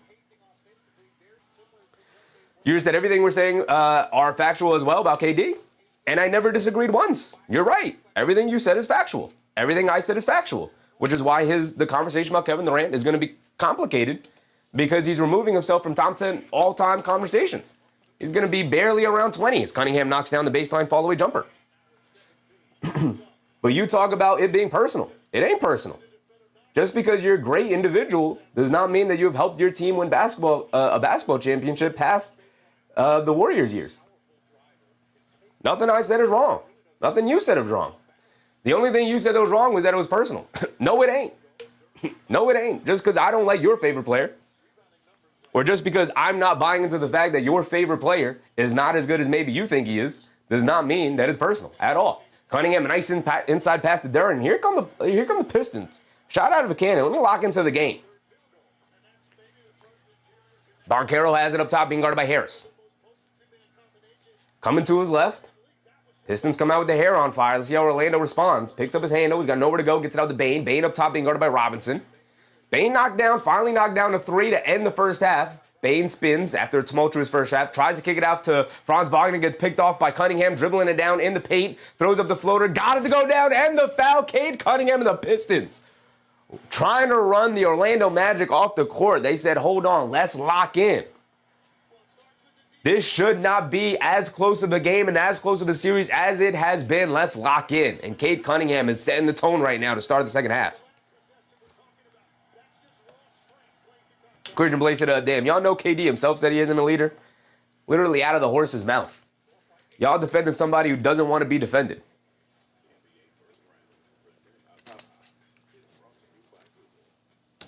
You said everything we're saying are factual as well about KD. And I never disagreed once. You're right. Everything you said is factual. Everything I said is factual. Which is why the conversation about Kevin Durant is going to be complicated because he's removing himself from top 10 all-time conversations. He's going to be barely around 20 as Cunningham knocks down the baseline fall-away jumper. But you talk about it being personal. It ain't personal. Just because you're a great individual does not mean that you have helped your team win a basketball championship past the Warriors years. Nothing I said is wrong. Nothing you said is wrong. The only thing you said that was wrong was that it was personal. No, it ain't. No, it ain't. Just because I don't like your favorite player, or just because I'm not buying into the fact that your favorite player is not as good as maybe you think he is, does not mean that it's personal at all. Cunningham, a nice inside pass to Duran. Here come the Pistons. Shot out of a cannon. Let me lock into the game. Banchero has it up top, being guarded by Harris. Coming to his left. Pistons come out with their hair on fire. Let's see how Orlando responds. Picks up his handle. He's got nowhere to go. Gets it out to Bane. Bane up top, being guarded by Robinson. Bane finally knocked down to 3 to end the first half. Bane spins after a tumultuous first half. Tries to kick it out to Franz Wagner. Gets picked off by Cunningham. Dribbling it down in the paint. Throws up the floater. Got it to go down. And the foul. Cade Cunningham and the Pistons trying to run the Orlando Magic off the court. They said, hold on. Let's lock in. This should not be as close of a game and as close of a series as it has been. Let's lock in. And Cade Cunningham is setting the tone right now to start the second half. Christian Blaze said, damn, y'all know KD himself said he isn't a leader? Literally out of the horse's mouth. Y'all defending somebody who doesn't want to be defended.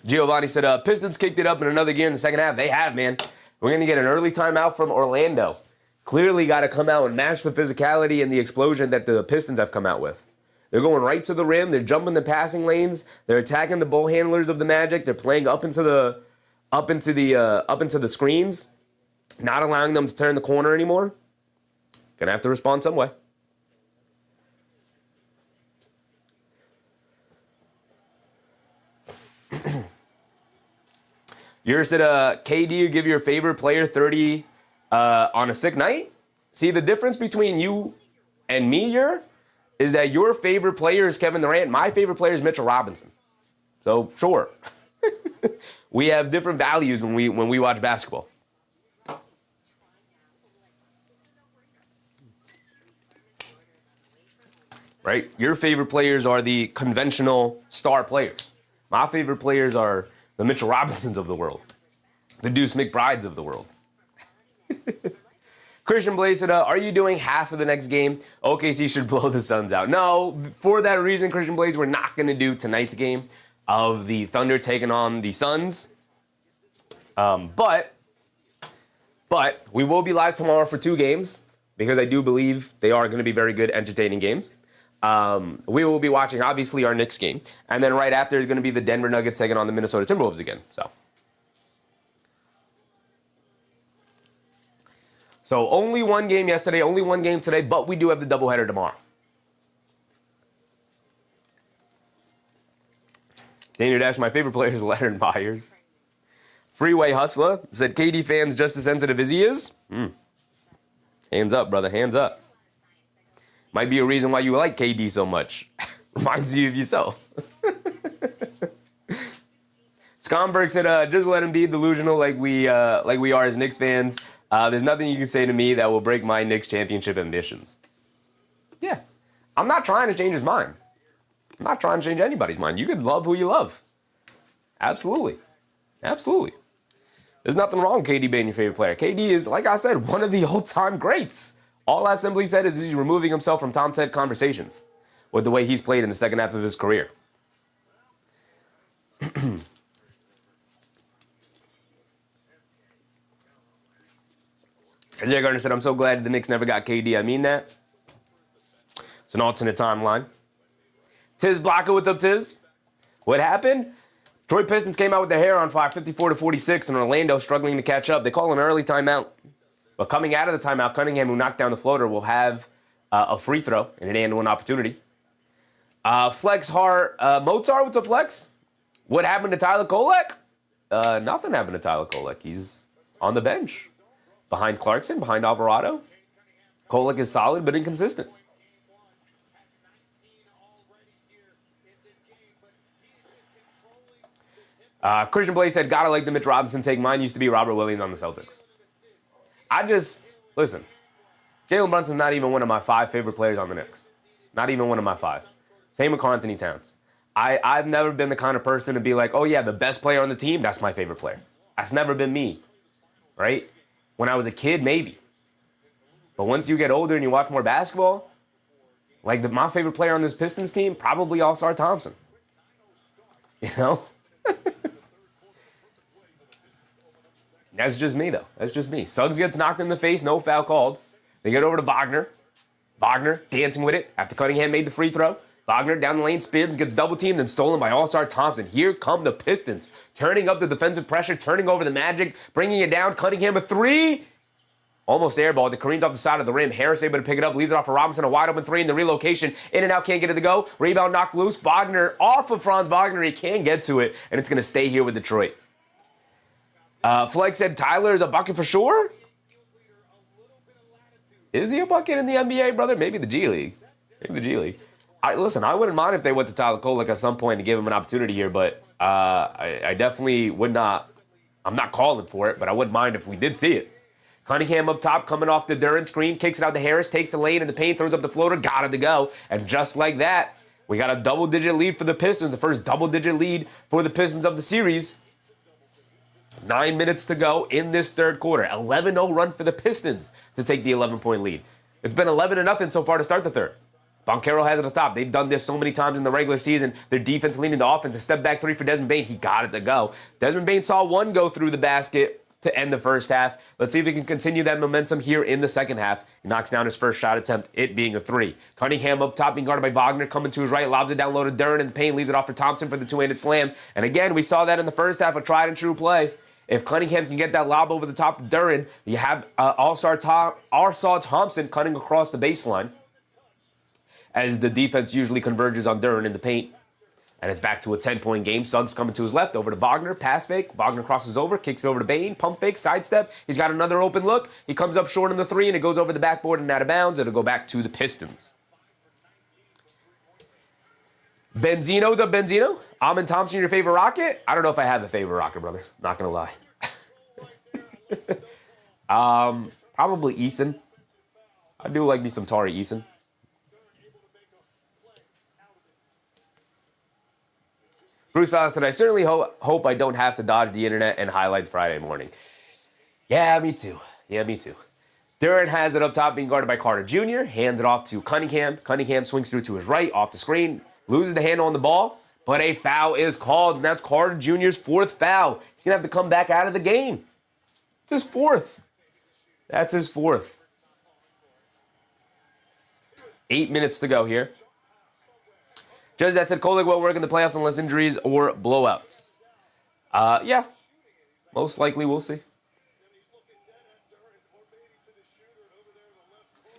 Giovanni said, Pistons kicked it up in another gear in the second half. They have, man. We're going to get an early timeout from Orlando. clearly got to come out and match the physicality and the explosion that the Pistons have come out with. They're going right to the rim. They're jumping the passing lanes. They're attacking the ball handlers of the Magic. They're playing up into the screens, not allowing them to turn the corner anymore. Gonna have to respond some way. Yours said, KD, you give your favorite player 30 on a sick night? See, the difference between you and me here is that your favorite player is Kevin Durant. My favorite player is Mitchell Robinson. So, sure. We have different values when we watch basketball. Right? Your favorite players are the conventional star players. My favorite players are the Mitchell Robinsons of the world, the Deuce McBrides of the world. Christian Blaze said, are you doing half of the next game? OKC should blow the Suns out. No, for that reason, Christian Blaze, we're not going to do tonight's game of the Thunder taking on the Suns. But we will be live tomorrow for 2 games because I do believe they are going to be very good, entertaining games. We will be watching, obviously, our Knicks game. And then right after is going to be the Denver Nuggets taking on the Minnesota Timberwolves again. So only one game yesterday, only one game today, but we do have the doubleheader tomorrow. Daniel Dash, my favorite player is Leonard Myers. Freeway Hustler said, KD fans just as sensitive as he is? Hands up, brother, hands up. Might be a reason why you like KD so much. Reminds you of yourself. Skomberg said, just let him be delusional like we are as Knicks fans. There's nothing you can say to me that will break my Knicks championship ambitions. Yeah. I'm not trying to change his mind. I'm not trying to change anybody's mind. You can love who you love. Absolutely. Absolutely. There's nothing wrong with KD being your favorite player. KD is, like I said, one of the all-time greats. All I simply said is he's removing himself from Tom Ted conversations with the way he's played in the second half of his career. As Jay Gardner said, I'm so glad the Knicks never got KD. I mean that. It's an alternate timeline. Tiz Blocker, what's up, Tiz? What happened? Detroit Pistons came out with their hair on fire, 54-46, and Orlando struggling to catch up. They call an early timeout. But coming out of the timeout, Cunningham, who knocked down the floater, will have a free throw and an and one opportunity. Flex Hart, Mozart, what's up, Flex? What happened to Tyler Kolek? Nothing happened to Tyler Kolek. He's on the bench. Behind Clarkson, behind Alvarado. Kolek is solid but inconsistent. Christian Blaze said, gotta like the Mitch Robinson take. Mine used to be Robert Williams on the Celtics. Listen, Jalen Brunson's not even one of my 5 favorite players on the Knicks. Not even one of my 5. Same with Karl Anthony Towns. I've never been the kind of person to be like, oh yeah, the best player on the team, that's my favorite player. That's never been me, right? When I was a kid, maybe. But once you get older and you watch more basketball, like my favorite player on this Pistons team, probably All-Star Thompson. You know? That's just me, though. That's just me. Suggs gets knocked in the face, no foul called. They get over to Wagner. Wagner dancing with it after Cunningham made the free throw. Wagner down the lane, spins, gets double-teamed, and stolen by All-Star Thompson. Here come the Pistons, turning up the defensive pressure, turning over the Magic, bringing it down. Cunningham a 3. Almost airballed. The careens off the side of the rim. Harris able to pick it up, leaves it off for Robinson. A wide-open 3 in the relocation. In and out, can't get it to go. Rebound knocked loose. Wagner off of Franz Wagner. He can't get to it, and it's going to stay here with Detroit. Flex said Tyler is a bucket for sure. Is he a bucket in the NBA, brother? Maybe the G League. Maybe the G League. Listen, I wouldn't mind if they went to Tyler Kolek at some point to give him an opportunity here, but I definitely would not. I'm not calling for it, but I wouldn't mind if we did see it. Cunningham up top, coming off the Durant screen, kicks it out to Harris, takes the lane in the paint, throws up the floater, got it to go. And just like that, we got a double-digit lead for the Pistons, the first double-digit lead for the Pistons of the series. 9 minutes to go in this third quarter. 11-0 run for the Pistons to take the 11-point lead. It's been 11-0 so far to start the third. Banchero has it at the top. They've done this so many times in the regular season. Their defense leaning the offense. A step back 3 for Desmond Bane. He got it to go. Desmond Bane saw one go through the basket. to end the first half. Let's see if he can continue that momentum here in the second half. He knocks down his first shot attempt, it being a three. Cunningham up top, being guarded by Wagner, coming to his right, lobs it down low to Duren in the paint, leaves it off for Thompson for the two-handed slam. And again, we saw that in the first half, a tried and true play. If Cunningham can get that lob over the top of Duren, you have All-Star Thompson cutting across the baseline as the defense usually converges on Duren in the paint. And it's back to a 10-point game. Suggs coming to his left, over to Wagner, pass fake. Wagner crosses over, kicks it over to Bane, pump fake, sidestep. He's got another open look. He comes up short on the three, and it goes over the backboard and out of bounds. It'll go back to the Pistons. Benzino's up, Benzino. Amin Thompson, your favorite Rocket? I don't know if I have a favorite Rocket, brother. Not going to lie. Probably Eason. I do like me some Tari Eason. Bruce Valentine, I certainly hope I don't have to dodge the internet and highlights Friday morning. Yeah, me too. Duren has it up top, being guarded by Carter Jr., hands it off to Cunningham. Cunningham swings through to his right, off the screen, loses the handle on the ball, but a foul is called, and that's Carter Jr.'s fourth foul. He's going to have to come back out of the game. It's his fourth. That's his fourth. 8 minutes to go here. Judge, that said, Kolik won't work in the playoffs unless injuries or blowouts. Yeah. Most likely, we'll see.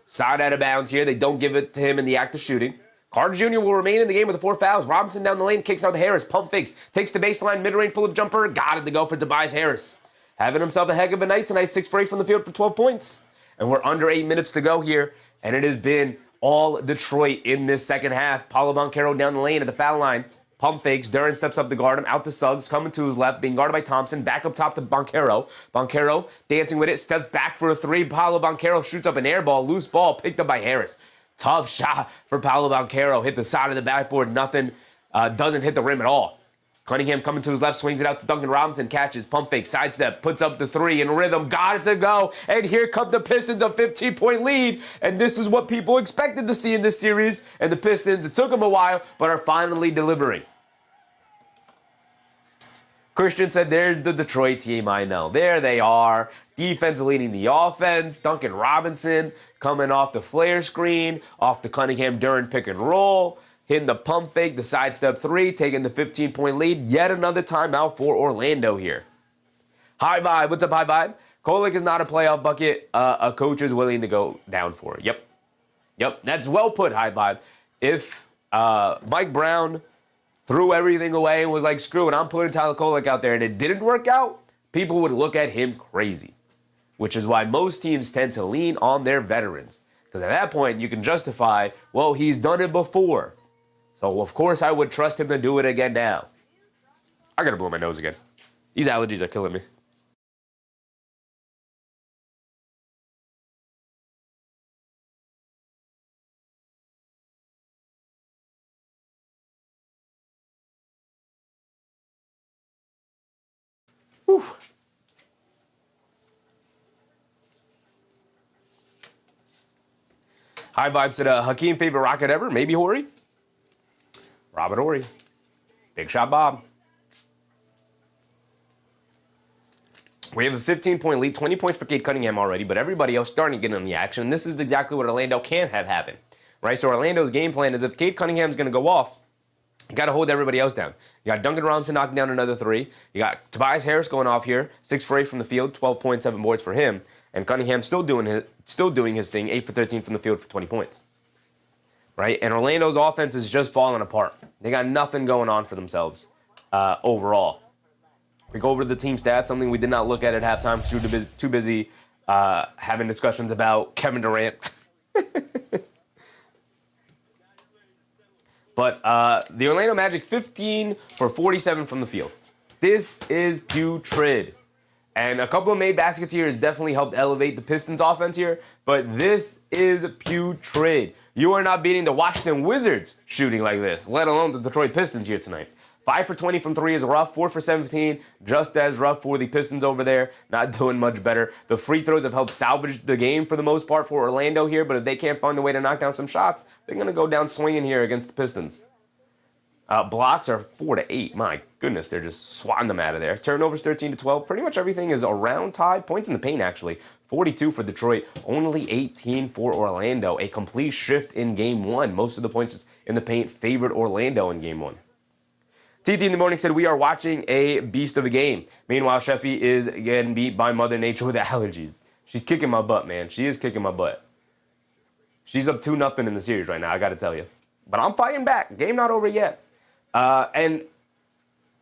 Side out of bounds here. They don't give it to him in the act of shooting. Carter Jr. will remain in the game with the 4 fouls. Robinson down the lane, kicks out to Harris. Pump fakes. Takes the baseline, mid-range pull-up jumper. Got it to go for Tobias Harris. Having himself a heck of a night tonight. 6 for 8 from the field for 12 points. And we're under 8 minutes to go here. And it has been all Detroit in this second half. Paolo Banchero down the lane at the foul line. Pump fakes. Duren steps up to guard him. Out to Suggs. Coming to his left. Being guarded by Thompson. Back up top to Banchero. Banchero dancing with it. Steps back for a three. Paolo Banchero shoots up an air ball. Loose ball picked up by Harris. Tough shot for Paolo Banchero. Hit the side of the backboard. Nothing. Doesn't hit the rim at all. Cunningham coming to his left, swings it out to Duncan Robinson, catches, pump fake, sidestep, puts up the three in rhythm, got it to go, and here comes the Pistons, a 15-point lead, and this is what people expected to see in this series, and the Pistons, it took them a while, but are finally delivering. Christian said, there's the Detroit team I know. There they are. Defense leading the offense. Duncan Robinson coming off the flare screen, off the Cunningham Duren pick and roll. Hitting the pump fake, the sidestep three, taking the 15-point lead. Yet another timeout for Orlando here. High Vibe, what's up, High Vibe? Kolik is not a playoff bucket. A coach is willing to go down for it. Yep, that's well put, High Vibe. If Mike Brown threw everything away and was like, screw it, I'm putting Tyler Kolik out there, and it didn't work out, people would look at him crazy. Which is why most teams tend to lean on their veterans. Because at that point, you can justify, well, he's done it before. So, of course, I would trust him to do it again now. I gotta blow my nose again. These allergies are killing me. Whew. High Vibe said, Hakeem favorite Rocket ever? Maybe Horry? Robert Horry. Big shot Bob. We have a 15-point lead, 20 points for Cade Cunningham already, but everybody else starting to get in the action. And this is exactly what Orlando can have happen, right? So Orlando's game plan is if Cade Cunningham's going to go off, you got to hold everybody else down. You got Duncan Robinson knocking down another three. You got Tobias Harris going off here, 6 for 8 from the field, 12 points, 7 boards for him. And Cunningham still doing his thing, 8 for 13 from the field for 20 points. Right? And Orlando's offense is just falling apart. They got nothing going on for themselves overall. We go over the team stats, something we did not look at halftime because we were too busy having discussions about Kevin Durant. But the Orlando Magic, 15 for 47 from the field. This is putrid. And a couple of made baskets here has definitely helped elevate the Pistons offense here, but this is putrid. You are not beating the Washington Wizards shooting like this, let alone the Detroit Pistons here tonight. 5 for 20 from 3 is rough. 4 for 17, just as rough for the Pistons over there. Not doing much better. The free throws have helped salvage the game for the most part for Orlando here, but if they can't find a way to knock down some shots, they're going to go down swinging here against the Pistons. Blocks are 4 to 8. My goodness, they're just swatting them out of there. Turnovers 13 to 12. Pretty much everything is around tied. Points in the paint, actually. 42 for Detroit, only 18 for Orlando. A complete shift in game one. Most of the points in the paint favored Orlando in game one. TT in the morning said, we are watching a beast of a game. Meanwhile, Sheffy is getting beat by Mother Nature with allergies. She's kicking my butt, man. She is kicking my butt. She's up 2-0 in the series right now, I got to tell you. But I'm fighting back. Game not over yet. And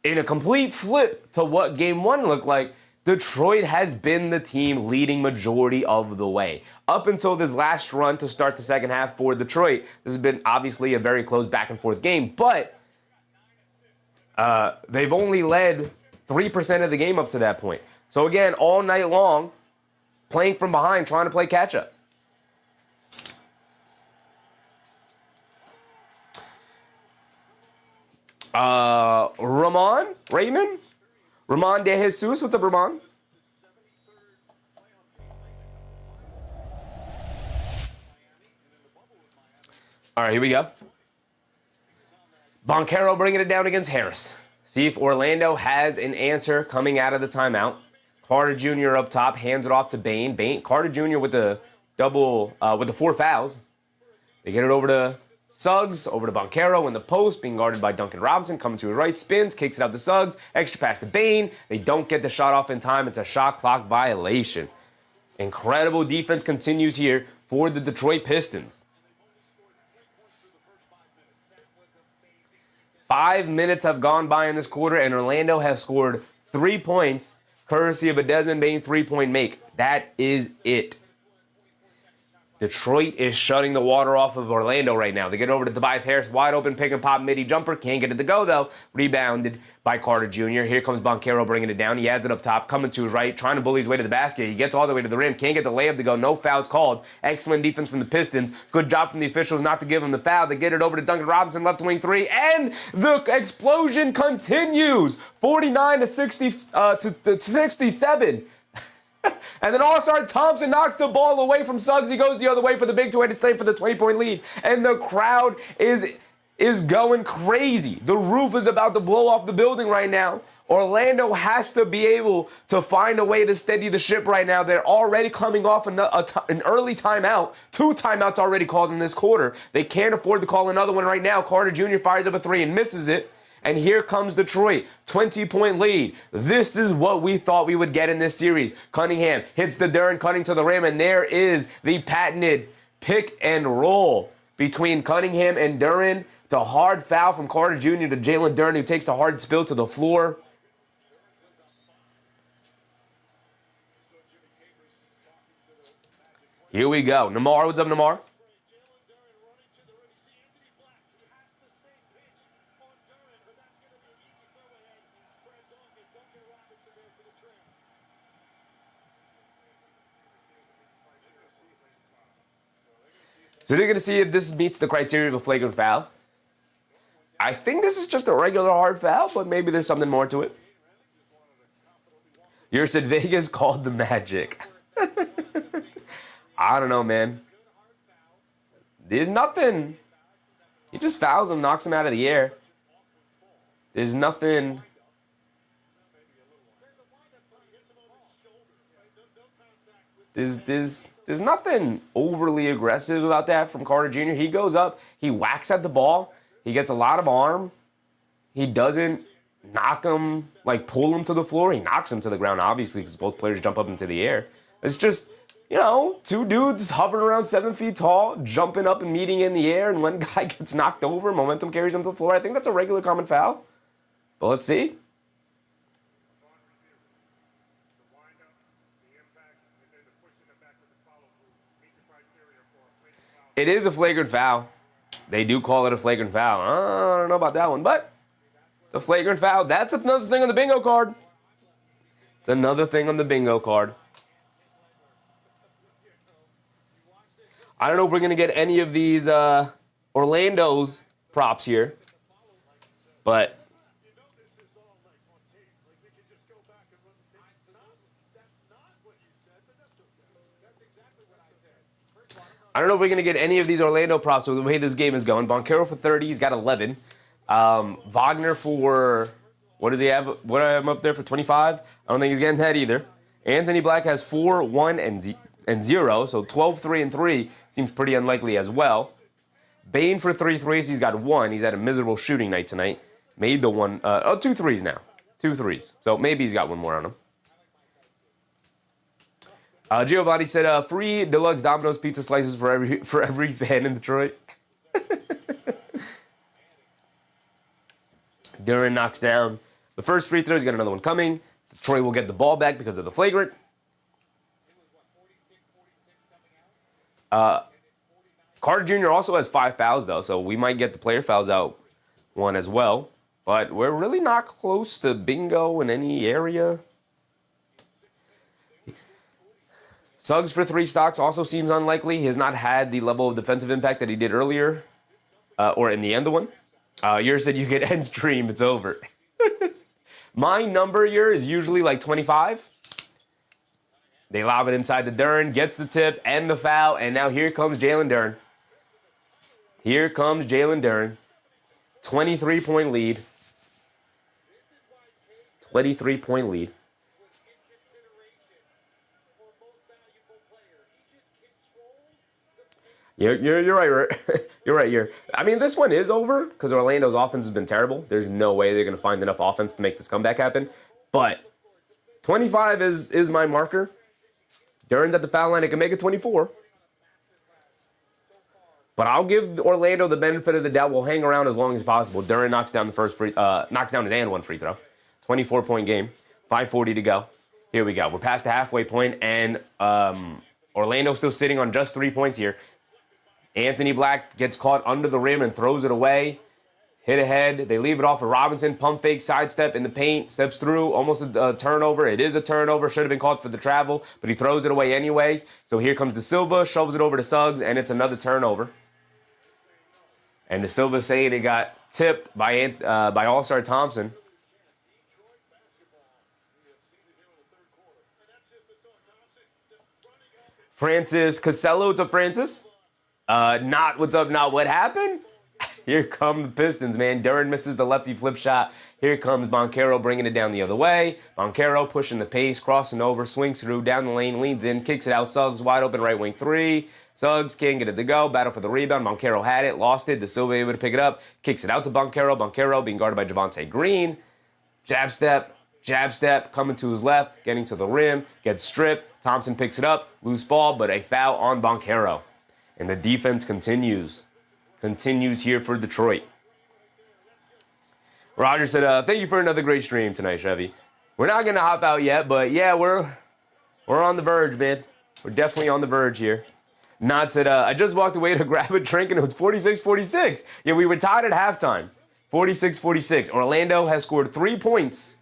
in a complete flip to what game one looked like, Detroit has been the team leading majority of the way. Up until this last run to start the second half for Detroit, this has been obviously a very close back and forth game, but they've only led 3% of the game up to that point. So again, all night long, playing from behind, trying to play catch up. Ramon De Jesus. What's up, Ramon? All right, here we go. Banchero bringing it down against Harris. See if Orlando has an answer coming out of the timeout. Carter Jr. up top, hands it off to Bane. Carter Jr. with the with the 4 fouls. They get it over to Suggs, over to Banchero in the post, being guarded by Duncan Robinson, coming to his right, spins, kicks it out to Suggs, extra pass to Bane. They don't get the shot off in time. It's a shot clock violation. Incredible defense continues here for the Detroit Pistons. 5 minutes have gone by in this quarter, and Orlando has scored 3 points, courtesy of a Desmond Bane 3-point make. That is it. Detroit is shutting the water off of Orlando right now. They get over to Tobias Harris, wide open, pick and pop, midi jumper. Can't get it to go, though. Rebounded by Carter Jr. Here comes Banchero bringing it down. He has it up top, coming to his right, trying to bully his way to the basket. He gets all the way to the rim. Can't get the layup to go. No fouls called. Excellent defense from the Pistons. Good job from the officials not to give him the foul. They get it over to Duncan Robinson, left wing 3, and the explosion continues. 49 to 67. And then all-star Thompson knocks the ball away from Suggs. He goes the other way for the big 2 to stay for the 20-point lead. And the crowd is going crazy. The roof is about to blow off the building right now. Orlando has to be able to find a way to steady the ship right now. They're already coming off an early timeout. 2 timeouts already called in this quarter. They can't afford to call another one right now. Carter Jr. fires up a 3 and misses it. And here comes Detroit, 20-point lead. This is what we thought we would get in this series. Cunningham hits the Duren, cutting to the rim, and there is the patented pick and roll between Cunningham and Duren. It's a hard foul from Carter Jr. to Jalen Duren, who takes the hard spill to the floor. Here we go. Namar, what's up, Namar? So they're going to see if this meets the criteria of a flagrant foul. I think this is just a regular hard foul, but maybe there's something more to it. You said Vegas called the Magic. I don't know, man. There's nothing. He just fouls him, knocks him out of the air. There's nothing. There's nothing overly aggressive about that from Carter Jr. He goes up, he whacks at the ball, he gets a lot of arm. He doesn't knock him, like pull him to the floor. He knocks him to the ground, obviously, because both players jump up into the air. It's just, 2 dudes hovering around 7 feet tall, jumping up and meeting in the air, and one guy gets knocked over, momentum carries him to the floor. I think that's a regular common foul. But let's see. It is a flagrant foul. They do call it a flagrant foul. I don't know about that one, but it's a flagrant foul. That's another thing on the bingo card. It's another thing on the bingo card. I don't know if we're going to get any of these Orlando's props here, but I don't know if we're going to get any of these Orlando props with the way this game is going. Banchero for 30, he's got 11. Wagner for, what does he have? What do I have him up there for 25? I don't think he's getting that either. Anthony Black has 4, 1, and 0, so 12, 3, and 3 seems pretty unlikely as well. Bane for 3 threes, he's got 1. He's had a miserable shooting night tonight. Made the one, 2 threes now. 2 threes. So maybe he's got one more on him. Giovanni said, free deluxe Domino's pizza slices for every fan in Detroit. Duran knocks down the first free throw. He's got another one coming. Detroit will get the ball back because of the flagrant. Carter Jr. also has 5 fouls, though, so we might get the player fouls out one as well. But we're really not close to bingo in any area. Suggs for 3 stocks also seems unlikely. He has not had the level of defensive impact that he did earlier, or in the end of one. Yours said you get end stream, it's over. My number here is usually like 25. They lob it inside the Duran, gets the tip and the foul, and now here comes Jalen Duran. Here comes Jalen Duran. 23-point lead. 23-point lead. You're right. You're right here. I mean, this one is over because Orlando's offense has been terrible. There's no way they're going to find enough offense to make this comeback happen. But 25 is my marker. Duran's at the foul line. It can make it 24. But I'll give Orlando the benefit of the doubt. We'll hang around as long as possible. Duran knocks down knocks down his and one free throw. 24-point game. 5:40 to go. Here we go. We're past the halfway point, and Orlando's still sitting on just 3 points here. Anthony Black gets caught under the rim and throws it away. Hit ahead. They leave it off for Robinson. Pump fake, sidestep in the paint. Steps through. Almost a turnover. It is a turnover. Should have been called for the travel, but he throws it away anyway. So here comes De Silva. Shoves it over to Suggs, and it's another turnover. And De Silva saying it got tipped by All-Star Thompson. Francis Casello. What's up, Francis? Not what's up, not what happened? Here come the Pistons, man. Duran misses the lefty flip shot. Here comes Banchero bringing it down the other way. Banchero pushing the pace, crossing over, swings through, down the lane, leans in, kicks it out. Suggs wide open right wing 3. Suggs can't get it to go. Battle for the rebound. Banchero had it, lost it. De Silva able to pick it up. Kicks it out to Banchero. Banchero being guarded by Javonte Green. Jab step, coming to his left, getting to the rim, gets stripped. Thompson picks it up, loose ball, but a foul on Banchero. And the defense continues here for Detroit. Roger said, thank you for another great stream tonight, Chevy. We're not going to hop out yet, but yeah, we're on the verge, man. We're definitely on the verge here. Nod said, I just walked away to grab a drink and it was 46-46. Yeah, we were tied at halftime. 46-46. Orlando has scored 3 points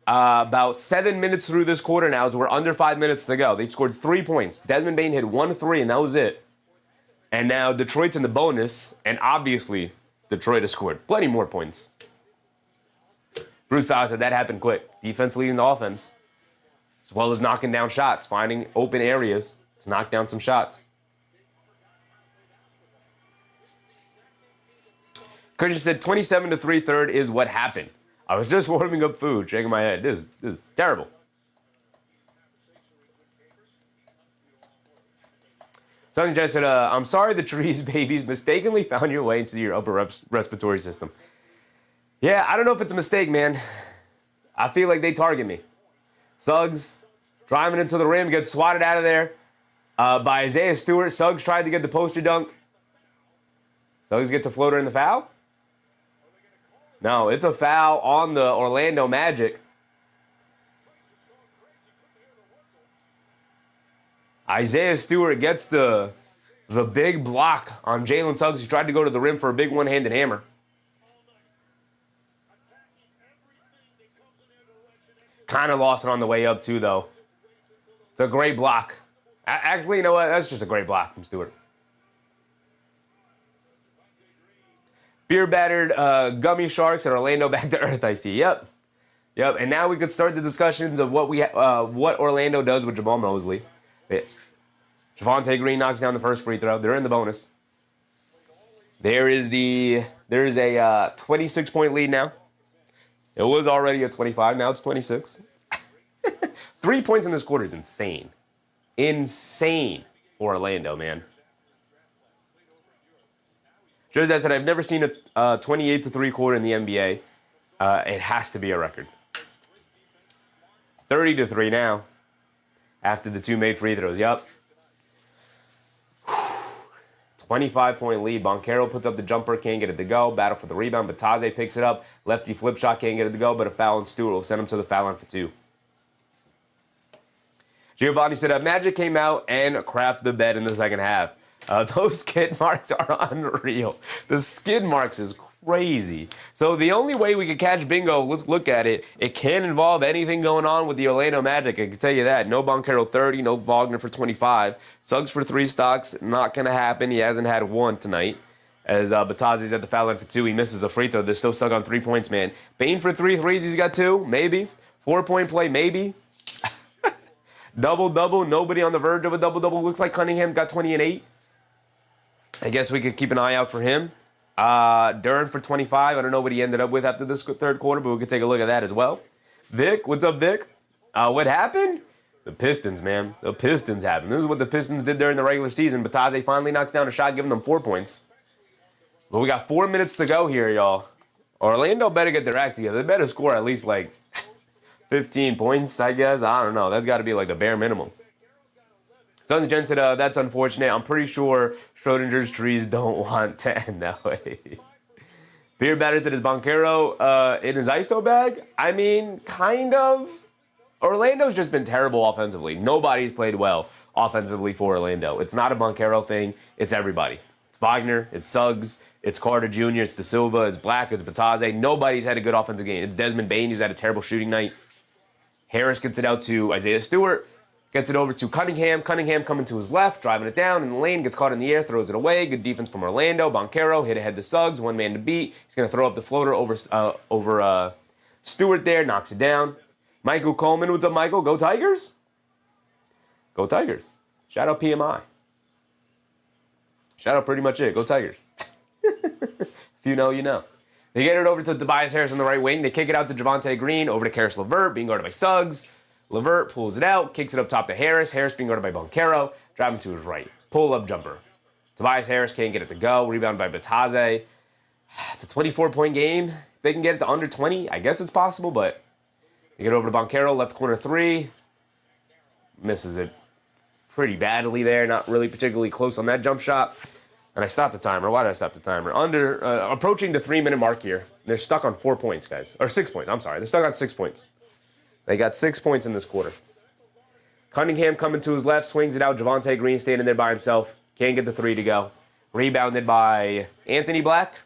about 7 minutes through this quarter now, as we're under 5 minutes to go. They've scored 3 points. Desmond Bane hit 1 3, and that was it. And now Detroit's in the bonus, and obviously Detroit has scored plenty more points. Bruce Fowler said that happened quick. Defense leading the offense, as well as knocking down shots, finding open areas to knock down some shots. Christian said 27-3 third is what happened. I was just warming up food, shaking my head. This is terrible. Sonny Jess said, I'm sorry the trees babies mistakenly found your way into your upper respiratory system. Yeah, I don't know if it's a mistake, man. I feel like they target me. Suggs driving into the rim, gets swatted out of there by Isaiah Stewart. Suggs tried to get the poster dunk. Suggs gets a floater in the foul? No, it's a foul on the Orlando Magic. Isaiah Stewart gets the big block on Jalen Suggs, who tried to go to the rim for a big one-handed hammer. Kind of lost it on the way up, too, though. It's a great block. Actually, you know what? That's just a great block from Stewart. Beer-battered gummy sharks at Orlando back to earth, I see. Yep. And now we could start the discussions of what Orlando does with Jamal Mosley. Javonte Green knocks down the first free throw. They're in the bonus. There is a 26-point lead now. It was already a 25. Now it's 26. 3 points in this quarter is insane. Insane for Orlando, man. Just as I said, I've never seen a 28-3 quarter in the NBA. It has to be a record. 30-3 now. After the 2 made free throws. Yup. 25-point lead. Banchero puts up the jumper, can't get it to go. Battle for the rebound. Batadze picks it up. Lefty flip shot, can't get it to go, but a foul on Stewart will send him to the foul line for 2. Giovanni said, Magic came out and crapped the bed in the second half. Those skid marks are unreal. The skid marks is crazy. So the only way we could catch bingo, let's look at it. It can't involve anything going on with the Orlando Magic. I can tell you that. No Banchero 30, no Wagner for 25. Suggs for 3 stocks, not going to happen. He hasn't had one tonight. As Batazzi's at the foul line for 2, he misses a free throw. They're still stuck on 3 points, man. Bane for 3 threes, he's got 2, maybe. 4-point play, maybe. Double-double, nobody on the verge of a double-double. Looks like Cunningham's got 20 and 8. I guess we could keep an eye out for him. Duran for 25. I don't know what he ended up with after this third quarter, but we could take a look at that as well. Vic, what's up, Vic? What happened? The Pistons, man. The Pistons happened. This is what the Pistons did during the regular season. Batadze finally knocks down a shot, giving them 4 points. But we got 4 minutes to go here, y'all. Orlando better get their act together. They better score at least, 15 points, I guess. I don't know. That's got to be, the bare minimum. Sons Jen said, that's unfortunate. I'm pretty sure Schrodinger's trees don't want to end that way. Beer Batter said, is Banchero in his ISO bag? I mean, kind of. Orlando's just been terrible offensively. Nobody's played well offensively for Orlando. It's not a Banchero thing. It's everybody. It's Wagner. It's Suggs. It's Carter Jr. It's De Silva. It's Black. It's Batadze. Nobody's had a good offensive game. It's Desmond Bane, who's had a terrible shooting night. Harris gets it out to Isaiah Stewart. Gets it over to Cunningham. Cunningham coming to his left, driving it down in the lane, gets caught in the air, throws it away. Good defense from Orlando. Banchero hit ahead to Suggs, 1 man to beat. He's going to throw up the floater over Stewart there, knocks it down. Michael Coleman, what's up, Michael? Go Tigers? Go Tigers. Shout out PMI. Shout out pretty much it. Go Tigers. If you know, you know. They get it over to Tobias Harris on the right wing. They kick it out to Javonte Green, over to Karis LeVert, being guarded by Suggs. LeVert pulls it out, kicks it up top to Harris. Harris being guarded by Banchero, driving to his right. Pull-up jumper. Tobias Harris can't get it to go. Rebound by Batadze. It's a 24-point game. If they can get it to under 20, I guess it's possible, but they get over to Banchero, left corner 3. Misses it pretty badly there. Not really particularly close on that jump shot. And I stopped the timer. Why did I stop the timer? Approaching the 3-minute mark here. They're stuck on 4 points, guys. Or 6 points. I'm sorry. They're stuck on 6 points. They got 6 points in this quarter. Cunningham coming to his left, swings it out. Javonte Green standing there by himself. Can't get the 3 to go. Rebounded by Anthony Black.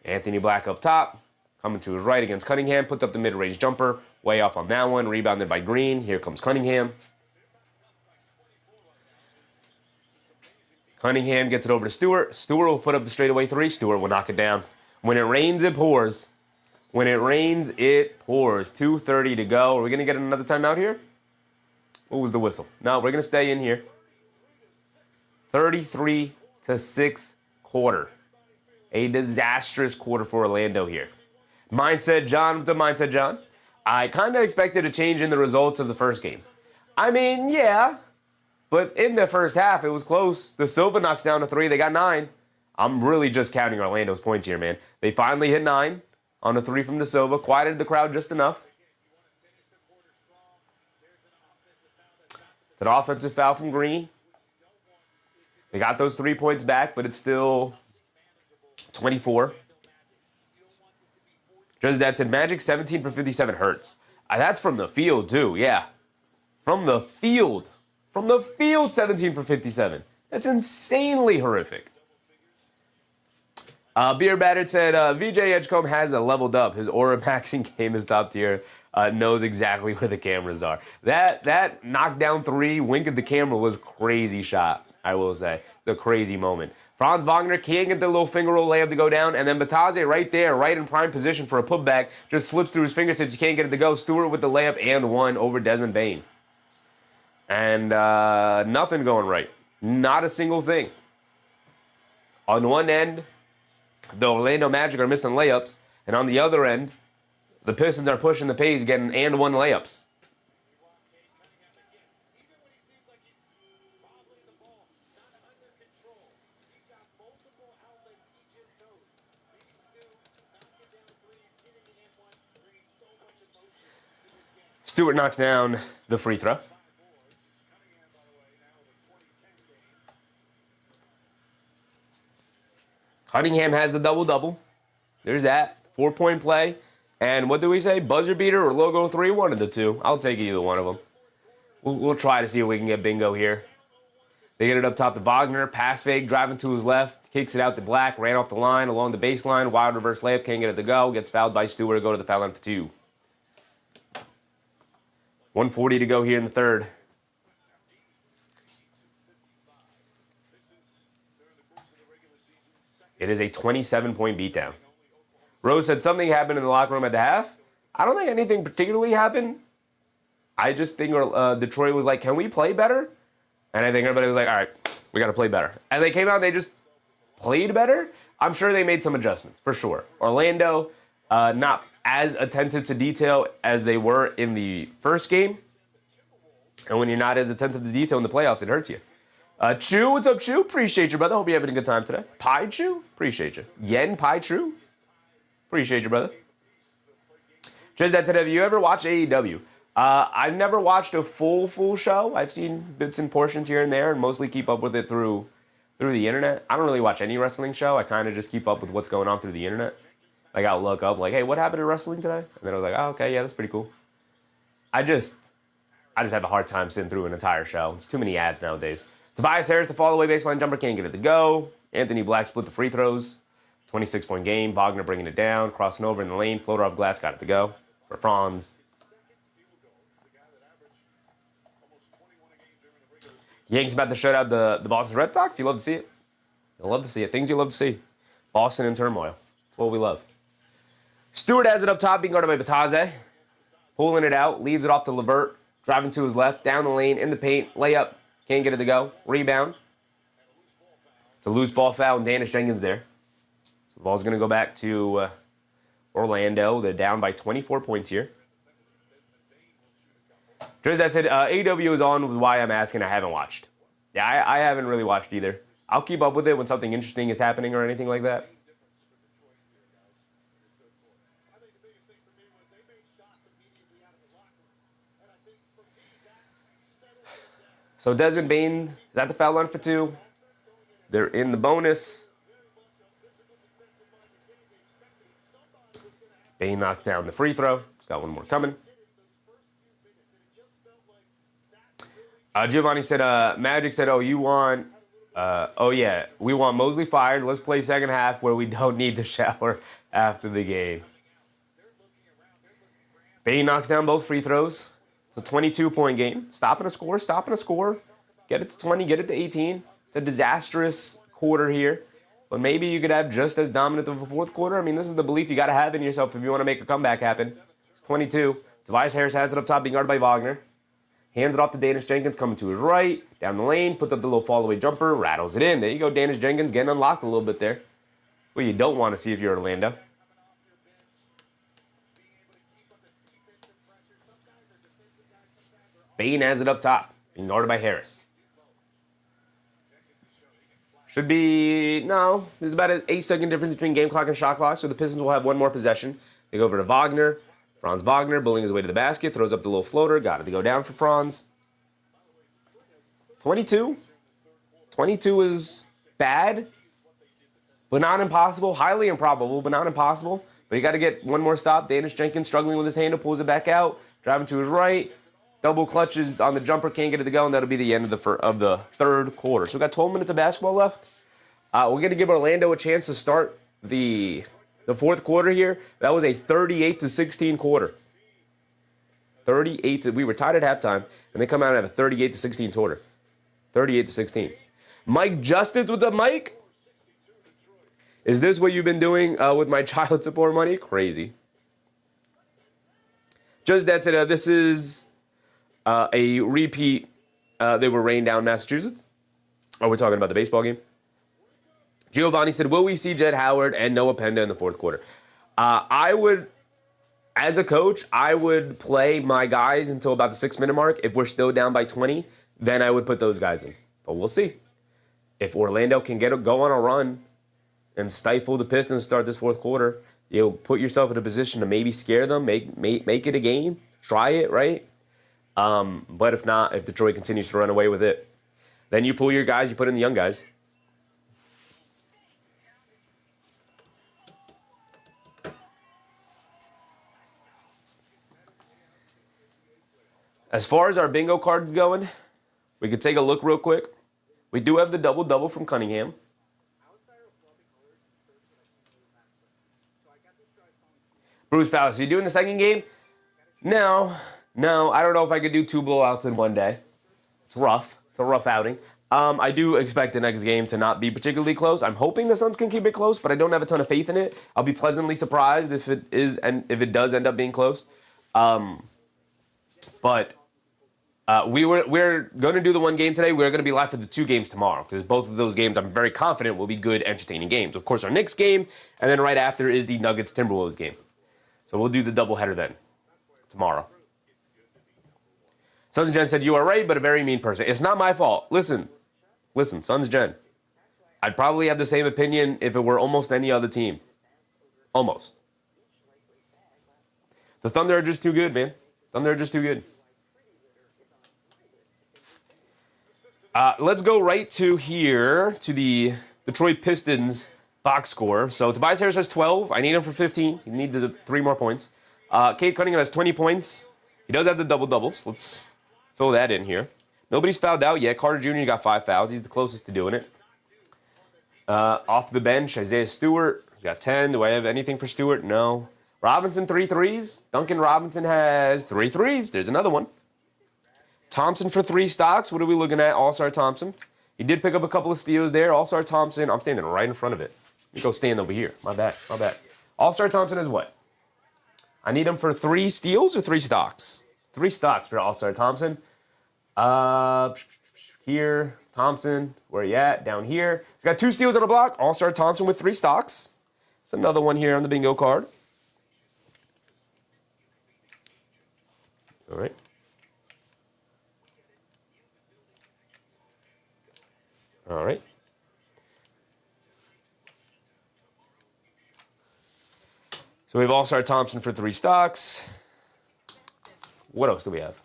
Anthony Black up top. Coming to his right against Cunningham. Puts up the mid-range jumper. Way off on that one. Rebounded by Green. Here comes Cunningham. Cunningham gets it over to Stewart. Stewart will put up the straightaway 3. Stewart will knock it down. When it rains, it pours. When it rains, it pours. 2:30 to go. Are we going to get another timeout here? What was the whistle? No, we're going to stay in here. 33-6 quarter. A disastrous quarter for Orlando here. Mindset John, what's up, Mindset John? I kind of expected a change in the results of the first game. I mean, yeah. But in the first half, it was close. The Silva knocks down a 3. They got 9. I'm really just counting Orlando's points here, man. They finally hit 9 on a 3 from De Silva. Quieted the crowd just enough. It's an offensive foul from Green. They got those 3 points back, but it's still 24. Just that said, Magic 17 for 57 hurts. That's from the field, too, yeah. From the field. From the field, 17 for 57. That's insanely horrific. Beer Battered said, VJ Edgecombe has leveled up. His aura maxing game is top tier. Knows exactly where the cameras are. That knockdown 3, wink at the camera was crazy shot, I will say. It's a crazy moment. Franz Wagner can't get the little finger roll layup to go down, and then Batadze right there, right in prime position for a putback, just slips through his fingertips. He can't get it to go. Stewart with the layup and 1 over Desmond Bane. And nothing going right. Not a single thing. On one end, the Orlando Magic are missing layups, and on the other end, the Pistons are pushing the pace, getting and one layups. Even when he seems like he's bobbling the ball, not under control. He's got multiple outlets he just knows. Leads to knocking down threes, getting the and one, bringing so much emotion to this game. Stewart knocks down the free throw. Cunningham, by the way, now the 2010 game. Cunningham has the double-double. There's that. 4-point play. And what do we say? Buzzer beater or logo 3? One of the two. I'll take either one of them. We'll try to see if we can get bingo here. They get it up top to Wagner. Pass fake, driving to his left. Kicks it out to Black. Ran off the line along the baseline. Wild reverse layup. Can't get it to go. Gets fouled by Stewart to go to the foul line for 2. 1:40 to go here in the third. It is a 27-point beatdown. Rose said something happened in the locker room at the half. I don't think anything particularly happened. I just think Detroit was like, can we play better? And I think everybody was like, all right, we got to play better. And they came out and they just played better. I'm sure they made some adjustments, for sure. Orlando, not as attentive to detail as they were in the first game. And when you're not as attentive to detail in the playoffs, it hurts you. Chew, what's up, Chew? Appreciate you, brother. Hope you're having a good time today. Pie Chew? Appreciate you. Yen Pie Chew? Appreciate you, brother. Just that today, have you ever watched AEW? I've never watched a full show. I've seen bits and portions here and there and mostly keep up with it through the internet. I don't really watch any wrestling show. I kind of just keep up with what's going on through the internet. Like, I'll look up, like, hey, what happened in wrestling today? And then I was like, oh, okay, yeah, that's pretty cool. I just have a hard time sitting through an entire show. It's too many ads nowadays. Tobias Harris, the fall-away baseline jumper, can't get it to go. Anthony Black split the free throws. 26-point game. Wagner bringing it down. Crossing over in the lane. Floater off glass. Got it to go for Franz. Yanks about to shut out the Boston Red Sox. You love to see it. You'll love to see it. Things you love to see. Boston in turmoil. That's what we love. Stewart has it up top, being guarded by Bataze. Pulling it out. Leaves it off to Levert. Driving to his left. Down the lane. In the paint. Layup. Can't get it to go. Rebound. It's a loose ball foul, and Danish Jenkins there. So the ball's going to go back to Orlando. They're down by 24 points here. Just that said, AEW is on with why I'm asking. I haven't watched. Yeah, I haven't really watched either. I'll keep up with it when something interesting is happening or anything like that. I think the biggest thing for me was they made shots immediately out of the locker room. And I think for me, that settled them down. So Desmond Bain is at the foul line for 2. They're in the bonus. Bain knocks down the free throw. He's got one more coming. Giovanni said, Magic said, oh, you want, oh yeah, we want Mosley fired. Let's play second half where we don't need to shower after the game. Bain knocks down both free throws. It's a 22-point game. Stopping a score. Get it to 20, get it to 18. It's a disastrous quarter here. But maybe you could have just as dominant of a fourth quarter. I mean, this is the belief you got to have in yourself if you want to make a comeback happen. It's 22. Tobias Harris has it up top, being guarded by Wagner. Hands it off to Danish Jenkins, coming to his right. Down the lane, puts up the little fall-away jumper, rattles it in. There you go, Danish Jenkins getting unlocked a little bit there. Well, you don't want to see if you're Orlando. Bain has it up top, being guarded by Harris. Should be, no, there's about an 8-second difference between game clock and shot clock, so the Pistons will have one more possession. They go over to Wagner. Franz Wagner bullying his way to the basket, throws up the little floater, got it to go down for Franz. 22. 22 is bad, but not impossible. Highly improbable, but not impossible. But you got to get one more stop. Danish Jenkins struggling with his handle, pulls it back out, driving to his right. Double clutches on the jumper, can't get it to go, and that'll be the end of the third quarter. So we've got 12 minutes of basketball left. We're going to give Orlando a chance to start the fourth quarter here. That was a 38-16 quarter. We were tied at halftime, and they come out and have a 38-16 quarter. 38-16. Mike Justice, what's up, Mike? Is this what you've been doing with my child support money? Crazy. Just that said, this is a repeat. They were rained down in Massachusetts. Oh, we're talking about the baseball game. Giovanni said, will we see Jed Howard and Noah Penda in the fourth quarter? As a coach, I would play my guys until about the 6-minute mark. If we're still down by 20, then I would put those guys in. But we'll see. If Orlando can go on a run and stifle the Pistons start this fourth quarter, you'll put yourself in a position to maybe scare them, make it a game, try it, right? But if not, if Detroit continues to run away with it, then you pull your guys, you put in the young guys. As far as our bingo card going, we could take a look real quick. We do have the double-double from Cunningham. Bruce Fowler, you doing the second game? No, I don't know if I could do 2 blowouts in one day. It's rough. It's a rough outing. I do expect the next game to not be particularly close. I'm hoping the Suns can keep it close, but I don't have a ton of faith in it. I'll be pleasantly surprised if it is, and if it does end up being close. But we're going to do the one game today. We're going to be live for the 2 games tomorrow because both of those games I'm very confident will be good, entertaining games. Of course, our Knicks game, and then right after is the Nuggets-Timberwolves game. So we'll do the doubleheader then tomorrow. Sons Jen said, you are right, but a very mean person. It's not my fault. Listen, Sons Jen. I'd probably have the same opinion if it were almost any other team. Almost. The Thunder are just too good, man. Thunder are just too good. Let's go right to here, to the Detroit Pistons box score. So Tobias Harris has 12. I need him for 15. He needs 3 more points. Cade Cunningham has 20 points. He does have the double-doubles. Let's fill that in here. Nobody's fouled out yet. Carter Jr. got 5 fouls. He's the closest to doing it. Off the bench, Isaiah Stewart. He's got 10. Do I have anything for Stewart? No. Robinson, 3 threes. Duncan Robinson has 3 threes. There's another one. Thompson for 3 stocks. What are we looking at? All-Star Thompson. He did pick up a couple of steals there. All-Star Thompson. I'm standing right in front of it. Let me go stand over here. My bad. All-Star Thompson is what? I need him for 3 steals or 3 stocks? 3 stocks for All-Star Thompson. Here, Thompson. Where you at? Down here. He's got 2 steals on a block. All-Star Thompson with 3 stocks. It's another one here on the bingo card. All right. All right. So we have All-Star Thompson for 3 stocks. What else do we have?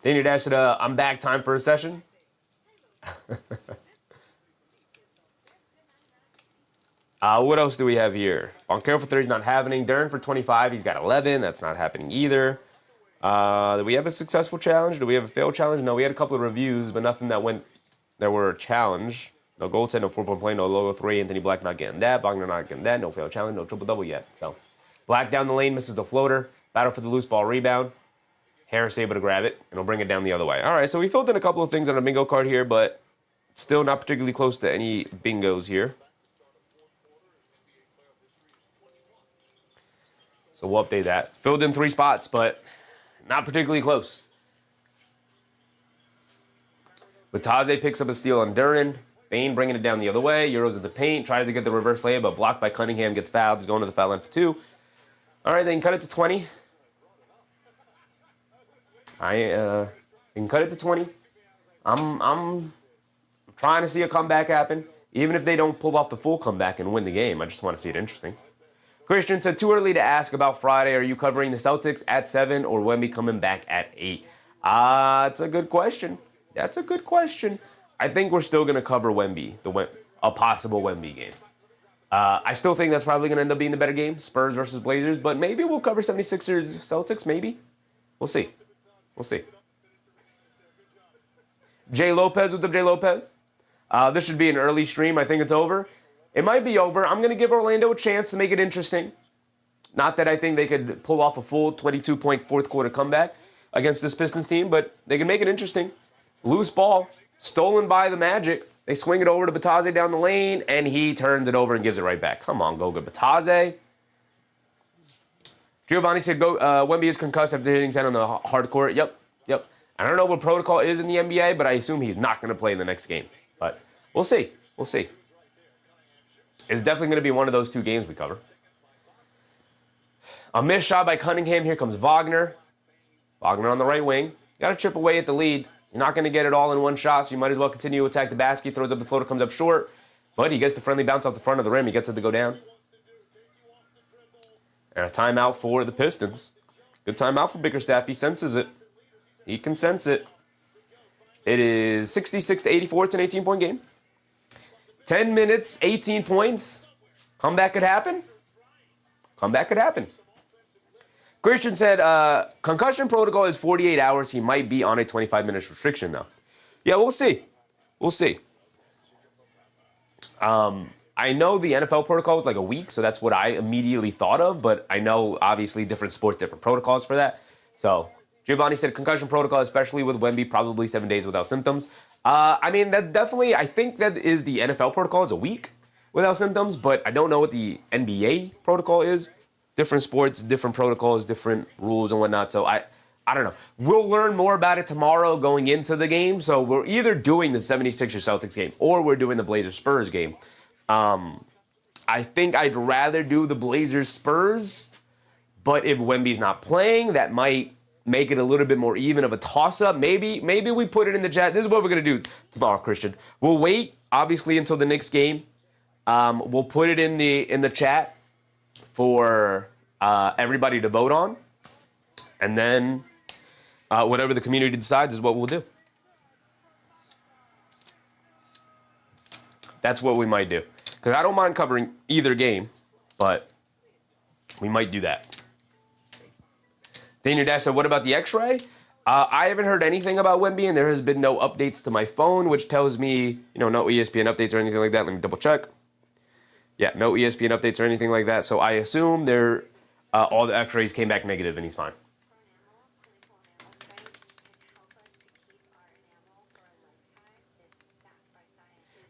Daniel Dash said, I'm back, time for a session. What else do we have here? Banchero for 3 is not happening. Dern for 25, he's got 11. That's not happening either. Do we have a successful challenge? Do we have a failed challenge? No, we had a couple of reviews, but nothing that were a challenge. No goaltend, no 4-point play, no logo 3. Anthony Black not getting that. Wagner not getting that. No failed challenge, no triple-double yet. So Black down the lane, misses the floater. Battle for the loose ball rebound. Harris able to grab it, and he'll bring it down the other way. All right, so we filled in a couple of things on a bingo card here, but still not particularly close to any bingos here. So we'll update that. Filled in 3 spots, but not particularly close. Bataze picks up a steal on Duran. Bane bringing it down the other way. Euros at the paint. Tries to get the reverse layup, but blocked by Cunningham. Gets fouled. He's going to the foul line for 2. All right, they can cut it to 20. They can cut it to 20. I'm trying to see a comeback happen. Even if they don't pull off the full comeback and win the game, I just want to see it interesting. Christian said, too early to ask about Friday. Are you covering the Celtics at 7 or Wemby coming back at 8? It's a good question. That's a good question. I think we're still going to cover Wemby, a possible Wemby game. I still think that's probably going to end up being the better game, Spurs versus Blazers, but maybe we'll cover 76ers Celtics, maybe. We'll see. We'll see. Jay Lopez, what's up, Jay Lopez? This should be an early stream. I think it's over. It might be over. I'm going to give Orlando a chance to make it interesting. Not that I think they could pull off a full 22-point fourth quarter comeback against this Pistons team, but they can make it interesting. Loose ball, stolen by the Magic. They swing it over to Bataze down the lane, and he turns it over and gives it right back. Come on, Goga Bataze. Giovanni said, Wemby is concussed after hitting his head on the hard court. Yep. I don't know what protocol is in the NBA, but I assume he's not going to play in the next game. But we'll see. We'll see. It's definitely going to be one of those two games we cover. A missed shot by Cunningham. Here comes Wagner. Wagner on the right wing. Got to chip away at the lead. You're not going to get it all in one shot, so you might as well continue to attack the basket. Throws up the floater, comes up short. But he gets the friendly bounce off the front of the rim. He gets it to go down. And a timeout for the Pistons. Good timeout for Bickerstaff. He senses it. He can sense it. It is 66-84. It's an 18-point game. 10 minutes, 18 points. Comeback could happen. Comeback could happen. Christian said, concussion protocol is 48 hours. He might be on a 25-minute restriction, though. Yeah, we'll see. We'll see. I know the NFL protocol is like a week, so that's what I immediately thought of, but I know, obviously, different sports, different protocols for that. So, Giovanni said concussion protocol, especially with Wemby, probably 7 days without symptoms. I mean, that's definitely, I think that is the NFL protocol is a week without symptoms, but I don't know what the NBA protocol is. Different sports, different protocols, different rules and whatnot, so I don't know. We'll learn more about it tomorrow going into the game, so we're either doing the 76ers Celtics game or we're doing the Blazers Spurs game. I think I'd rather do the Blazers Spurs, but if Wemby's not playing, that might make it a little bit more even of a toss-up. Maybe we put it in the chat. This is what we're going to do tomorrow, Christian. We'll wait, obviously, until the Knicks game. We'll put it in the chat for everybody to vote on. And then whatever the community decides is what we'll do. That's what we might do. Because I don't mind covering either game, but we might do that. Daniel Dash said, what about the x-ray? I haven't heard anything about Wemby, and there has been no updates to my phone, which tells me, no ESPN updates or anything like that. Let me double check. Yeah, no ESPN updates or anything like that. So I assume all the x-rays came back negative and he's fine.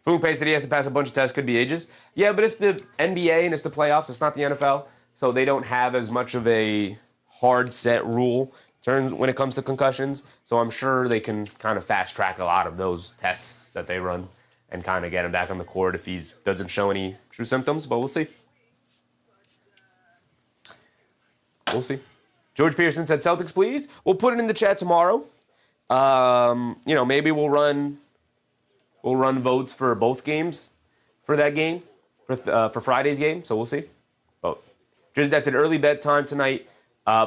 Foonpay said he has to pass a bunch of tests, could be ages. Yeah, but it's the NBA and it's the playoffs. It's not the NFL. So they don't have as much of a hard set rule when it comes to concussions. So I'm sure they can kind of fast track a lot of those tests that they run and kind of get him back on the court if he doesn't show any true symptoms. But we'll see. We'll see. George Pearson said, Celtics, please. We'll put it in the chat tomorrow. Maybe we'll run votes for both games for that game, for Friday's game. So we'll see. Vote. Just that's an early bedtime tonight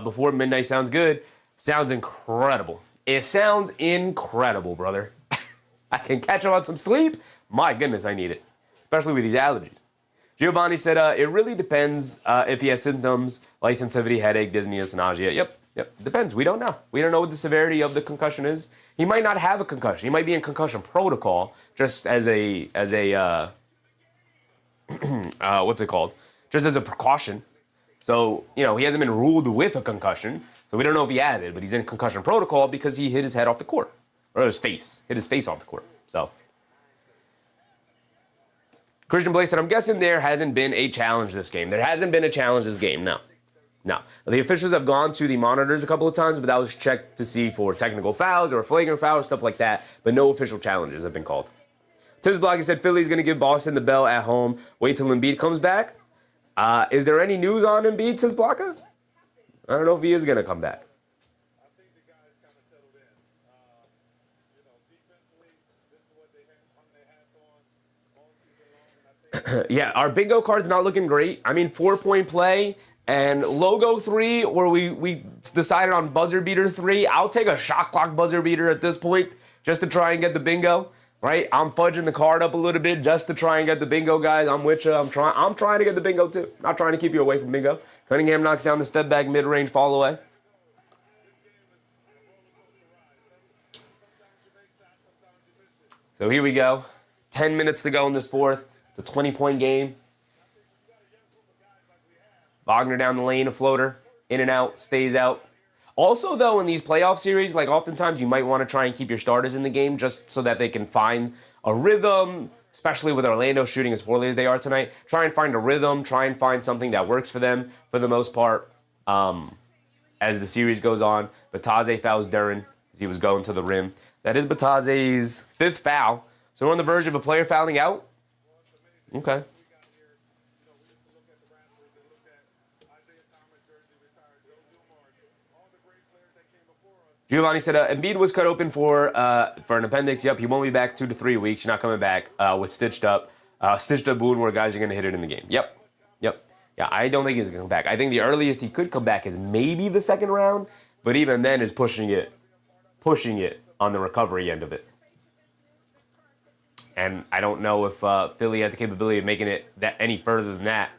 before midnight. Sounds good. Sounds incredible. It sounds incredible, brother. I can catch up on some sleep. My goodness, I need it, especially with these allergies. Giovanni said, it really depends if he has symptoms like sensitivity, headache, dizziness, nausea. Yep. Depends. We don't know. We don't know what the severity of the concussion is. He might not have a concussion. He might be in concussion protocol just as a what's it called? Just as a precaution. So, he hasn't been ruled with a concussion. So we don't know if he had it, but he's in concussion protocol because he hit his head off the court. Or hit his face off the court. So Christian Blake said, I'm guessing there hasn't been a challenge this game. There hasn't been a challenge this game, no. The officials have gone to the monitors a couple of times, but that was checked to see for technical fouls or flagrant fouls, stuff like that. But no official challenges have been called. Tibbs Blocky said Philly's going to give Boston the bell at home. Wait till Embiid comes back. Is there any news on Embiid, Tibbs Blocker? I don't know if he is going to come back. I think the guys kind of settled in. Defensively, this is what they hung their hats on all season long. And I think Yeah, our bingo card's not looking great. I mean, 4-point play and logo 3, or we decided on buzzer beater 3. I'll take a shot clock buzzer beater at this point just to try and get the bingo, right? I'm fudging the card up a little bit just to try and get the bingo, guys. I'm with you. I'm trying to get the bingo too. Not trying to keep you away from bingo. Cunningham knocks down the step back mid-range fall away. So here we go. 10 minutes to go in this fourth. It's a 20-point game. Wagner down the lane, a floater, in and out, stays out. Also, though, in these playoff series, like oftentimes you might want to try and keep your starters in the game just so that they can find a rhythm, especially with Orlando shooting as poorly as they are tonight. Try and find a rhythm, try and find something that works for them for the most part as the series goes on. Bataze fouls Duren as he was going to the rim. That is Bataze's 5th foul. So we're on the verge of a player fouling out. Okay. Giovanni said Embiid was cut open for an appendix. Yep, he won't be back 2 to 3 weeks. He's not coming back with stitched up wound where guys are going to hit it in the game. Yep. Yeah, I don't think he's going to come back. I think the earliest he could come back is maybe the second round, but even then is pushing it on the recovery end of it. And I don't know if Philly has the capability of making it that any further than that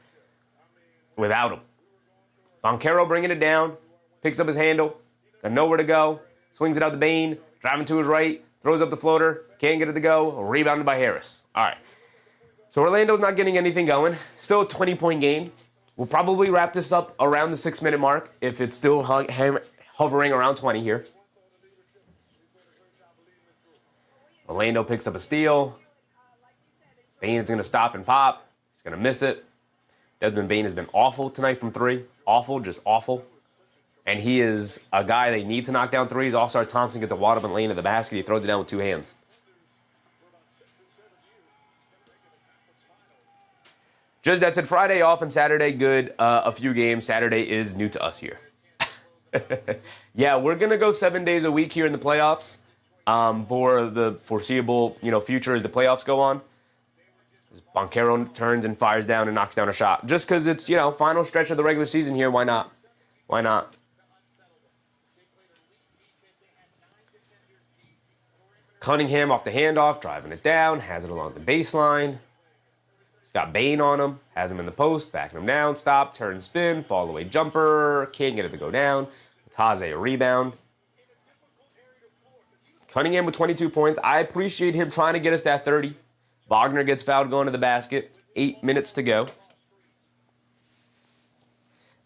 without him. Banchero bringing it down, picks up his handle, got nowhere to go, swings it out to Bane, driving to his right, throws up the floater, can't get it to go, rebounded by Harris. All right. So Orlando's not getting anything going. Still a 20-point game. We'll probably wrap this up around the 6-minute mark if it's still hovering around 20 here. Orlando picks up a steal. Bane is going to stop and pop. He's going to miss it. Desmond Bane has been awful tonight from 3. Awful, just awful. And he is a guy they need to knock down threes. All-Star Thompson gets a wad up and lane to the basket. He throws it down with 2 hands. Just that said, Friday off and Saturday good. A few games. Saturday is new to us here. Yeah, we're going to go 7 days a week here in the playoffs for the foreseeable future as the playoffs go on. Banchero turns and fires down and knocks down a shot. Just because it's, final stretch of the regular season here, why not? Why not? Cunningham off the handoff, driving it down, has it along the baseline. He's got Bane on him, has him in the post, backing him down, stop, turn, spin, fall away jumper, can't get it to go down. Taze a rebound. Cunningham with 22 points. I appreciate him trying to get us that 30. Wagner gets fouled going to the basket. 8 minutes to go.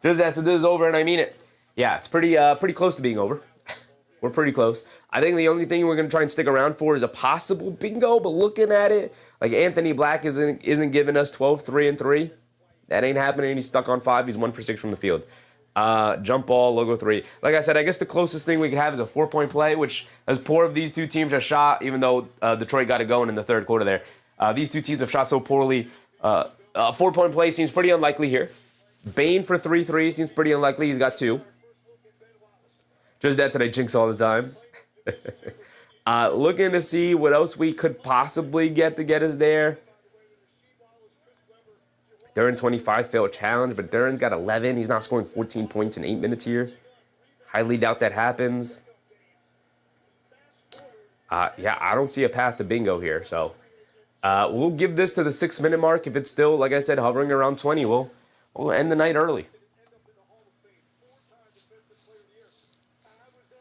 Just after this is over, and I mean it. Yeah, it's pretty close to being over. We're pretty close. I think the only thing we're going to try and stick around for is a possible bingo, but looking at it, like Anthony Black isn't giving us 12, 3, and 3. That ain't happening. He's stuck on 5. He's 1 for 6 from the field. Jump ball, logo 3. Like I said, I guess the closest thing we could have is a 4-point play, which as poor of these two teams have shot, even though Detroit got it going in the third quarter there, these two teams have shot so poorly. A 4-point play seems pretty unlikely here. Bane for 3 seems pretty unlikely. He's got 2. Just that today, jinx all the time. Looking to see what else we could possibly get to get us there. Duran 25 failed challenge, but Duran's got 11. He's not scoring 14 points in 8 minutes here. Highly doubt that happens. Yeah, I don't see a path to bingo here. So we'll give this to the 6-minute mark. If it's still, like I said, hovering around 20, we'll end the night early.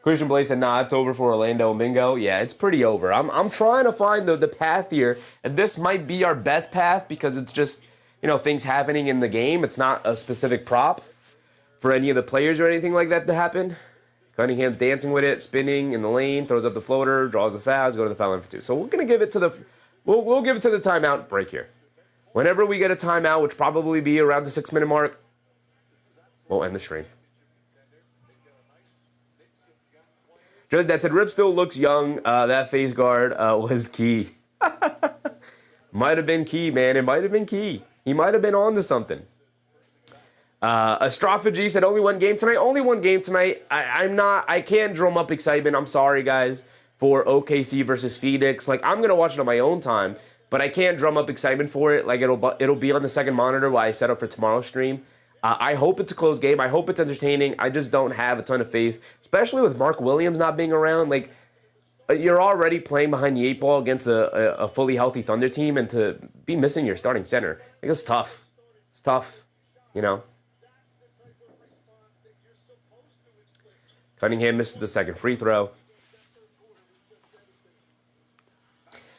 Christian Blake said, nah, it's over for Orlando and bingo. Yeah, it's pretty over. I'm trying to find the path here, and this might be our best path because it's just, things happening in the game. It's not a specific prop for any of the players or anything like that to happen. Cunningham's dancing with it, spinning in the lane, throws up the floater, draws the fouls, go to the foul line for 2. So we're gonna give it to we'll give it to the timeout break here. Whenever we get a timeout, which probably be around the 6-minute mark, we'll end the stream. Just that said, Rip still looks young. That face guard was key. Might have been key, man. It might have been key. He might have been on to something. Astrophagy said only one game tonight. Only one game tonight. I can't drum up excitement. I'm sorry, guys, for OKC versus Phoenix. Like, I'm going to watch it on my own time, but I can't drum up excitement for it. Like, it'll be on the second monitor while I set up for tomorrow's stream. I hope it's a close game. I hope it's entertaining. I just don't have a ton of faith, especially with Mark Williams not being around. Like, you're already playing behind the 8 ball against a fully healthy Thunder team, and to be missing your starting center, like, it's tough. It's tough, Cunningham misses the second free throw.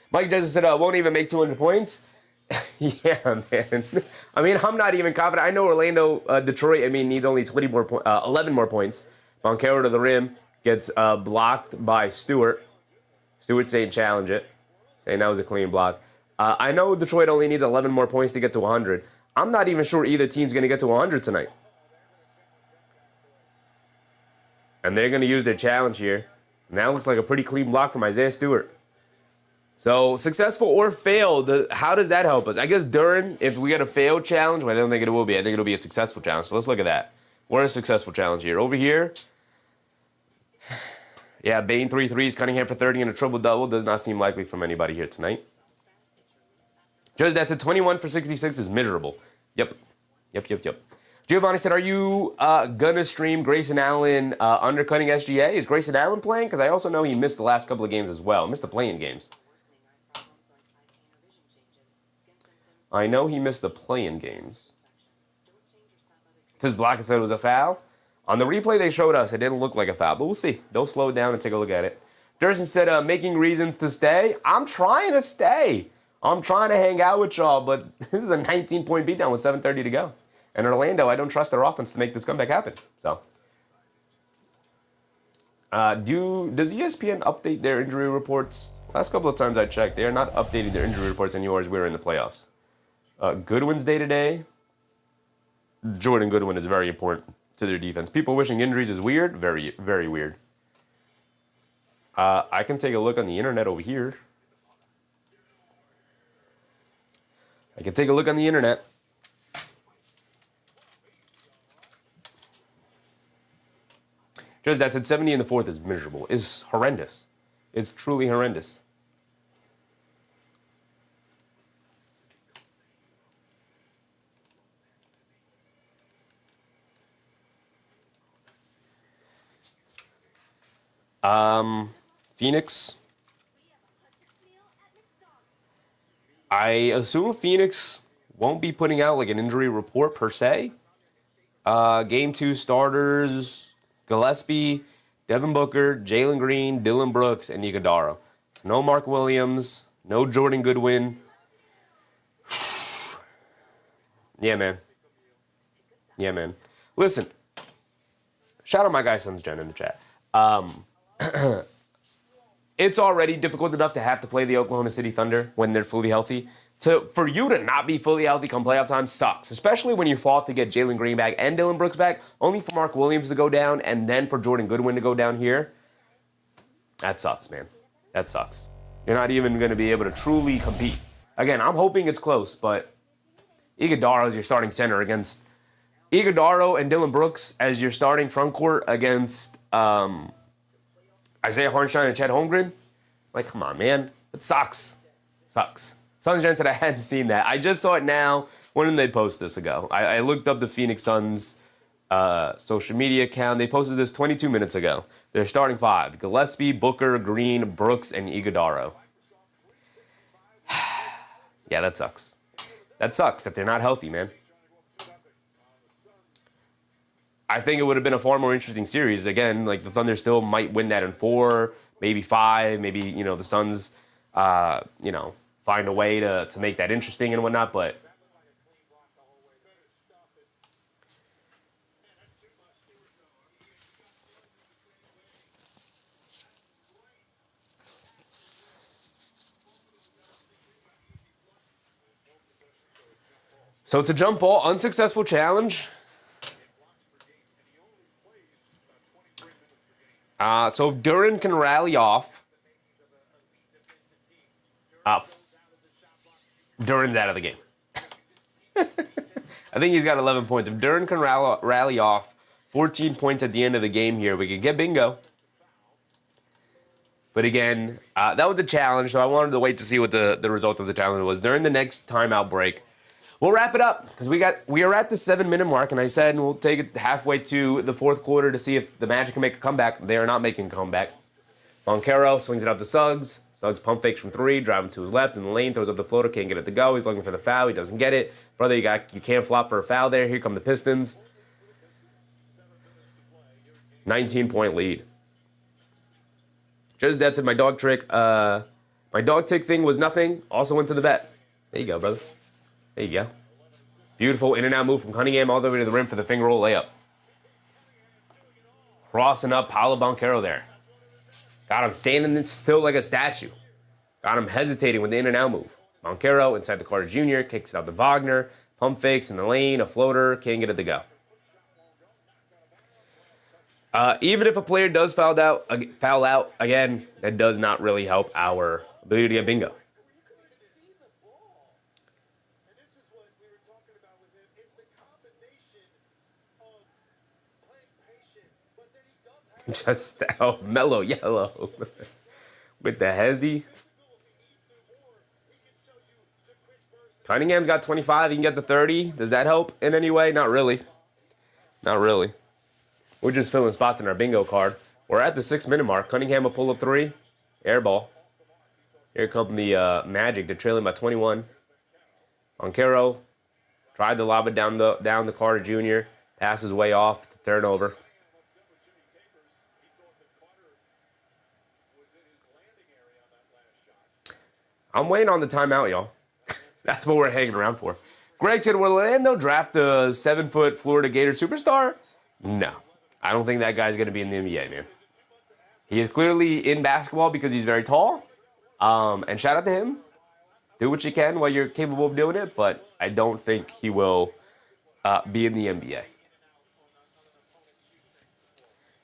Mike Jackson said, won't even make 200 points. Yeah, man. I mean, I'm not even confident. I know Detroit, needs only 11 more points. Banchero to the rim gets blocked by Stewart. Stewart saying challenge it, saying that was a clean block. I know Detroit only needs 11 more points to get to 100. I'm not even sure either team's going to get to 100 tonight. And they're going to use their challenge here. And that looks like a pretty clean block from Isaiah Stewart. So successful or failed, how does that help us? I guess during, if we get a failed challenge, well, I don't think it will be. I think it'll be a successful challenge. So let's look at that. We're a successful challenge here. Over here, yeah, Bane 3 threes, Cunningham for 30 and a triple-double. Does not seem likely from anybody here tonight. Judge, that's a 21 for 66 is miserable. Yep. Giovanni said, are you gonna stream Grayson Allen undercutting SGA? Is Grayson Allen playing? Because I also know he missed the last couple of games as well. Missed the play-in games. I know he missed the play-in games. Says Black said it was a foul. On the replay they showed us, it didn't look like a foul, but we'll see. They'll slow it down and take a look at it. Durson said, making reasons to stay. I'm trying to stay. I'm trying to hang out with y'all, but this is a 19-point beatdown with 7:30 to go. And Orlando, I don't trust their offense to make this comeback happen. So, does ESPN update their injury reports? Last couple of times I checked, they are not updating their injury reports anymore as we're in the playoffs. Goodwin's day-to-day. Jordan Goodwin is very important to their defense. People wishing injuries is weird. Very, very weird. I can take a look on the internet over here. Just that's at 70 in the fourth is miserable. Is horrendous. It's truly horrendous. Phoenix. I assume Phoenix won't be putting out like an injury report per se. Game 2 starters, Gillespie, Devin Booker, Jalen Green, Dylan Brooks, and Iguodala. So no Mark Williams, no Jordan Goodwin. Yeah, man. Listen, shout out my guy Sons Jen in the chat. It's already difficult enough to have to play the Oklahoma City Thunder when they're fully healthy. For you to not be fully healthy come playoff time sucks, especially when you fought to get Jalen Green back and Dylan Brooks back, only for Mark Williams to go down and then for Jordan Goodwin to go down here. That sucks, man. That sucks. You're not even going to be able to truly compete. Again, I'm hoping it's close, but Iguodala is your starting center against Iguodala and Dylan Brooks as your starting front court against Isaiah Hartenstein and Chet Holmgren. Like, come on, man. It sucks. Suns Jen said I hadn't seen that. I just saw it now. When did they post this ago? I looked up the Phoenix Suns social media account. They posted this 22 minutes ago. They're starting five. Gillespie, Booker, Green, Brooks, and Iguodala. Yeah, that sucks. That sucks that they're not healthy, man. I think it would have been a far more interesting series. Again, like the Thunder still might win that in 4, maybe 5. Maybe, the Suns, find a way to make that interesting and whatnot. But so it's a jump ball, unsuccessful challenge. So if Duran can rally off, Duran's out of the game. I think he's got 11 points. If Duran can rally off 14 points at the end of the game here, we could get bingo. But again, that was a challenge, so I wanted to wait to see what the result of the challenge was. During the next timeout break, we'll wrap it up because we are at the 7-minute mark, and I said we'll take it halfway to the fourth quarter to see if the Magic can make a comeback. They are not making a comeback. Banchero swings it out to Suggs. Suggs pump fakes from 3, driving to his left in the lane, throws up the floater, can't get it to go. He's looking for the foul. He doesn't get it. Brother, you can't flop for a foul there. Here come the Pistons. 19-point lead. Just that's it. My dog trick. My dog tick thing was nothing. Also went to the bet. There you go, brother. There you go. Beautiful in-and-out move from Cunningham all the way to the rim for the finger roll layup. Crossing up Paolo Banchero there. Got him standing still like a statue. Got him hesitating with the in-and-out move. Banchero inside the Carter Jr. kicks it out to Wagner. Pump fakes in the lane. A floater. Can't get it to go. Even if a player does foul out, again, that does not really help our ability to get bingo. And this is what we were talking about with him. It's the combination of playing patient, but then he does have Just mellow yellow with the hezzy. Cunningham's got 25. He can get the 30. Does that help in any way? Not really. Not really. We're just filling spots in our bingo card. We're at the 6-minute mark. Cunningham will pull up 3. Air ball. Here come the Magic. They're trailing by 21. Banchero tried to lob it down the Carter Jr. Passes way off to turnover. I'm waiting on the timeout, y'all. That's what we're hanging around for. Greg said, will Orlando draft a 7-foot Florida Gator superstar? No. I don't think that guy's going to be in the NBA, man. He is clearly in basketball because he's very tall. And shout out to him. Do what you can while you're capable of doing it, but I don't think he will be in the NBA.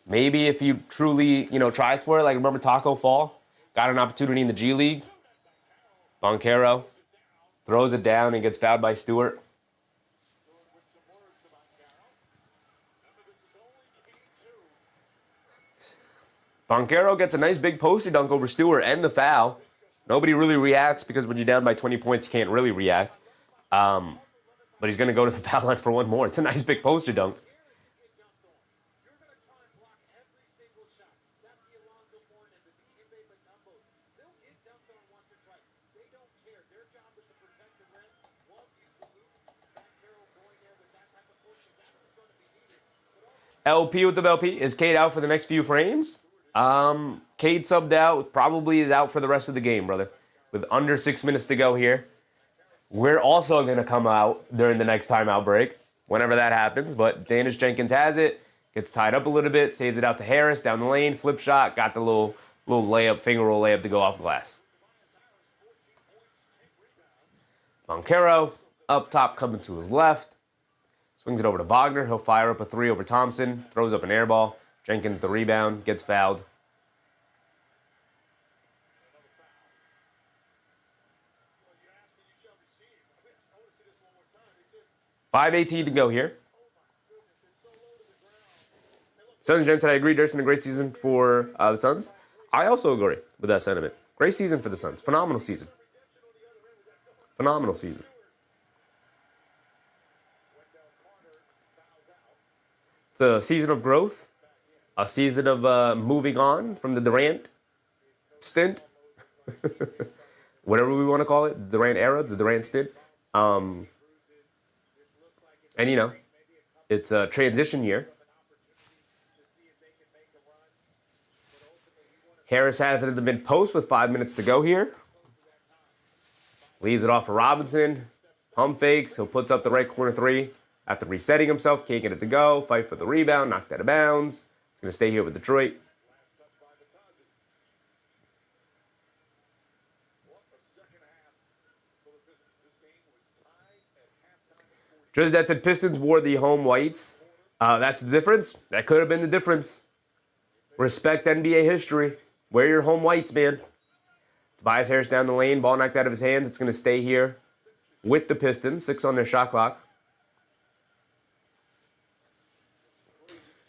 Maybe if you truly, try for it, like remember Taco Fall? Got an opportunity in the G League. Banchero throws it down and gets fouled by Stewart. Banchero gets a nice big posted dunk over Stewart and the foul. Nobody really reacts because when you're down by 20 points, you can't really react. But he's going to go to the foul line for one more. It's a nice big poster dunk. LP, what's up, LP? Is Cade out for the next few frames? Cade subbed out, probably is out for the rest of the game, brother. With under 6 minutes to go here. We're also going to come out during the next timeout break, whenever that happens. But Danish Jenkins has it, gets tied up a little bit, saves it out to Harris, down the lane, flip shot, got the little layup, finger roll layup to go off glass. Banchero, up top, coming to his left. Swings it over to Wagner. He'll fire up a 3 over Thompson. Throws up an air ball. Jenkins the rebound. Gets fouled. .5:18 to go here. Suns Jensen, I agree. Durston, a great season for the Suns. I also agree with that sentiment. Great season for the Suns. Phenomenal season. Phenomenal season. It's a season of growth, a season of moving on from the Durant stint, whatever we want to call it, the Durant era, the Durant stint. And, it's a transition year. Harris has it in the mid-post with 5 minutes to go here. Leaves it off for Robinson. Pump fakes. He'll puts up the right corner 3. After resetting himself, can't get it to go. Fight for the rebound, knocked out of bounds. He's going to stay here with Detroit. Drizdat said Pistons wore the home whites. That's the difference. That could have been the difference. Respect NBA history. Wear your home whites, man. Tobias Harris down the lane. Ball knocked out of his hands. It's going to stay here with the Pistons. 6 on their shot clock.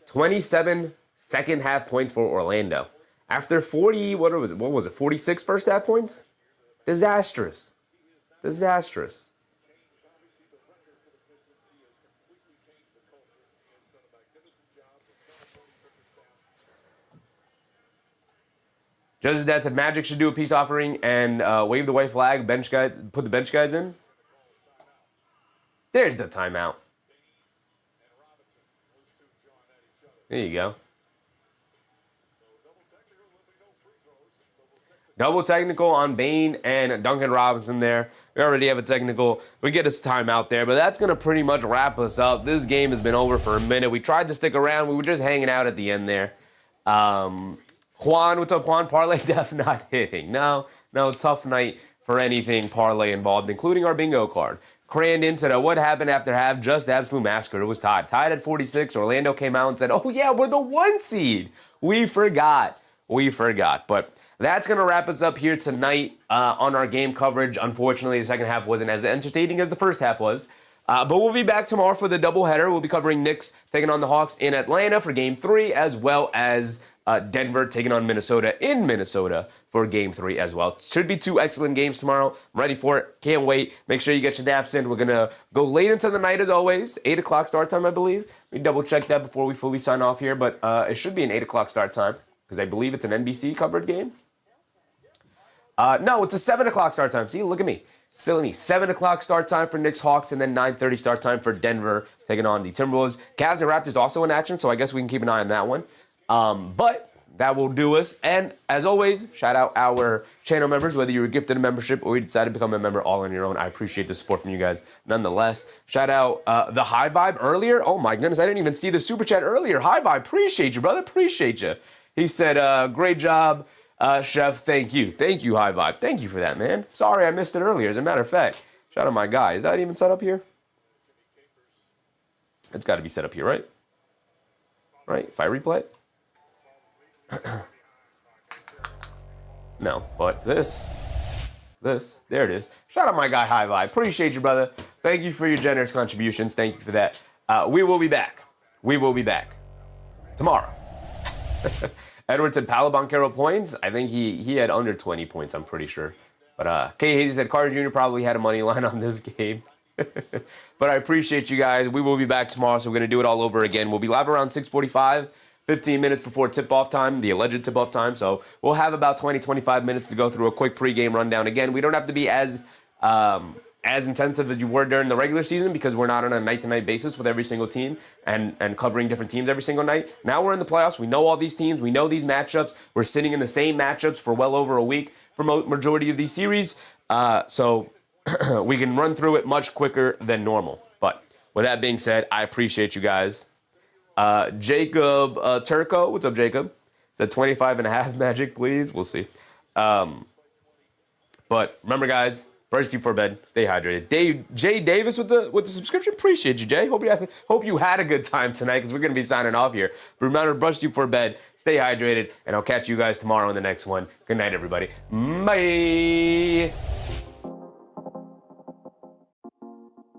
27 second half points for Orlando. After 40, what was it, 46 first half points? Disastrous. Disastrous. Judge's dad said Magic should do a peace offering and wave the white flag, put the bench guys in. There's the timeout. There you go. Double technical on Bane and Duncan Robinson there. We already have a technical. We get us timeout there, but that's going to pretty much wrap us up. This game has been over for a minute. We tried to stick around. We were just hanging out at the end there. Juan, what's up, Juan? Parlay def not hitting. No, tough night for anything parlay involved, including our bingo card. Crandon said, what happened after half? Just absolute massacre. It was tied. Tied at 46. Orlando came out and said, oh, yeah, we're the 1 seed. We forgot. But that's going to wrap us up here tonight on our game coverage. Unfortunately, the second half wasn't as entertaining as the first half was. But we'll be back tomorrow for the doubleheader. We'll be covering Knicks taking on the Hawks in Atlanta for Game 3, as well as Denver taking on Minnesota in Minnesota for Game 3 as well. Should be 2 excellent games tomorrow. I'm ready for it. Can't wait. Make sure you get your naps in. We're going to go late into the night as always. 8 o'clock start time, I believe. We double check that before we fully sign off here, but it should be an 8 o'clock start time because I believe it's an NBC covered game. No, it's a 7 o'clock start time. See, look at me. Silly me. 7 o'clock start time for Knicks Hawks, and then 9:30 start time for Denver taking on the Timberwolves. Cavs and Raptors also in action, so I guess we can keep an eye on that one. But that will do us. And as always, shout out our channel members, whether you were gifted a membership or you decided to become a member all on your own. I appreciate the support from you guys nonetheless. Shout out the High Vibe earlier. Oh my goodness, I didn't even see the super chat earlier. High Vibe, appreciate you, brother. Appreciate you. He said, great job. Chef, thank you. Thank you, High Vibe. Thank you for that, man. Sorry I missed it earlier. As a matter of fact, shout out my guy. Is that even set up here? It's got to be set up here, right? Right? If I replay it? No, but this, there it is. Shout out my guy, High Vibe. Appreciate you, brother. Thank you for your generous contributions. Thank you for that. We will be back. We will be back tomorrow. Edwards said Paolo Banchero points. I think he had under 20 points, I'm pretty sure. But K. Hazy said Carter Jr. probably had a money line on this game. But I appreciate you guys. We will be back tomorrow, so we're going to do it all over again. We'll be live around 6:45, 15 minutes before tip-off time, the alleged tip-off time. So we'll have about 20, 25 minutes to go through a quick pregame rundown. Again, we don't have to be as intensive as you were during the regular season because we're not on a night-to-night basis with every single team and covering different teams every single night. Now we're in the playoffs. We know all these teams. We know these matchups. We're sitting in the same matchups for well over a week for majority of these series. So we can run through it much quicker than normal. But with that being said, I appreciate you guys. Jacob Turco, what's up, Jacob? Said 25.5 Magic, please. We'll see. But remember, guys, brush you for bed. Stay hydrated. Jay Davis with the subscription. Appreciate you, Jay. Hope you had a good time tonight because we're gonna be signing off here. But remember, brush you for bed. Stay hydrated, and I'll catch you guys tomorrow in the next one. Good night, everybody. Bye.